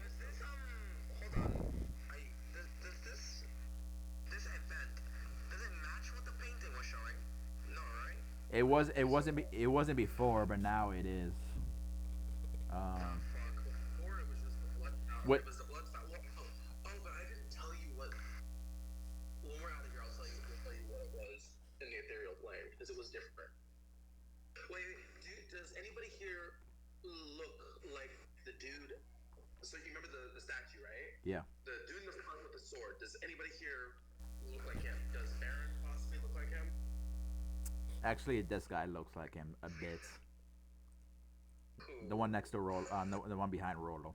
Does this hold on, does this event, does it match what the painting was showing? No, right? It was. It wasn't before, but now it is. Oh fuck! Before it was just the blood fountain. What? It was the blood fountain. Oh, but I didn't tell you what. When we're out of here, I'll tell you what it was in the ethereal plane, because it was different. Wait, does anybody here look like the dude? So you remember the statue, right? Yeah. The dude in the front with the sword. Does anybody here look like him? Does Baron possibly look like him? Actually, this guy looks like him a bit. Who? The one next to Rolo. The one behind Rolo.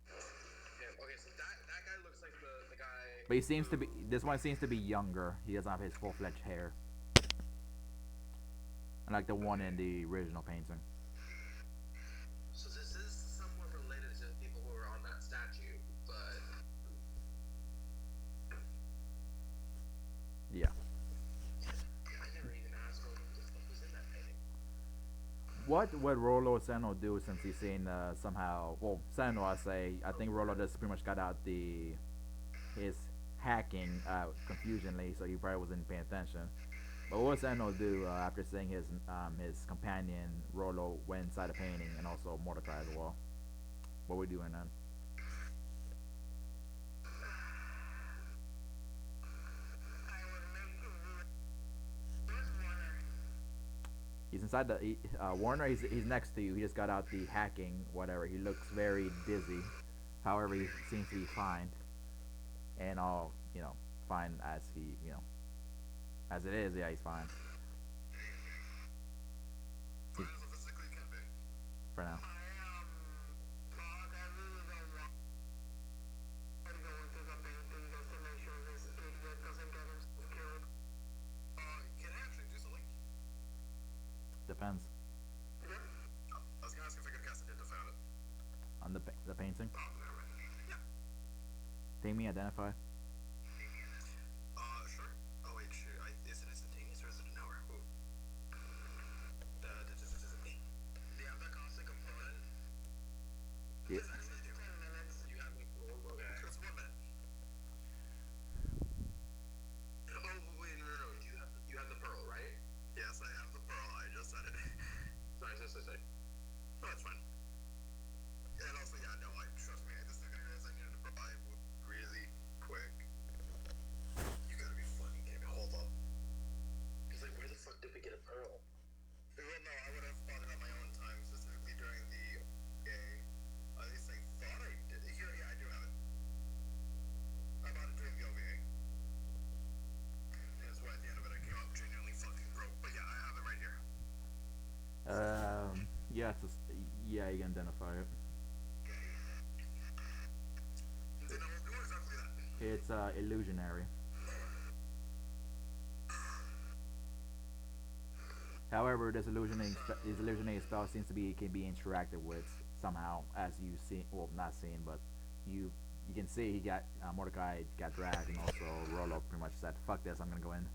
Yeah, okay, so that guy looks like the guy. But he seems to be. This one seems to be younger. He doesn't have his full-fledged hair. Unlike the one in the original painting. So this is somewhat related to the people who were on that statue, but Yeah. I never even asked What would Rolo Seno do since he's seen somehow? Well, Seno, I think Rolo just pretty much got out his hacking confusionly, so he probably wasn't paying attention. But what would Seno do after seeing his companion Rolo went inside a painting and also Mordecai as well? What would we doing then? I would make where's Warner? He's inside Warner. He's next to you. He just got out the hacking whatever. He looks very dizzy. However, he seems to be fine and all fine as as it is. Yeah, he's fine. He's, Fine as a physically can be. for now. Fuck, I really don't want to go into the painting just to make sure this idiot doesn't get himself killed. Can I actually do something? Depends Yeah. Oh, I was gonna ask if I could cast Identify on it. on the painting. Oh, never mind. Yeah. Take me identify. Sure. Oh wait, shoot. Is it instantaneous or is it an hour? Ooh. Do you have that constant component? Yeah. This actually 10 minutes. You have me fooled. Okay. It's 1 minute. Oh wait, no. You have the pearl, right? Yes, I have the pearl. I just said it. Sorry. No, it's fine. And also, yeah, no, trust me. The second I realized I needed to provide really quick. You gotta be fucking kidding me. Hold up. He's like, where the fuck did we get a pearl? Well, no, I would have bought it on my own time, specifically during the game. At least I thought I did. Here, yeah, I do have it. I bought it during the OVA. That's why at the end of it I came out genuinely fucking broke. But yeah, I have it right here. Yeah, yeah, you can identify it. Then I will do exactly that. It's illusionary. However, this illusionating spell seems to be can be interacted with somehow, as you see. Well, not seen, but you can see he got Mordecai got dragged, and also Rolo pretty much said, "Fuck this, I'm gonna go in."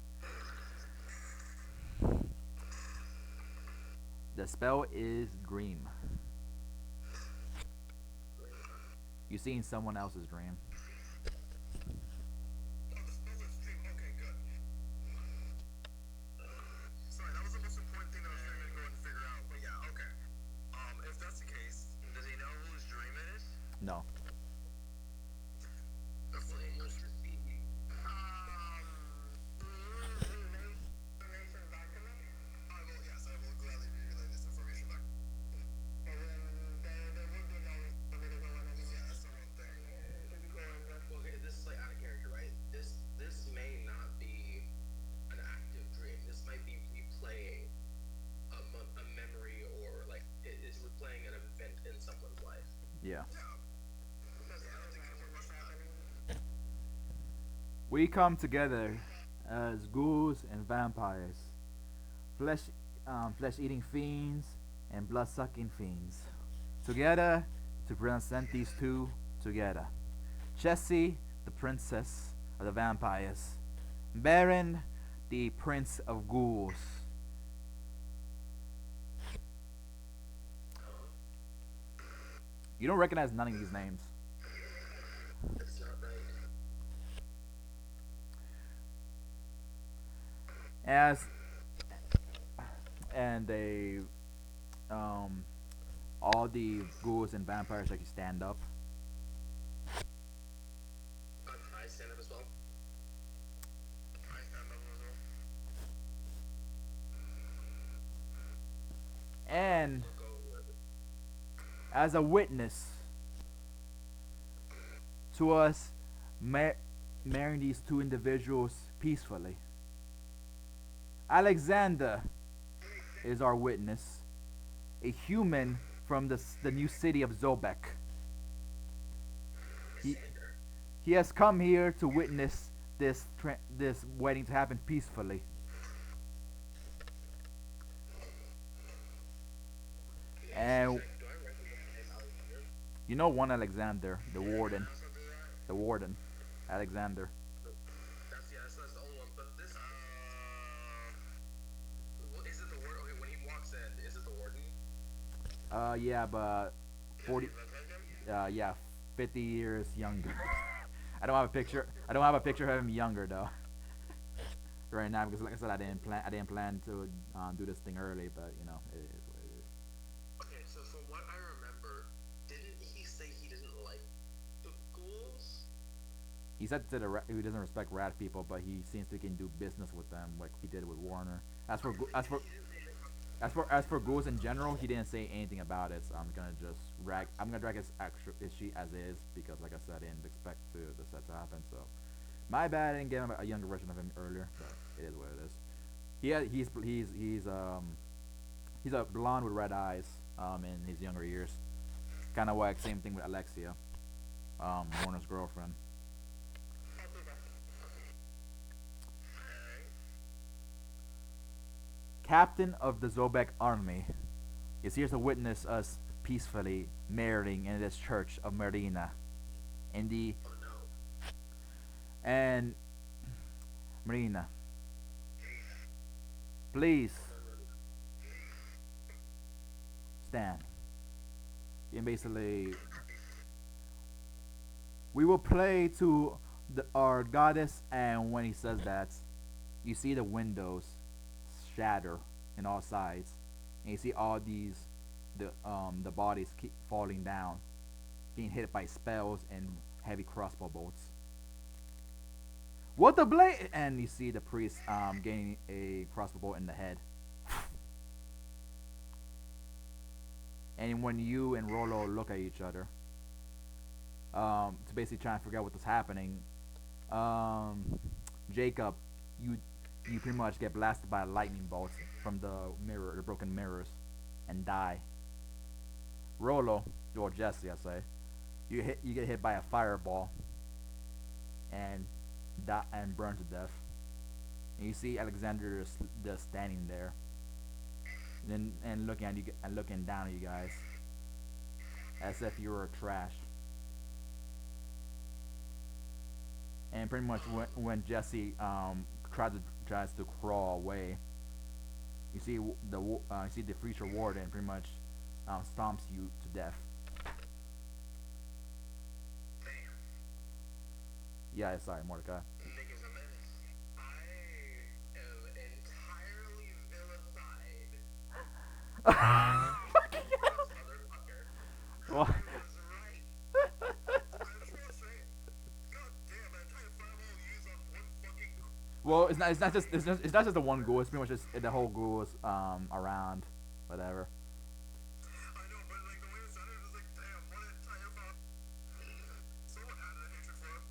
The spell is Dream. You seen someone else's dream. Oh, the spell is stream. Okay, good. Sorry, that was the most important thing that I was trying to go and figure out. But yeah, okay. If that's the case, does he know whose dream it is? No. The flame was to see. Information back to me? I will, yes, I will gladly relay this information back. And then there would be no reason for me to go in anyway. Yeah, that's the one thing. To be going there. Well, okay, this is like out of character, right? This may not be an active dream. This might be replaying a memory or like it's replaying an event in someone's life. Yeah. Yeah. Because I don't think anyone was happening. We come together as ghouls and vampires, flesh-eating fiends and blood-sucking fiends, together to present these two together. Jessie, the princess of the vampires, Baron, the prince of ghouls. You don't recognize none of these names. It's not right. As and they all the ghouls and vampires actually stand up. I stand up as well. I stand up as well. And We'll go with it. as a witness to us marrying these two individuals peacefully, Alexander is our witness, a human from the new city of Zobek. He has come here to witness this wedding to happen peacefully. And Do I recognize Alexander? you know one Alexander, the warden, Also do that? the warden, Alexander. That's the only one. But this, is it the warden? Okay, when he walks in, is it the warden? Yeah, but Yeah, 40. you look like him. Yeah, 50 years younger. I don't have a picture. I don't have a picture of him younger though. Right now because like I said, I didn't plan to do this thing early, but you know it is what it is. Okay, so from what I remember, didn't he say he didn't like the ghouls? He said to he doesn't respect rat people, but he seems to can do business with them like he did with Warner. As for Okay, but he didn't say anything about the as for ghouls in general, he didn't say anything about it. So I'm gonna drag his sheet as is because like I said, I didn't expect the set to happen. So my bad, I didn't get him a younger version of him earlier, but it is what it is. He's a blonde with red eyes in his younger years. Kind of like same thing with Alexia, Warner's girlfriend. I'll take that. Alright. Captain of the Zobek army is here to witness us peacefully marrying in this church of Marina. In the Oh no. and Marina, Marina. please Marina. stand. And basically, we will play to our goddess, and when he says that, you see the windows shatter in all sides, and you see all the bodies keep falling down, being hit by spells and heavy crossbow bolts. What the blade? And you see the priest getting a crossbow bolt in the head. And when you and Rolo look at each other, to basically try and figure out what was happening, um, Jacob, you you pretty much get blasted by a lightning bolt from the broken mirrors, and die. Rolo, or Jesse, I say, you get hit by a fireball, and and burn to death. And you see Alexander just standing there, and looking at you and looking down at you guys, as if you were trash. And pretty much when Jesse tries to crawl away, you see you see the future warden pretty much stomps you to death. Damn. Yeah, sorry, Mordecai. Nigga's a menace. I am entirely vilified this motherfucker. Well, I was right. I just want to say, god damn, that entire fireball used on one fucking. well, it's not just the one ghoul. It's pretty much just the whole ghouls around, whatever. I know, but like the way it sounded was like, damn, what an entire fire. Someone had a hatred for him.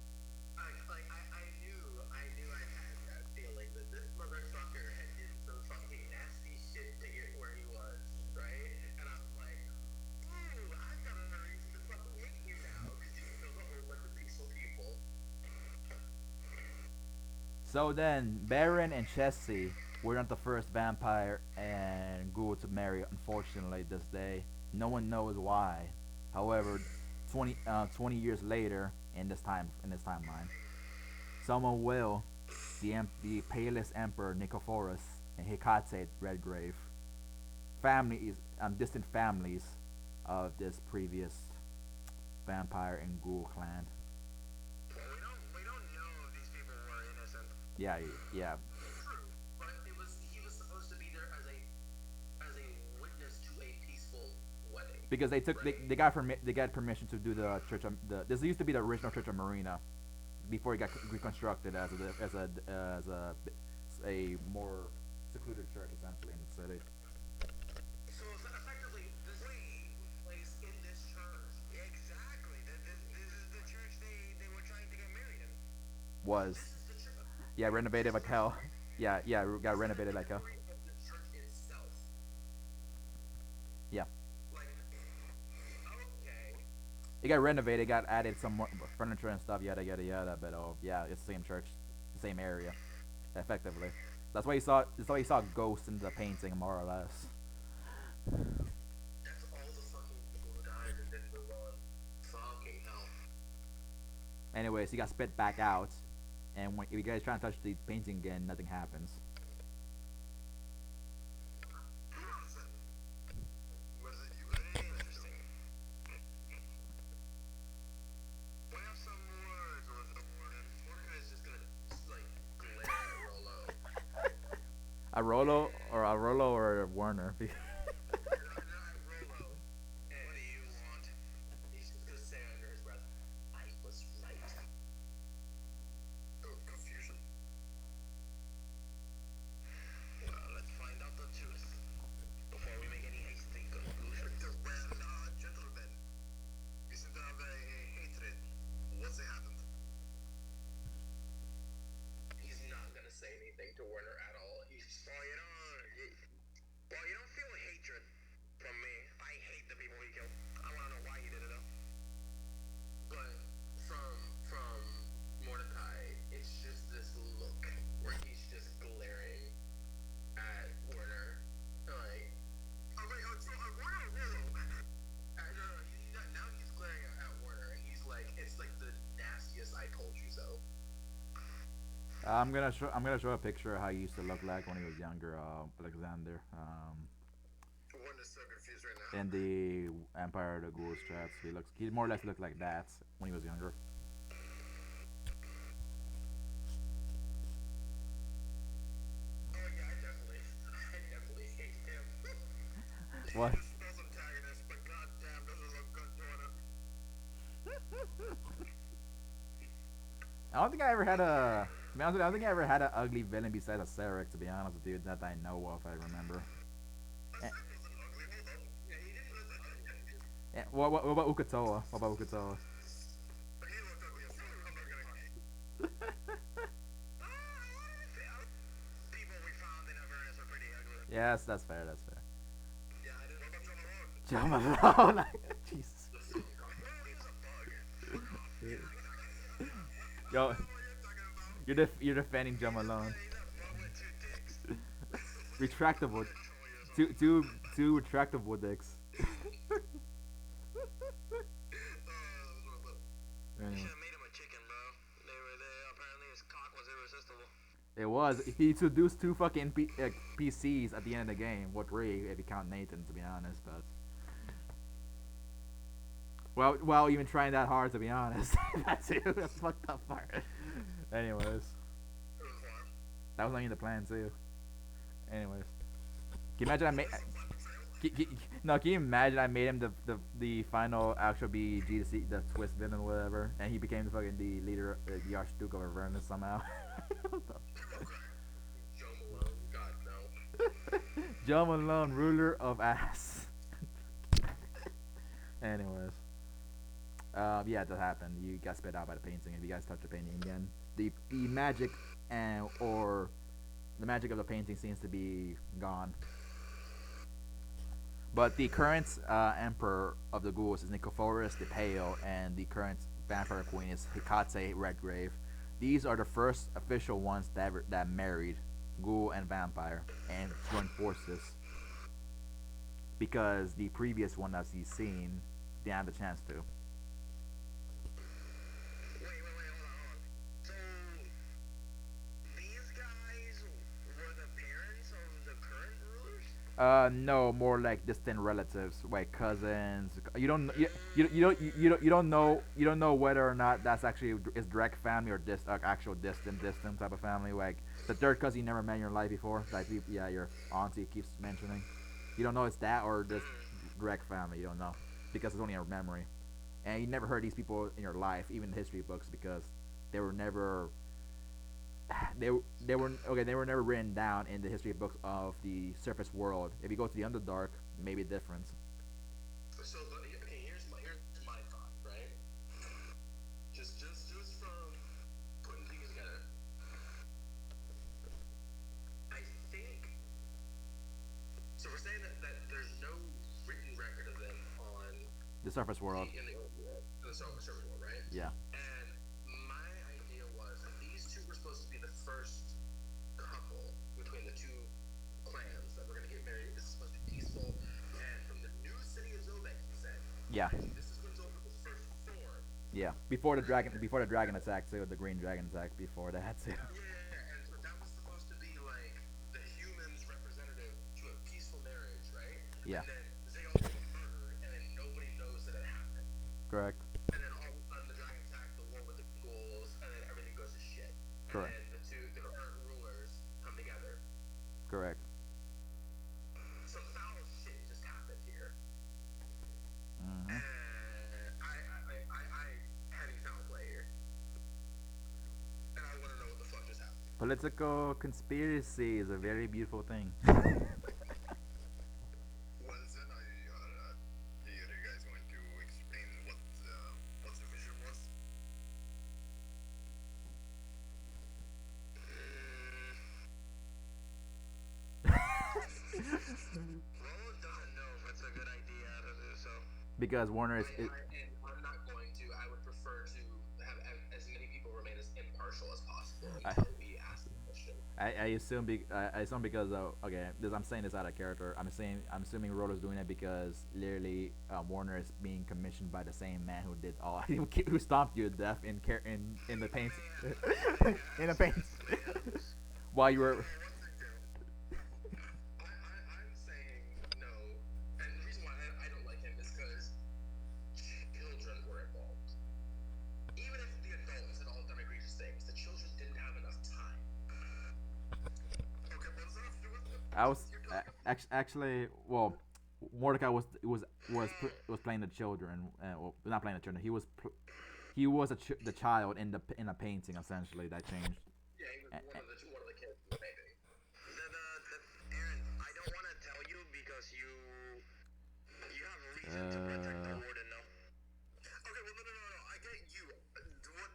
I knew I had that feeling that this motherfucker had did some fucking nasty shit to get where he was, right? And I was like, ooh, I've got a reason to fucking hate you now because you killed a whole bunch of peaceful people. So then, Baron and Chessie were not the first vampire and ghoul to marry, unfortunately, this day. No one knows why. However, 20 years later, in this timeline, someone will, the Palest Emperor Nicephorus and Hecate Redgrave, families, distant families of this previous vampire and ghoul clan. Well, we don't know if these people were innocent. Yeah, yeah, True, but he was supposed to be there as a witness to a peaceful wedding. because Right? they got permission to do the church of the this used to be the original church of Marina before it got reconstructed as a more secluded church essentially in the city. So effectively, this wedding took place in this church. Exactly. This is the church they were trying to get married in. Was This is the church. Yeah, renovated like hell. Yeah, got This is renovated the like hell. memory of the church itself. Yeah, Like, okay. it got renovated, got added some more furniture and stuff, yada yada yada. But yeah, it's the same church, the same area, effectively. That's why you saw ghosts in the painting, more or less. That's all the fucking people who died and didn't move on. Fucking hell. Anyways, he got spit back out, and when if you guys try to touch the painting again, nothing happens. Was it you ready? A Rolo or a Warner. Not Rolo. And what do you want? He's just gonna say under his breath, I was right. Oh, confusion. Well, let's find out the truth before we make any hasty conclusions. Well, gentlemen, you seem to have a hatred. What's happened? He's not gonna say anything to Werner at all. He's well, you don't feel hatred from me. I hate the people he killed. I want to know why he did it though. But from Mordecai, it's just this look where he's just glaring at Werner, like, oh wait, so Werner or Willow? No, now he's glaring at Werner, and he's like, it's like the nastiest "I told you so." I'm gonna show a picture of how he used to look like when he was younger, Alexander. Werner's so confused right now. In the Empire of the Ghouls chats, he more or less looked like that when he was younger. Oh yeah, I definitely hate him. What? He's the best antagonist, but goddamn, this is a good Werner. I don't think I ever had a. To be honest with you, I don't think I ever had an ugly villain besides a Sarek. To be honest with you, that I know of, I remember. That wasn't ugly. Hold up. Yeah, he didn't look ugly. Yeah, what about Ukatoa? What about Ukatoa? He looked ugly as fuck. I'm not gonna lie. People we found in Avernus are pretty ugly. Yes, that's fair. That's fair. Yeah, I didn't. What about John John Malone? Malone. Jesus. The film guy. Oh, he was a bug. Yo, What you're talking about? you're defending John Malone. He's a bug with two dicks. Retractable. Two retractable dicks. Anyway. Should have made him a chicken, bro. Apparently his cock was irresistible. It was. He introduced two fucking PCs at the end of the game. Well, three if you count Nathan, to be honest. But well, even trying that hard, to be honest. That's it. That's fucked up part. Anyways, that was not even the plan too. Anyways, can you imagine I made? No, can you imagine I made him the final actual BG to see the twist villain or whatever, and he became the fucking the leader, the Archduke of Avernus somehow. Joe Malone, God no. Joe Malone, ruler of ass. Anyways, yeah, that happened. You got spit out by the painting. If you guys touch the painting again, the magic or the magic of the painting seems to be gone. But the current emperor of the ghouls is Nicophorus the Pale, and the current vampire queen is Hecate Redgrave. These are the first official ones that married ghoul and vampire and joined forces. Because the previous one, as you've seen, didn't have the chance to. Wait, hold on. So these guys were the parents of the current rulers? No, more like distant relatives, like cousins. You don't know whether or not that's actually is direct family or actual distant type of family. Like the third cousin you never met in your life before, like your auntie keeps mentioning. You don't know it's that or just direct family. You don't know because it's only a memory, and you never heard these people in your life, even in history books, because they were never they were never written down in the history books of the surface world. If you go to the Underdark, maybe different. So okay, here's my thought, right? Just from putting things together. I think so. We're saying that there's no written record of them on The surface world. in the old world, in the surface world, right? Yeah. And my idea was that these two were supposed to be the first couple between the two clans that were going to get married. This is supposed to be peaceful, and from the new city of Zobek, he said. Yeah. This is when Zobek was first formed. Yeah. Before the dragon attack too, the green dragon attack. Before that too. Yeah, and so that was supposed to be like the humans' representative to a peaceful marriage, right? Yeah. And then they all get murdered, and then nobody knows that it happened. Correct. And then all of a sudden, the dragon attack, the war with the ghouls, and then everything goes to shit. Correct. And then the current rulers come together. Correct. Political conspiracy is a very beautiful thing. What is it? The other guy's going to explain what the vision was. Roland doesn't know if it's a good idea to do so. Because Warner is. And I'm not going to. I would prefer to have as many people remain as impartial as possible until we ask the question. I assume because okay, I'm saying this out of character. I'm assuming Rolo's doing it because literally Warner is being commissioned by the same man who did all who stomped you to death in the paint in the paint while you were. I'm saying no, and the reason why I don't like him is because children were involved. Even if the adults had all done egregious things, the children didn't have enough time. Okay, what does that have to do with it? I was actually well. Mordecai was playing the children. Well, not playing the children. He was the child in the painting essentially that changed. Yeah, he was one of the kids in the painting. Aaron, I don't want to tell you because you have reason to protect the warden now. Okay, well, no. I get you. What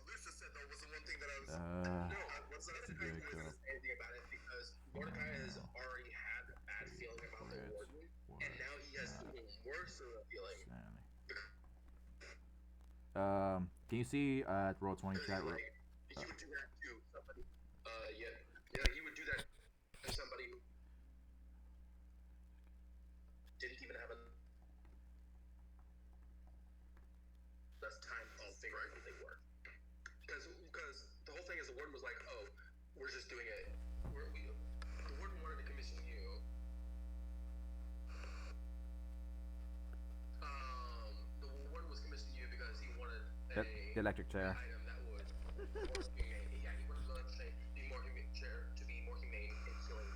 Lucia said though was the one thing that I was. No, what's that? I didn't say anything about it because Mordecai has already had a bad feeling about the warden, and now he has even worse of a feeling. Can you see row 20 chat? Like, he would do that to somebody. Yeah, he would do that to somebody who didn't even have enough time to figure out what they were. Because the whole thing is the warden was like, oh, we're just doing it. The warden wanted to commission you. The warden was commissioning you because he wanted the electric chair. Item that would more humane. Yeah, he wanted the electric chair to be more humane in killing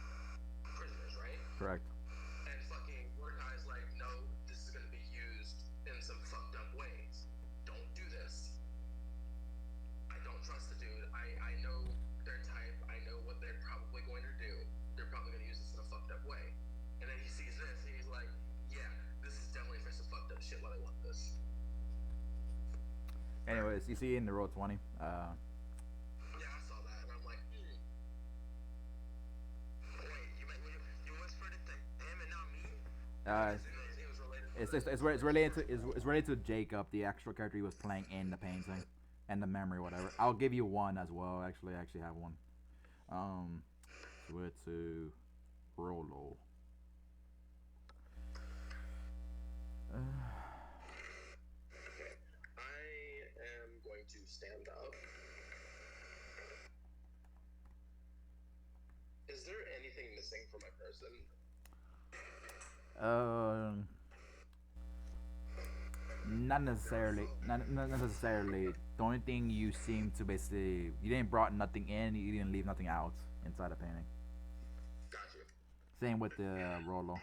prisoners, right? Correct. And fucking Mordecai's like, no, this is gonna be used in some fucked up ways. Don't do this. I don't trust the dude. I know their type. I know what they're probably going to do. They're probably gonna use this in a fucked up way. And then he sees this and he's like, yeah, this is definitely for some fucked up shit while I want this. Anyways, you see in the row 20. Yeah, I saw that and I'm like, wait, you whispered it to him and not me? It's related to Jacob, the actual character he was playing in the painting, and the memory, whatever. I'll give you one as well. Actually, I actually have one. Switch to Rolo. To stand up. Is there anything missing from my person? Not necessarily. Not necessarily. The only thing you seem to basically you didn't brought nothing in. You didn't leave nothing out inside the painting. Gotcha. Same with the Rolo.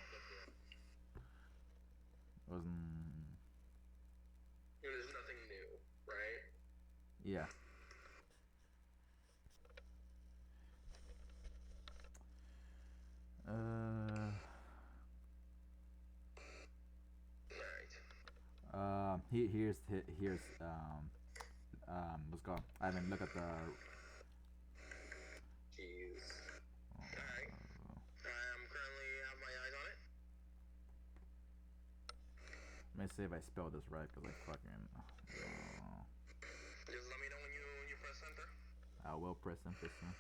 Wasn't. There's nothing new, right? Yeah. Here's let's go. I haven't looked at the. Jeez. Alright. I'm currently have my eyes on it. Let me see if I spelled this right because I fucking. Just let me know when you press enter. I will press enter soon.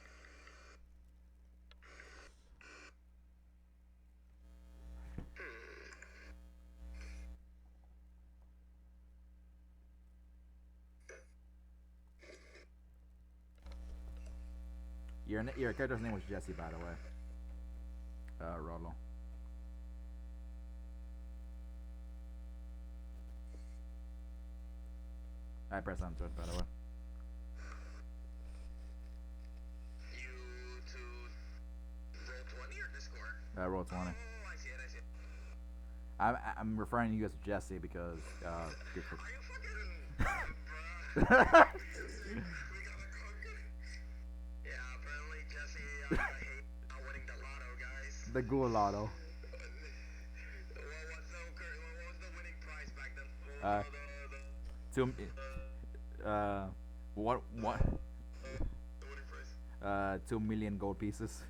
Your character's name was Jesse, by the way. Rolo. I press enter, by the way. You to roll 20 or Discord? Roll 20. Oh, I see it. I'm referring to you as Jesse because Are you fucking bruh? We gotta conquer. hate not winning the lotto, guys. The Ghoul Lotto. What was the winning prize back then? What Uh, was two, what, the winning prize? 2 million gold pieces.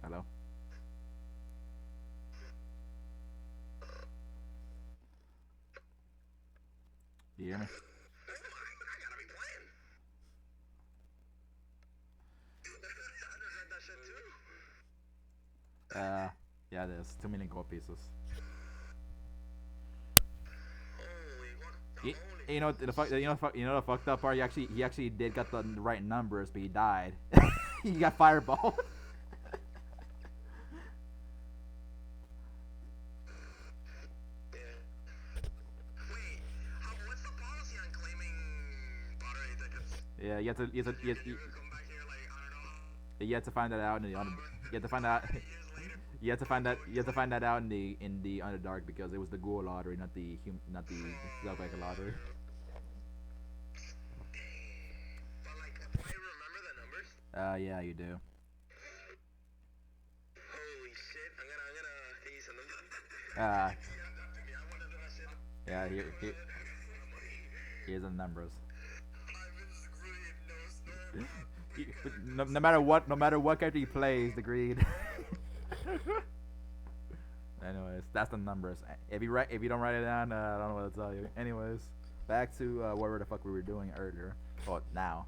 Hello. Do you hear me? Oh my, I gotta be playing. I just read that shit too. Yeah, there's 2 million gold pieces. Holy, what the You, holy. you know the fuck. You know the fucked up part. He actually did got the right numbers, but he died. He got fireball. Yeah. Wait, what's the policy on claiming lottery tickets? Yeah, You could come back here like, I don't know, you have to find that out in the under. You have to find out. years later. You have to find that. You have to find that out in the Underdark because it was the Ghoul lottery, not the Zelbeck lottery. But like, I remember the numbers. Yeah, you do. Holy shit! I'm gonna hey, send them. Uh, DM that to me. I wanna do that shit. yeah. Here's the numbers. I've been screwed. No matter what character he plays, the greed. Anyways, that's the numbers. If you don't write it down, I don't know what to tell you. Anyways, back to whatever the fuck we were doing earlier. Or now.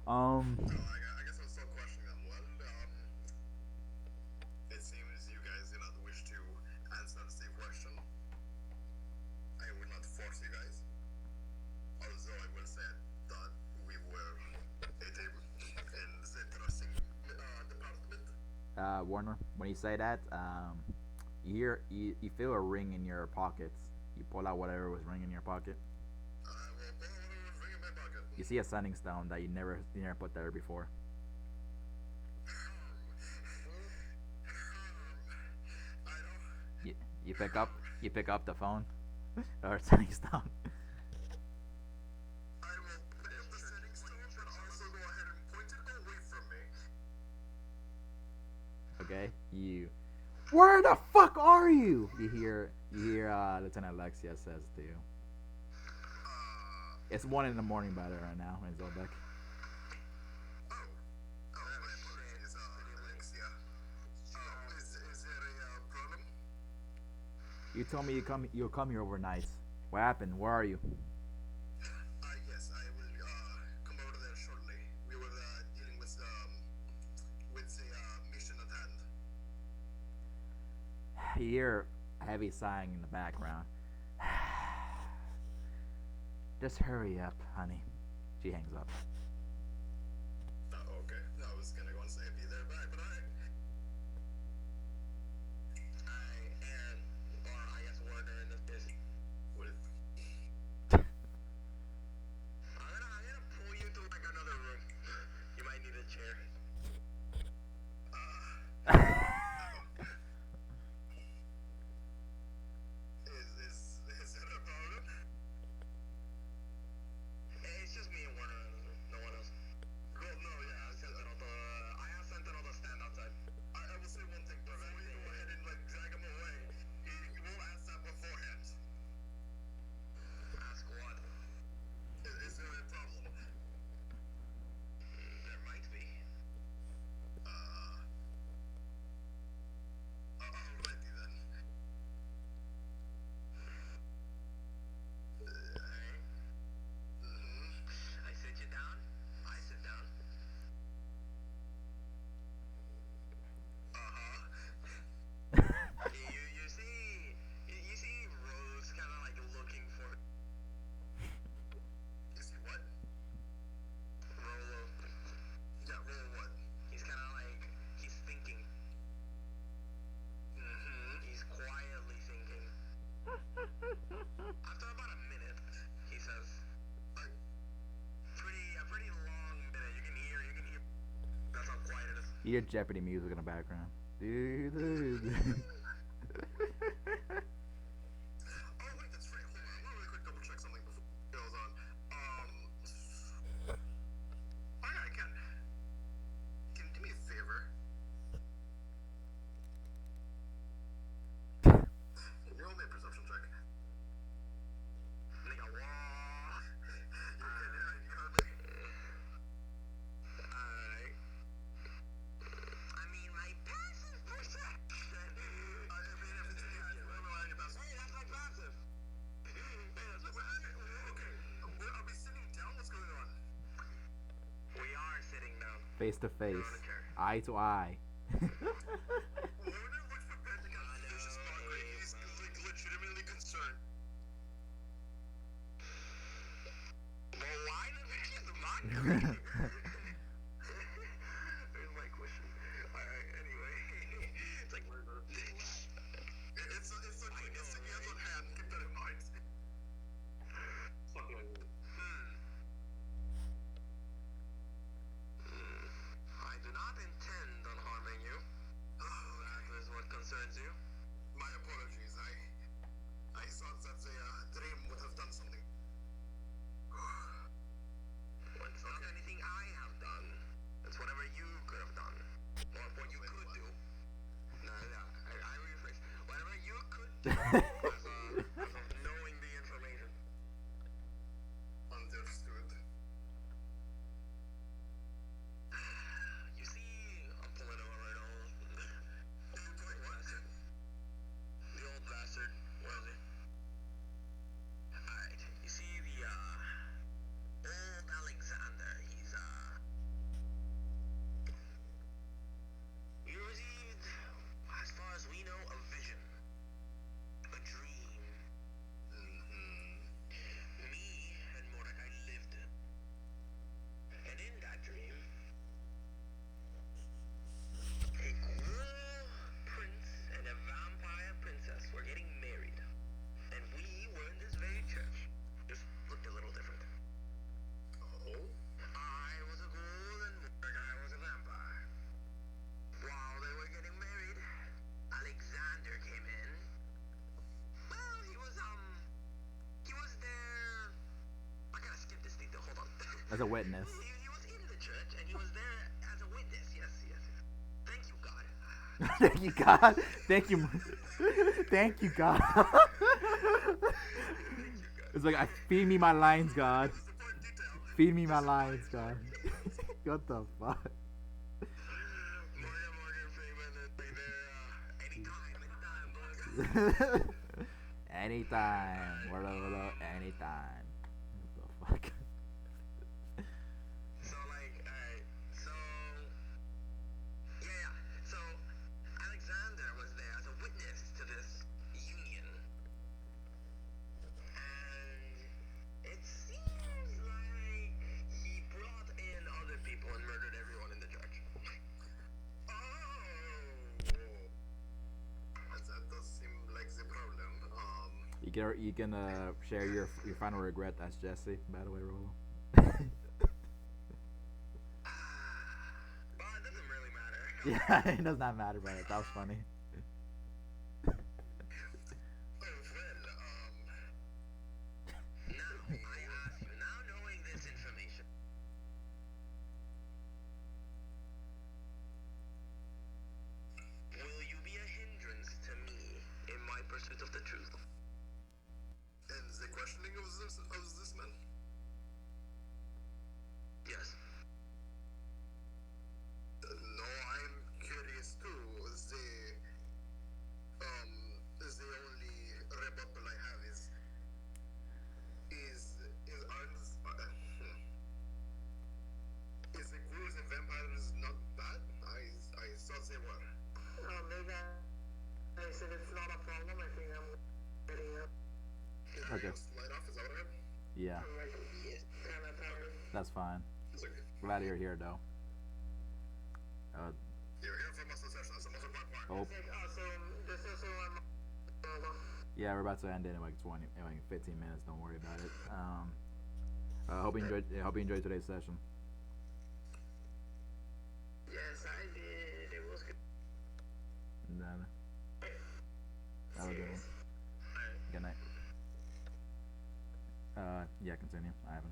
I guess I'm still questioning them. Well, it seems you guys do not wish to answer the question. I will not force you guys. Although I will say that we were a team in the interesting department. Warner, when you say that, you feel a ring in your pockets. You pull out whatever was ringing in your pocket. I will pull whatever was ringing in my pocket. You see a sending stone that you never put there before. I don't. You pick up the phone or sending stone. I will pick up the setting stone, but also go ahead and point it away from me. Okay, where the fuck are you? You hear Lieutenant Alexia says to you. It's 1 in the morning by the right now in Zolbeck. Oh, my apologies, Alexia. Is there a problem? You told me you'll come here overnight. What happened? Where are you? Yes, I will come over there shortly. We were dealing with the mission at hand. You hear heavy sighing in the background. Just hurry up, honey. She hangs up. Oh, okay. I was gonna go and say be there back, but or I guess Warner in this case. I'm gonna pull you to like another room. You might need a chair. Is that a problem? It's just me and Warner in this room. No one else. Well, no, yeah, I have Sentinel to stand outside. I will say one thing before you go ahead and like drag him away. You will ask that beforehand. Ask what? Is there a problem? There might be. Alrighty then. I sit you down. I sit down. You see Rose kind of like looking for. You see what? Rolo. Yeah, Rolo what? He's kind of like he's thinking. He's quietly thinking. After about a minute, he says, "A pretty long minute. You can hear. That's how quiet it is." You hear Jeopardy music in the background. Oh wait, that's right. Hold on. I want to really quick double check something before it goes on. Face to You're face, on a chair. eye to eye. Warner looks for Pentagon vicious spot, right? He's like legitimately concerned. Well, why did we get the mockery? Here's my question. Alright, anyway. It's like we're it's a yes on hand, keep that in mind. Fucking I do not intend on harming you. That is what concerns you. My apologies. I thought that the dream would have done something. Well, it's not anything I have done. It's whatever you could have done. Or what you could do. No, I rephrase. Whatever you could do as of knowing the information. Understood. You see, I'm pulling over right now. The old bastard. Where is he? Alright, you see the, old Alexander. He received, as far as we know, a vision. A dream. Me and Mordecai lived it. And in that dream, a cruel prince and a vampire princess were getting married. And we were in this very church. Just looked a little different. Oh? I was a ghoul and Mordecai was a vampire. While they were getting married, Alexander came in. Well, he was there. I gotta skip this detail, hold on. As a witness. He was in the church and he was there as a witness, yes. Thank you, God. Thank you, God. Thank you. Thank you, God. It's like, feed me my lines, God. Feed me my lines, God. What the fuck? Morgan Freeman is there anytime, boys. Anytime. What up, anytime. What the fuck? So, alright, so, yeah, so, Alexander was there as a witness to this union, and it seems like he brought in other people and murdered everyone in the church. Oh, that does seem like the problem, You can share your final regret as Jesse. By the way, Rolo. But it doesn't really matter. Yeah, it does not matter, but that was funny. Oh, well, now I ask you, now knowing this information, will you be a hindrance to me in my pursuit of the truth? And the questioning of this man? Yes. No, I'm curious too. The only rebuttal I have is the ghouls and vampires not bad? I thought they were. Maybe I said it's not a problem. I think I'm getting up. Okay. Light off, is that what I heard? Yeah, Yes. that's fine. It's okay. Glad you're here, though. You're here for muscle session. That's the most important part. Oh. So this is who I'm. Yeah, we're about to end it in like 15 minutes. Don't worry about it. Hope you enjoyed today's session. Yes, I did. It was good. And then, have a good one. Good night. Yeah, continue. Ivan.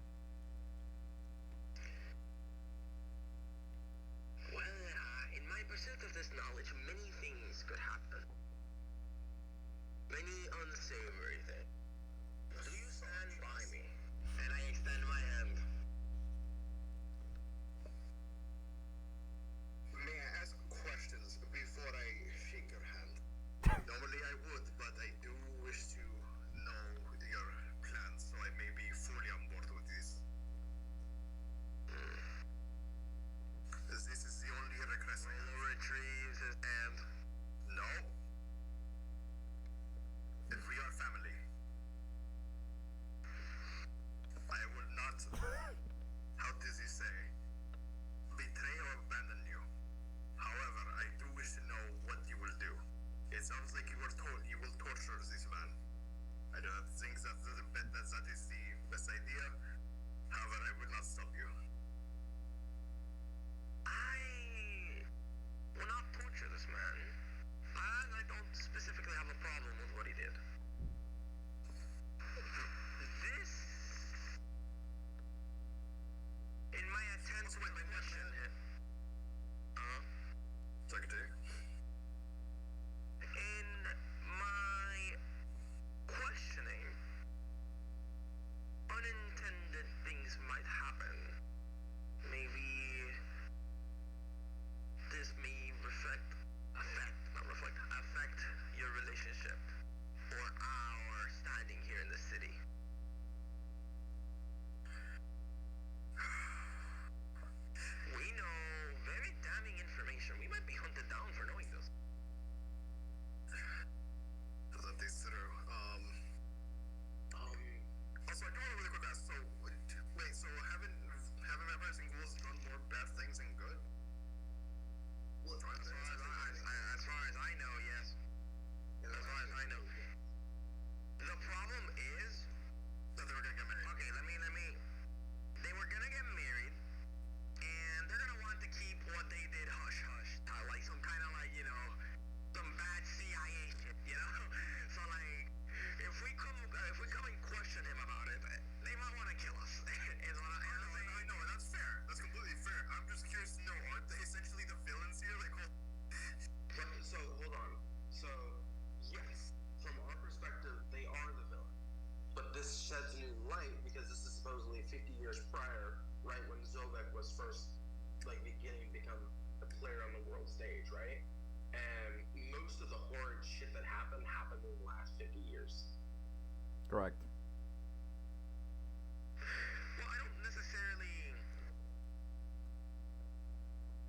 Well, in my pursuit of this knowledge, many things could happen. Many unsavory things. Do you stand by me? And I extend my hand. May I ask questions before I shake your hand? Normally I would, but I do wish to know your plans so I may be fully on board with this. years. Correct. Well, I don't necessarily.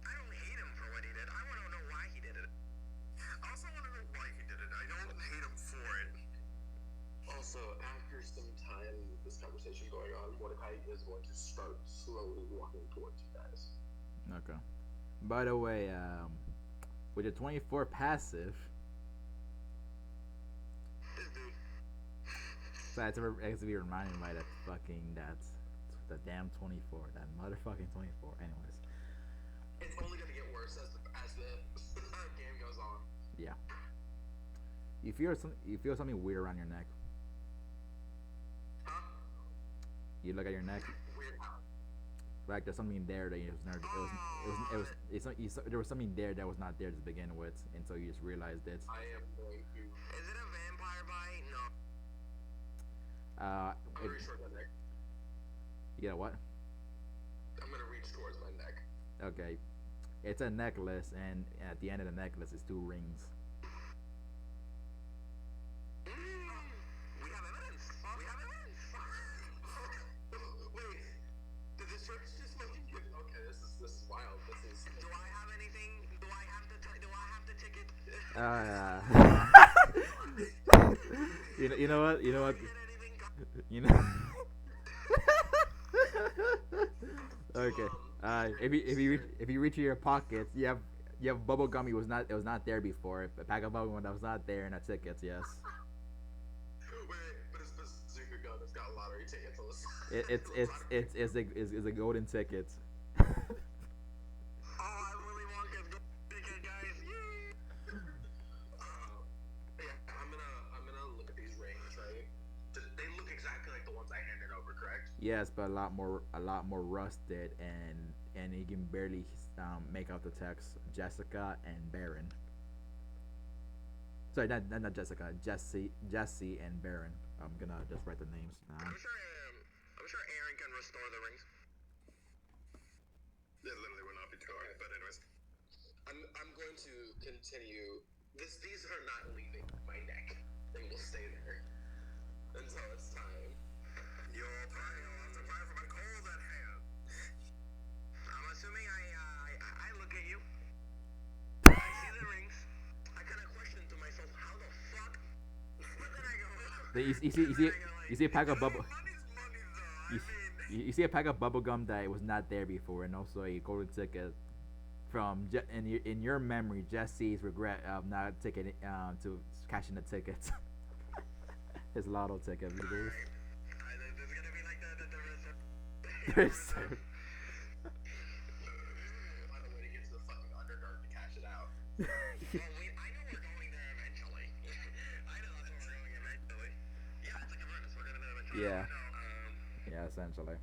I don't hate him for what he did. I want to know why he did it. I also want to know why he did it. I don't hate him for it. Also, after some time with this conversation going on, Mordecai is going to start slowly walking towards you guys. Okay. By the way, with your 24 passive, so I have to be reminded by that fucking the damn 24, that motherfucking 24. Anyways, It's only gonna get worse as the game goes on. yeah. You feel something weird around your neck. Huh? You look at your neck, Weird how? like there's something there that you was never. There was something there that was not there to begin with, and so you just realized it. I am going to. Is it a vampire bite? No. I'm gonna reach towards my neck. You know what? I'm gonna reach towards my neck. Okay, it's a necklace, and at the end of the necklace is 2 rings. We have evidence. We have evidence. Wait, did the church just fucking give? Okay, this is wild. This is. Do I have anything? Do I have the ticket? You know what? You know. Okay. If you reach in your pockets, you have bubble gum. It was not there before. A pack of bubble gum that was not there, and a tickets. Yes. Wait, but it's bazooka gun. It's got lottery tickets on the side. It's a golden ticket. Oh, I really want this golden ticket, guys. Yay! Yeah, I'm gonna look at these rings, right? They look exactly like the ones I handed over, correct? Yes, but a lot more rusted, and you can barely make out the text. Jessica and Baron. Sorry, not Jessica. Jesse and Baron. I'm gonna just write the names now. I'm sure Aaron can restore the rings. It literally would not be too hard, but anyways, I'm going to continue. These are not leaving my neck. They will stay there until it's time. You're playing lots of fire for my cold at hand. I'm assuming I look at you. I see the rings. I kind of question to myself, how the fuck? But then I go. You see a pack of bubble. Money's money, though. You see a pack of bubble gum that was not there before, and also a golden ticket from in your memory, Jesse's regret of not taking to cashing the tickets. His lotto ticket. There's gonna be like the Reserve. Find a way to get to the fucking Underdark to cash it out. Well, I know we're going there eventually. I know that's where we're going eventually. Yeah, it's like a furnace. We're gonna do it eventually. Yeah. No, Yeah, essentially. I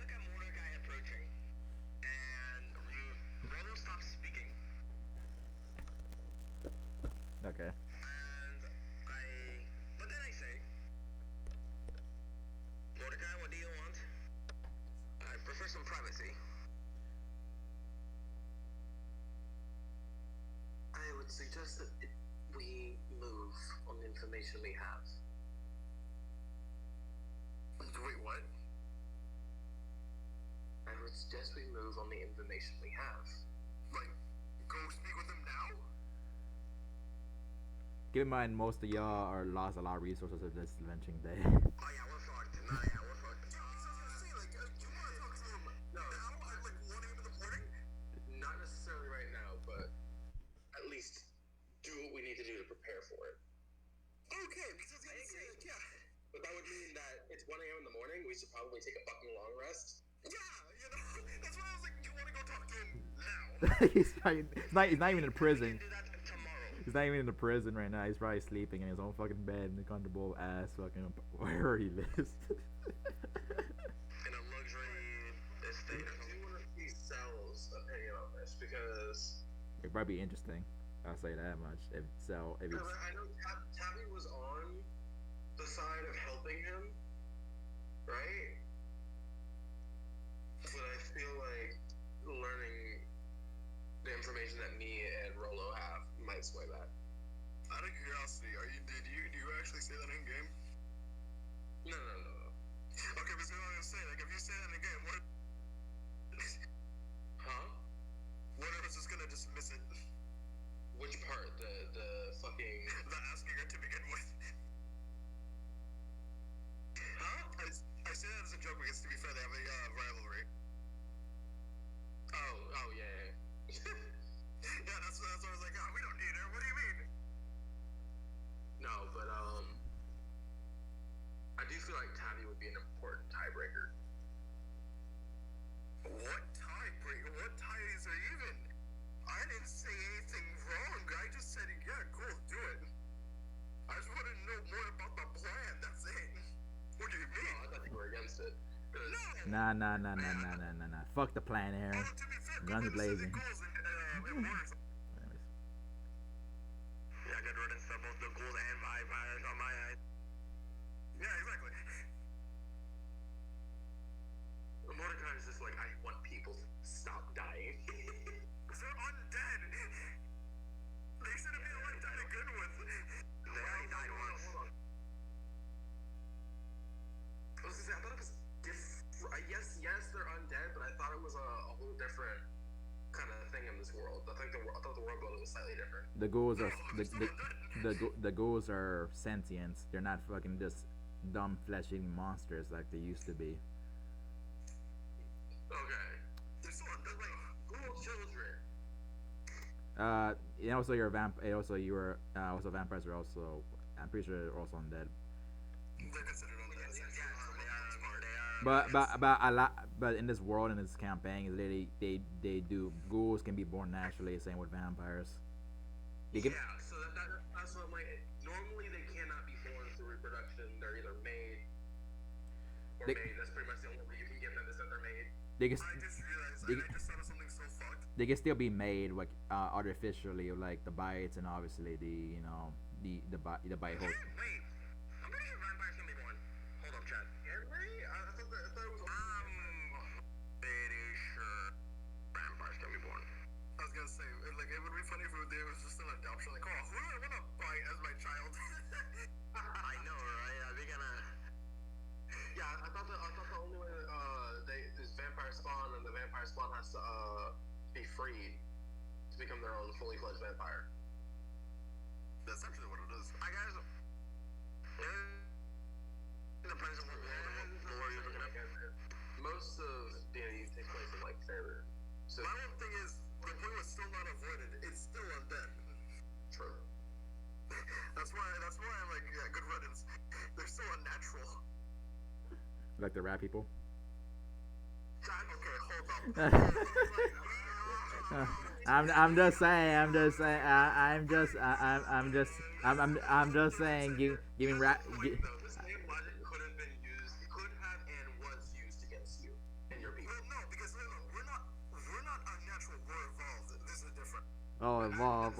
look at Mordecai approaching, and Rolo stops speaking. Okay. But then I say, Mordecai, what do you want? I prefer some privacy. I would suggest that we move on the information we have. Wait, what? I would suggest we move on the information we have. Like, go speak with them now? Keep in mind, most of y'all are lost a lot of resources of this lynching day. Oh yeah, we're fucked. No, yeah, we're fucked. Yeah, I was gonna say, like, you wanna talk to him now, at like 1 a.m. in the morning? Not necessarily right now, but at least do what we need to do to prepare for it. Okay, because I was gonna say, yeah. But that would mean that it's 1 a.m. in the morning, we should probably take a fucking long rest. Yeah, you know, that's why I was like, you wanna go talk to him now? He's not even in prison. We can do that tomorrow. He's not even in the prison right now. He's probably sleeping in his own fucking bed in a comfortable ass fucking wherever he lives. In a luxury estate. I do want to see Sal's opinion on this because It'd probably be interesting. I'll say that much. If it's I know Tabby was on the side of helping him, right? But I feel like learning the information that me and Rolo have sway that. Out of curiosity, do you actually say that in game? No. Okay, but so I was gonna say, like, if you say that in a game, what? Huh? What if it's just gonna dismiss it? Which part? The fucking the asking it to begin with. Huh? I say that as a joke because to be fair, they have a rivalry. Oh yeah. Yeah, that's what I was like. Oh, we don't need her. What do you mean? No, but I do feel like Tabby would be an important tiebreaker. What tiebreaker? What ties are even? I didn't say anything wrong. I just said, yeah, cool, do it. I just want to know more about the plan. That's it. What do you mean? No, I thought you were against it. Nah. Fuck the plan, Aaron. Guns blazing. Anyways. Yeah, good riddance to both the ghouls and vampires on my end. Yeah, exactly. Mordecai is just like, I want people to stop dying. They're undead. They shouldn't be like that to begin with. They already died once. I was gonna say, I thought it was different. Yes, they're undead, but I thought it was a whole different kind of thing in this world. I thought the world building was slightly different. The ghouls are the ghouls are sentient. They're not fucking just dumb flesh-eating monsters like they used to be. Okay. They're still undead, like ghoul children. And also you're a also you were also vampires are also. I'm pretty sure they're also undead. They're considered undead. But in this world, in this campaign, is they do ghouls can be born naturally. Same with vampires. So that's what I'm like. Normally they cannot be born through reproduction. They're either made or made. That's pretty much the only way you can get them is that they're made. I just thought of something so fucked. They can still be made like artificially, like the bites and obviously the the bite hole. Wait. I'm pretty sure vampires can be born. Hold up, Chad. Really? I thought it was. Pretty sure vampires can be born. I was gonna say, like, it would be funny if it was just an adoption. Like, oh, who do I want to bite as my child? I know, right? Are they gonna? Yeah, I thought the only way this vampire spawn and the vampire spawn has to be freed to become their own fully fledged vampire. That's actually what it is. I guess. It depends on what lore you're looking at. Most of D&D takes place in like Fairburn. So my one thing is the point was still not avoided. It's still undead. True. That's why I'm like, yeah, good riddance. They're still unnatural. Like the rat people. Okay, hold up. I'm just saying. I'm just saying. Giving rat. The same logic could have been used. It could have and was used against you and your people. Well, no, because we're not unnatural. We're evolved. This is different. Oh, evolve.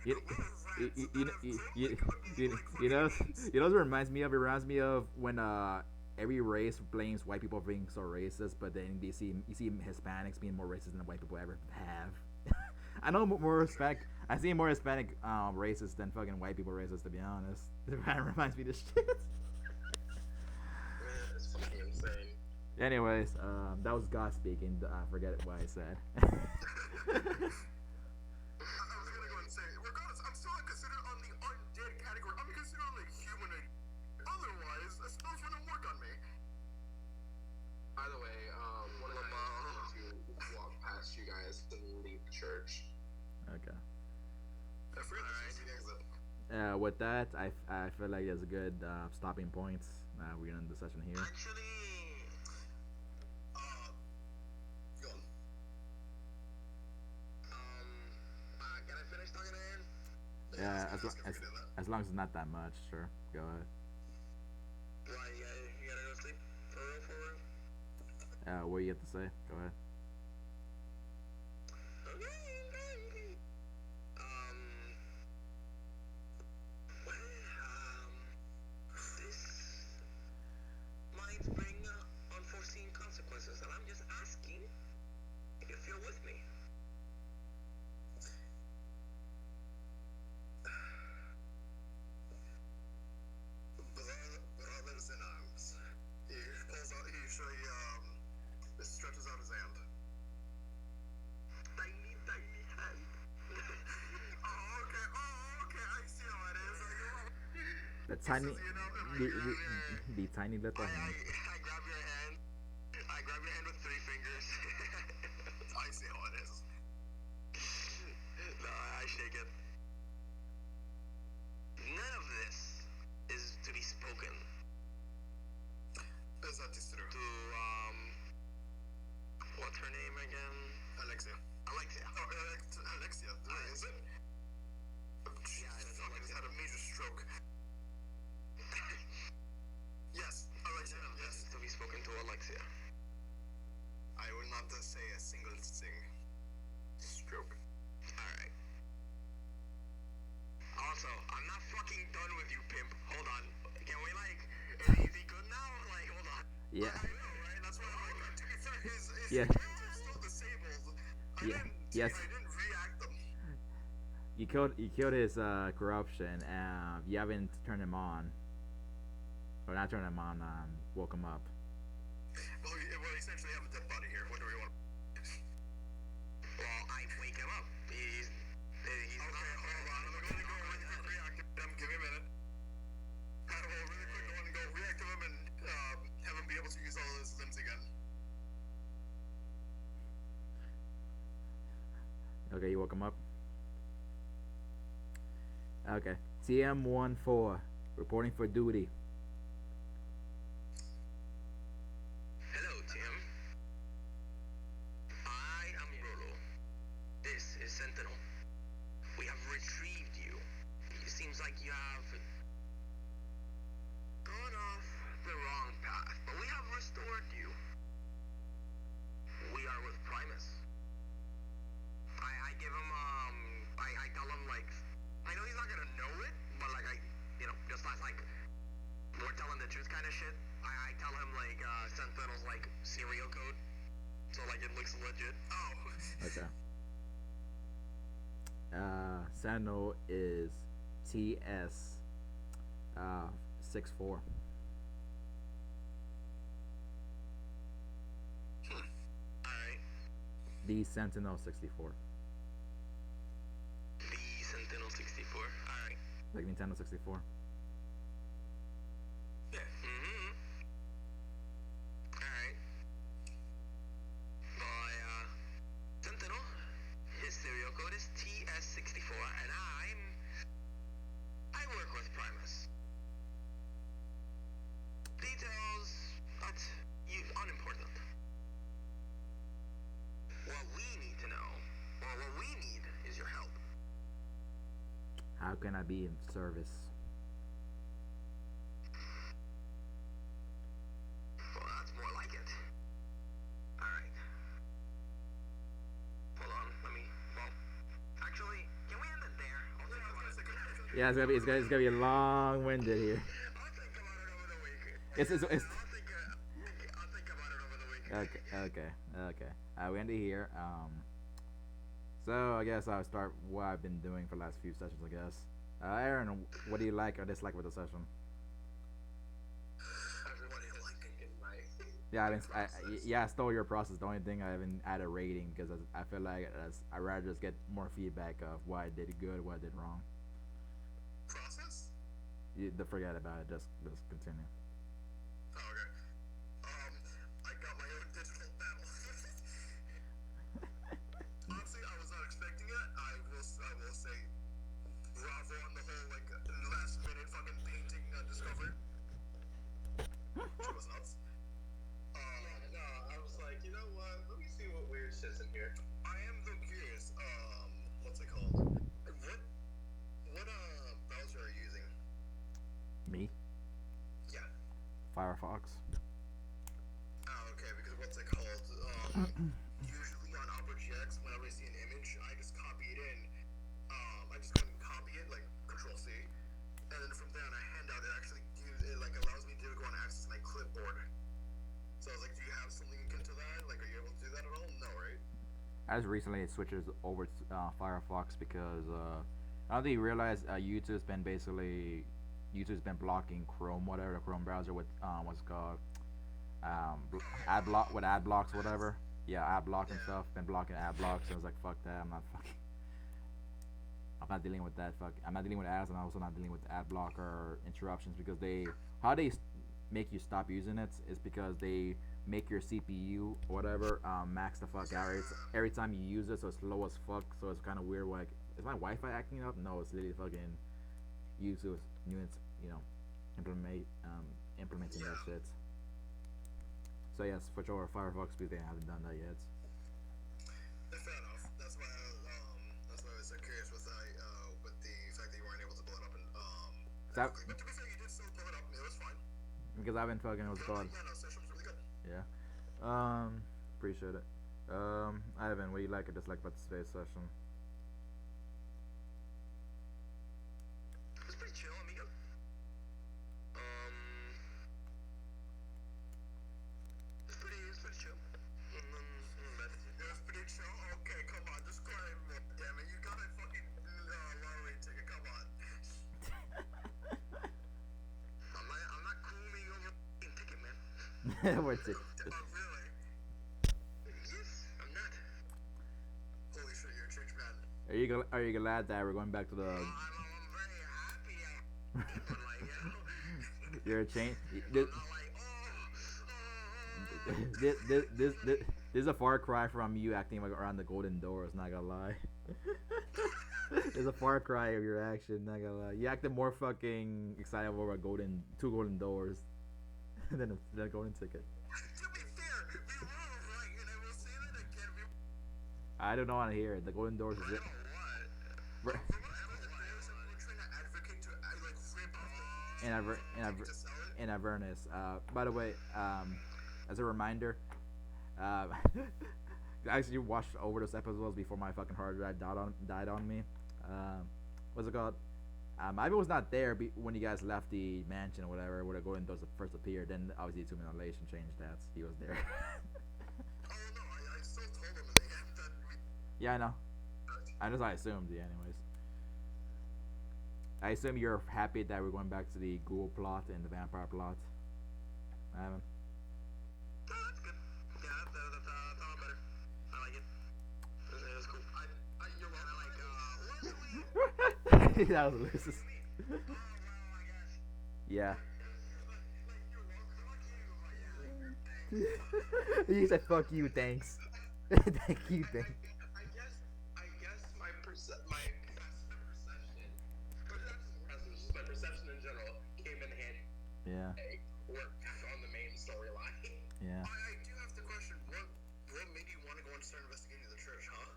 Yeah. You know what it reminds me of? It reminds me of when every race blames white people for being so racist, but then you see Hispanics being more racist than white people ever have. I know more Hispanic. I see more Hispanic racist than fucking white people racist. To be honest, it reminds me of this shit. It's fucking insane. Anyways, that was God speaking. I forget what I said. I was gonna go and say, regardless, I'm still not considered on the undead category. I'm considered like humanoid. Otherwise, the spells wouldn't work on me. Either way, one of them to walk past you guys and leave the church. Okay. I forgot the exit. With that, I feel like there's a good stopping points. We're gonna end the session here. Actually, go on. Can I finish talking to Aaron? Yeah, as long as it's not that much, sure. Go ahead. Why, you gotta go sleep? For real? What do you have to say? Go ahead. Okay. This might bring unforeseen consequences, and I'm just asking if you're with me. The He tiny, says, you know, the, you're the, having a. the tiny little I hand. I grab your hand. I grab your hand with three fingers. I see how it is. No, I shake it. None of this is to be spoken. Is that is true? To what's her name again? Alexia. Alexia. Oh, Alexia. Is it? Yeah, I just had a major stroke. Yes, Alexia. Yes, to be spoken to Alexia. I will not say a single thing. Stroke. All right. Also, I'm not fucking done with you, pimp. Hold on. Can we is he good now? Hold on. Yeah. I know, right? That's why to be fair, his Yeah. hands are still disabled. Yeah. Yes. I didn't react them. You killed his corruption. You haven't turned him on, or not turned him on. Woke him up. Well, we essentially have a dead body here. What do we want? Well, I wake him up. He's okay, hold on. I'm going to go really quick reactivate him. Give me a minute. I will really quick go and go reactivate him and have him be able to use all of his limbs again. Okay, you woke him up. Okay. TM14 reporting for duty. Hello, Tim. I am Rolo. This is Sentinel. We have retrieved you. It seems like you have gone off the wrong path, but we have restored you. We are with Primus. I give him, I tell him, I know he's not gonna know it, but, just as, we're telling the truth kind of shit, I tell him, Sentinel's, serial code, so, it looks legit. Oh. Okay. Sentinel is TS 64. Alright. The Sentinel 64. The Sentinel 64. Alright. Like Nintendo 64. Yeah. Mm-hmm. Alright. Well, Sentinel, his serial code is TS64, and I work with Primus. Details, but unimportant. What we need to know, or what we need, is your help. How can I be in service? Well, that's more like it. Alright. Hold on, actually, can we end it there? I'll think about it. Yeah, it's gonna be long-winded here. I'll think about it over the week. It's I'll think about it over the week. Okay. We end it here. So I guess I'll start what I've been doing for the last few sessions. I guess. Aaron, what do you like or dislike with the session? What do you like in my? Yeah, I stole your process. The only thing I haven't added rating because I feel like I rather just get more feedback of what I did good, what I did wrong. Process? Forget about it. Just continue. Oh, okay. I got my own digital battle. Honestly, I was not expecting it. I will say bravo on the whole last minute fucking painting discovery. It was nuts. No, I was like, you know what? Let me see what weird shit's in here. I am though curious. What's it called? What browser are you using? Me? Yeah. Firefox. Oh, okay. Because what's it called? Usually on OperaGX, whenever I see an image, I just copy it in. I just go and copy it, Control C, and then from there on a handout, it actually allows me to go and access my clipboard. So I was like, do you have something akin to that? Are you able to do that at all? No, right? As recently it switches over to Firefox because I don't think you realize YouTube's been blocking Chrome, whatever the Chrome browser with what's it called ad blocks, whatever. Yeah, ad block and stuff. Been blocking ad blocks. So I was like, fuck that. I'm I'm not dealing with that fuck. I'm not dealing with ads, and I'm also not dealing with ad blocker or interruptions because they how they make you stop using it is because they make your CPU whatever max the fuck out every time you use it, so it's slow as fuck. So it's kind of weird. Like, is my Wi-Fi acting up? No, it's literally fucking YouTube new, you know, implementing that shit. So yes, for sure, Firefox, because they haven't done that yet. Fair enough. That's why I was so curious with the fact that you weren't able to blow it up and That, quickly. But to be fair, you did still blow it up. It was fine. because I've been fucking what's it called. Yeah, no, session was really good. Yeah. Appreciate it. Ivan, what do you like or dislike about today's session? It was pretty chill, amigo. It's pretty chill. It was pretty chill. Okay, come on, just go ahead, damn it. You got a fucking lottery ticket. Come on. I'm not cooming over a ticket, man. What's it? Really? Yes, I'm not. Holy shit, you're a church man. Are you glad that we're going back to the? I'm very happy. But like, you know, You're a change. I'm not like, This is a far cry from you acting like around the golden doors. Not gonna lie. There's a far cry of your action. Not gonna lie. You acted more fucking excited over two golden doors than a golden ticket. To be fair, we were right, and I will say that again. I don't want to hear it. The golden doors is it. What? From what we're trying to advocate to like rip off to sell it. In Avernus. By the way, as a reminder, I actually watched over those episodes before my fucking hard drive died on me. What's it called? Ivan was not there when you guys left the mansion or whatever, where the golden doors first appeared. Then obviously 2 minutes later changed that. He was there. Oh no, I still told them and they had that. Yeah, I know. I assumed. Yeah, anyways. I assume you're happy that we're going back to the ghoul plot and the vampire plot. Ivan. Oh, that's good. Yeah, that's a lot better. I like it. It was cool. You're welcome. Like, That was Lucis. Oh, well, I guess. Yeah. Like, you're welcome. Fuck you. He said, "Fuck you, thanks." Thank you, thanks. I guess my perception, but that's just my perception in general came in handy. Yeah. Worked on the main storyline. Yeah. I do have to question what made you want to go and start investigating the church, huh?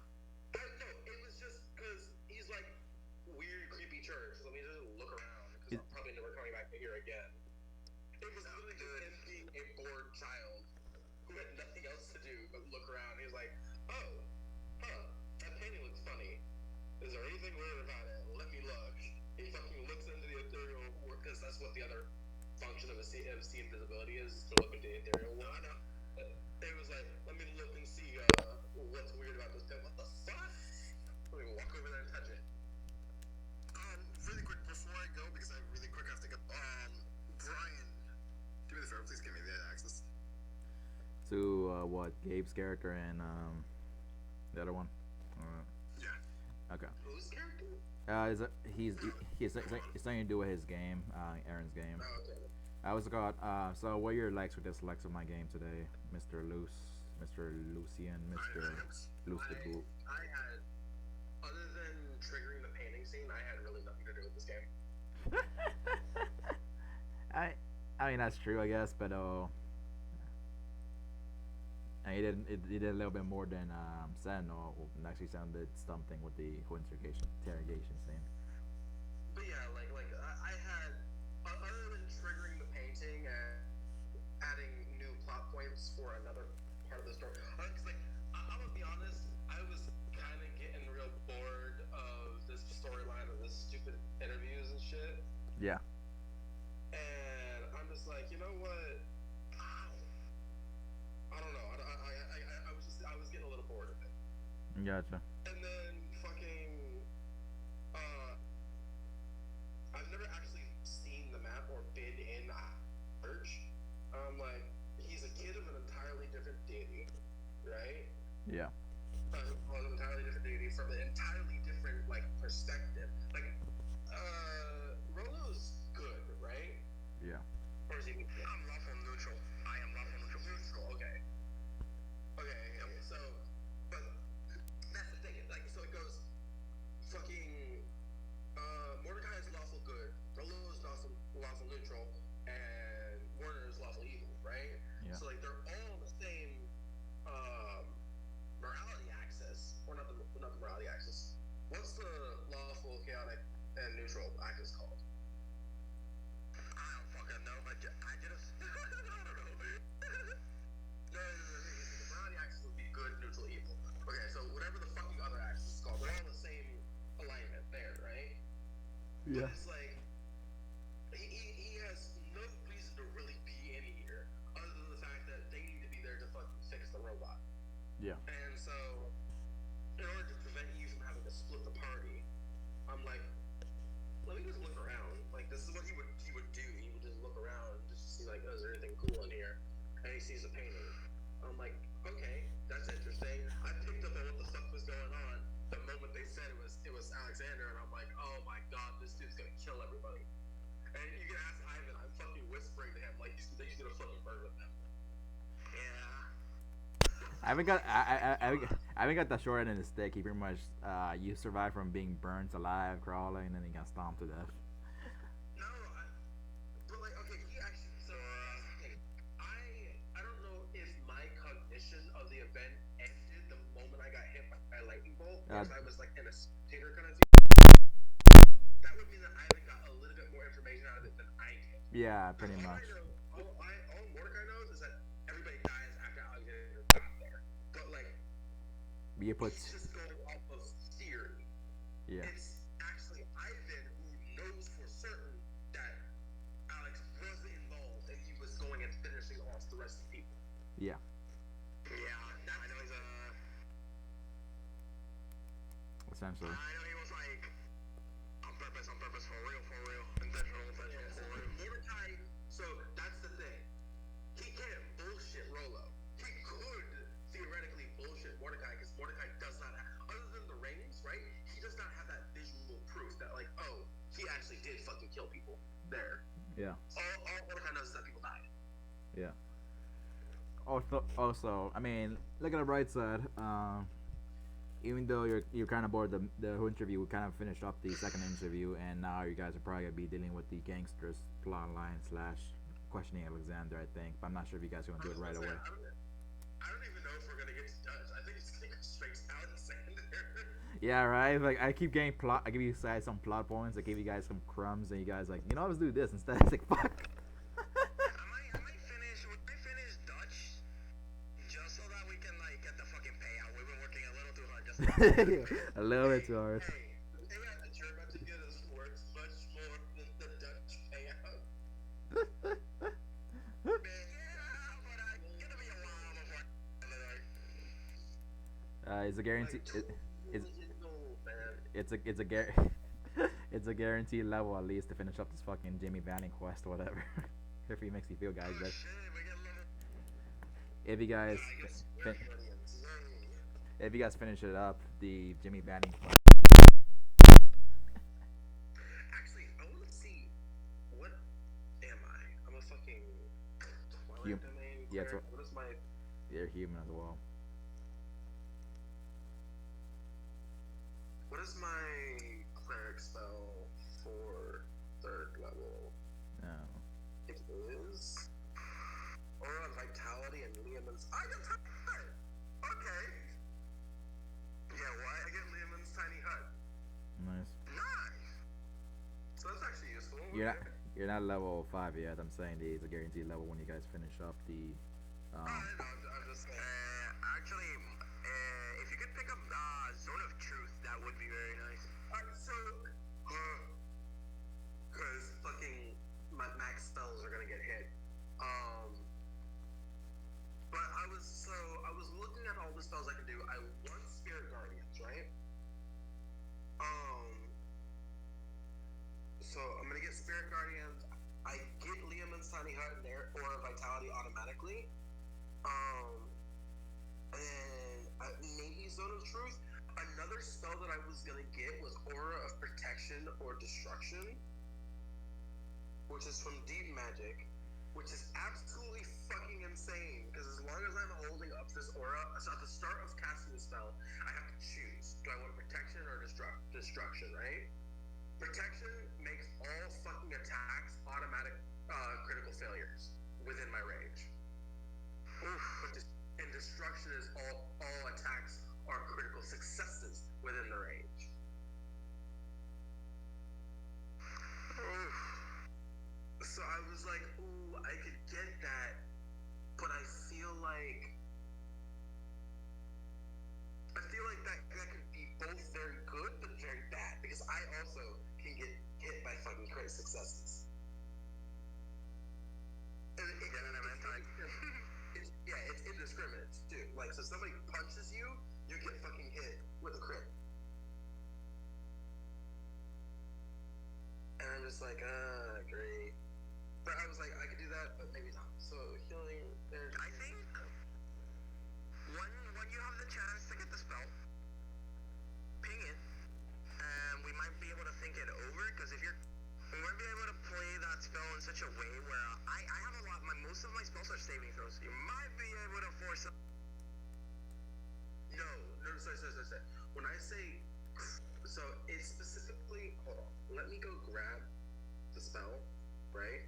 No, it was just because he's like weird, creepy church. So let me just look around because I'm probably never coming back here again. It was literally just him being a bored child who had nothing else to do but look around. He was like, oh, that painting looks funny. Is there anything weird about it? Let me look. He fucking looks into the ethereal world because that's what the other function of see invisibility is to look into the ethereal world. I know. It was like, let me look and see what's weird about this thing. What the fuck? Let me walk over there and touch it. Really quick before I go, because I really quick have to go. Brian, do me the favor, please give me the access. To what? Gabe's character and the other one. Yeah. Okay. Whose character? He's something to do with his game, Aaron's game. Oh, okay. I was got. So what are your likes or dislikes of my game today, Mr. Mr. Lucian, Mr. Luce the Boot? I had, other than triggering the painting scene, I had really nothing to do with this game. I mean that's true, I guess, but he did a little bit more than Sentinel. Actually sounded something with the whole interrogation scene. But yeah, like I had, other than triggering the painting and adding new plot points for another part of the story, because like I'm gonna be honest, I was kind of getting real bored of this storyline of this stupid interviews and shit. Yeah. And I'm just like, you know what? I don't know. I was getting a little bored of it. Gotcha. And then fucking, I've never actually seen the map or been in church. Like, he's a kid of an entirely different deity, right? Yeah. An entirely different deity from an entirely different different like perspective. Like, Rolo's good, right? Yeah. Or is he? I'm lawful neutral. I am lawful neutral. Neutral. Okay. Okay. Okay. So, but that's the thing. Like, so it goes. Fucking. Mordecai is lawful good. Rolo is lawful neutral, and Warner is lawful evil, right? Yeah. So like they're all on the same morality axis, or not the morality axis. What's the lawful, chaotic, and neutral axis called? I don't fucking know. I just I don't know. The morality axis would be good, neutral, evil. Okay, so whatever the fucking other axis is called, they're all the same alignment there, right? Yeah. But it's like he has no reason to really be in here, other than the fact that they need to be there to fucking fix the robot. Yeah. And so, in order to prevent you from having to split the party, I'm like, let me just look around. Like, this is what he would do. He would just look around just to see, like, oh, is there anything cool in here? And he sees a painting. I'm like, okay, that's interesting. I picked up on what the fuck was going on the moment they said it was Alexander, and I'm like, oh my god, this dude's gonna kill everybody. And you can ask Ivan, I'm fucking whispering to him like he's gonna fucking murder them. Yeah. I haven't got the short end of the stick. He pretty much you survive from being burnt alive, crawling, and then he got stomped to death. No, but like, okay, he actually. So, okay, I don't know if my cognition of the event ended the moment I got hit by a lightning bolt, because I was like in a spectator kind of thing. That would mean that Ivan got a little bit more information out of it than I did. Yeah, pretty much. All Mordecai knows is that everybody dies after Alexander got there. But like, You put. he's just going off of theory. Yeah. It's actually Ivan who knows for certain that Alex was involved and he was going and finishing off the rest of the people. Yeah. Yeah, I know he's Essentially. I know he was like on purpose, for real, intentional, for real. Mordecai. So that's the thing. He can't bullshit Rolo. He could theoretically bullshit Mordecai because Mordecai does not have, other than the rings, right? He does not have that visual proof that like, oh, he actually did fucking kill people there. Yeah. All Mordecai knows is that people died. Yeah. Also, I mean, look at the bright side. Even though you're kind of bored, the interview, we kind of finished up the second interview, and now you guys are probably gonna be dealing with the gangsters plot line / questioning Alexander, I think. But I'm not sure if you guys are gonna do it right away. I don't even know if we're gonna get to Dutch. I think it's gonna go straight to Alexander. Yeah, right. Like I keep getting plot. I give you guys some plot points. I give you guys some crumbs, and you guys like, let's do this instead. It's like fuck. I might finish Dutch just so that we can like get the fucking payout. We've been working a little too hard just A little bit too hard. Hey, the payout that you're about to get us worth much more than the Dutch payout. Man, yeah, but it's gonna be a while before. It's a guarantee. It's a guaranteed level at least to finish up this fucking Jimmy Banning quest or whatever. If he makes you feel, guys. But if you guys, if you guys finish it up, the Jimmy Banning quest. Actually, I want to see what am I? I'm a fucking Twilight Domain. Yeah, what is my? You're human as well. What is my cleric spell for 3rd level? No. It is Aura of Vitality and Liamon's. I get Tiny Hut! Okay. Yeah, why? I get Liamon's Tiny Hut. Nice. So that's actually useful. You're not level 5 yet. I'm saying it's a guaranteed level when you guys finish up the. I know. I'm just saying. Actually, if you could pick up Zone of Truth, that would be very nice. So, because fucking my max spells are gonna get hit. But I was looking at all the spells I can do. I want Spirit Guardians, right? So I'm gonna get Spirit Guardians. I get Liamon's Tiny Hut in there, or Vitality automatically. And then maybe Zone of Truth. Another spell that I was was gonna get was Aura of Protection or Destruction, which is from Deep Magic, which is absolutely fucking insane. Because as long as I'm holding up this aura, so at the start of casting the spell, I have to choose: do I want protection or destruction? Right? Protection makes all fucking attacks automatic critical failures within my range. And destruction is all attacks are critical successes within the range. So I was like, ooh, I could get that, but I feel like that could be both very good but very bad, because I also can get hit by fucking crit successes. And it's indiscriminate too. Like, so somebody punches you, you get fucking hit with a crit. And I'm just like, great. But I was like, I could do that, but maybe not. So healing. I think when you have the chance to get the spell, ping it, and we might be able to think it over. Because we might be able to play that spell in such a way where I have a lot. Most of my spells are saving throws. So you might be able to force. No, sorry. When I say, so it's specifically. Hold on. Let me go grab the spell, right?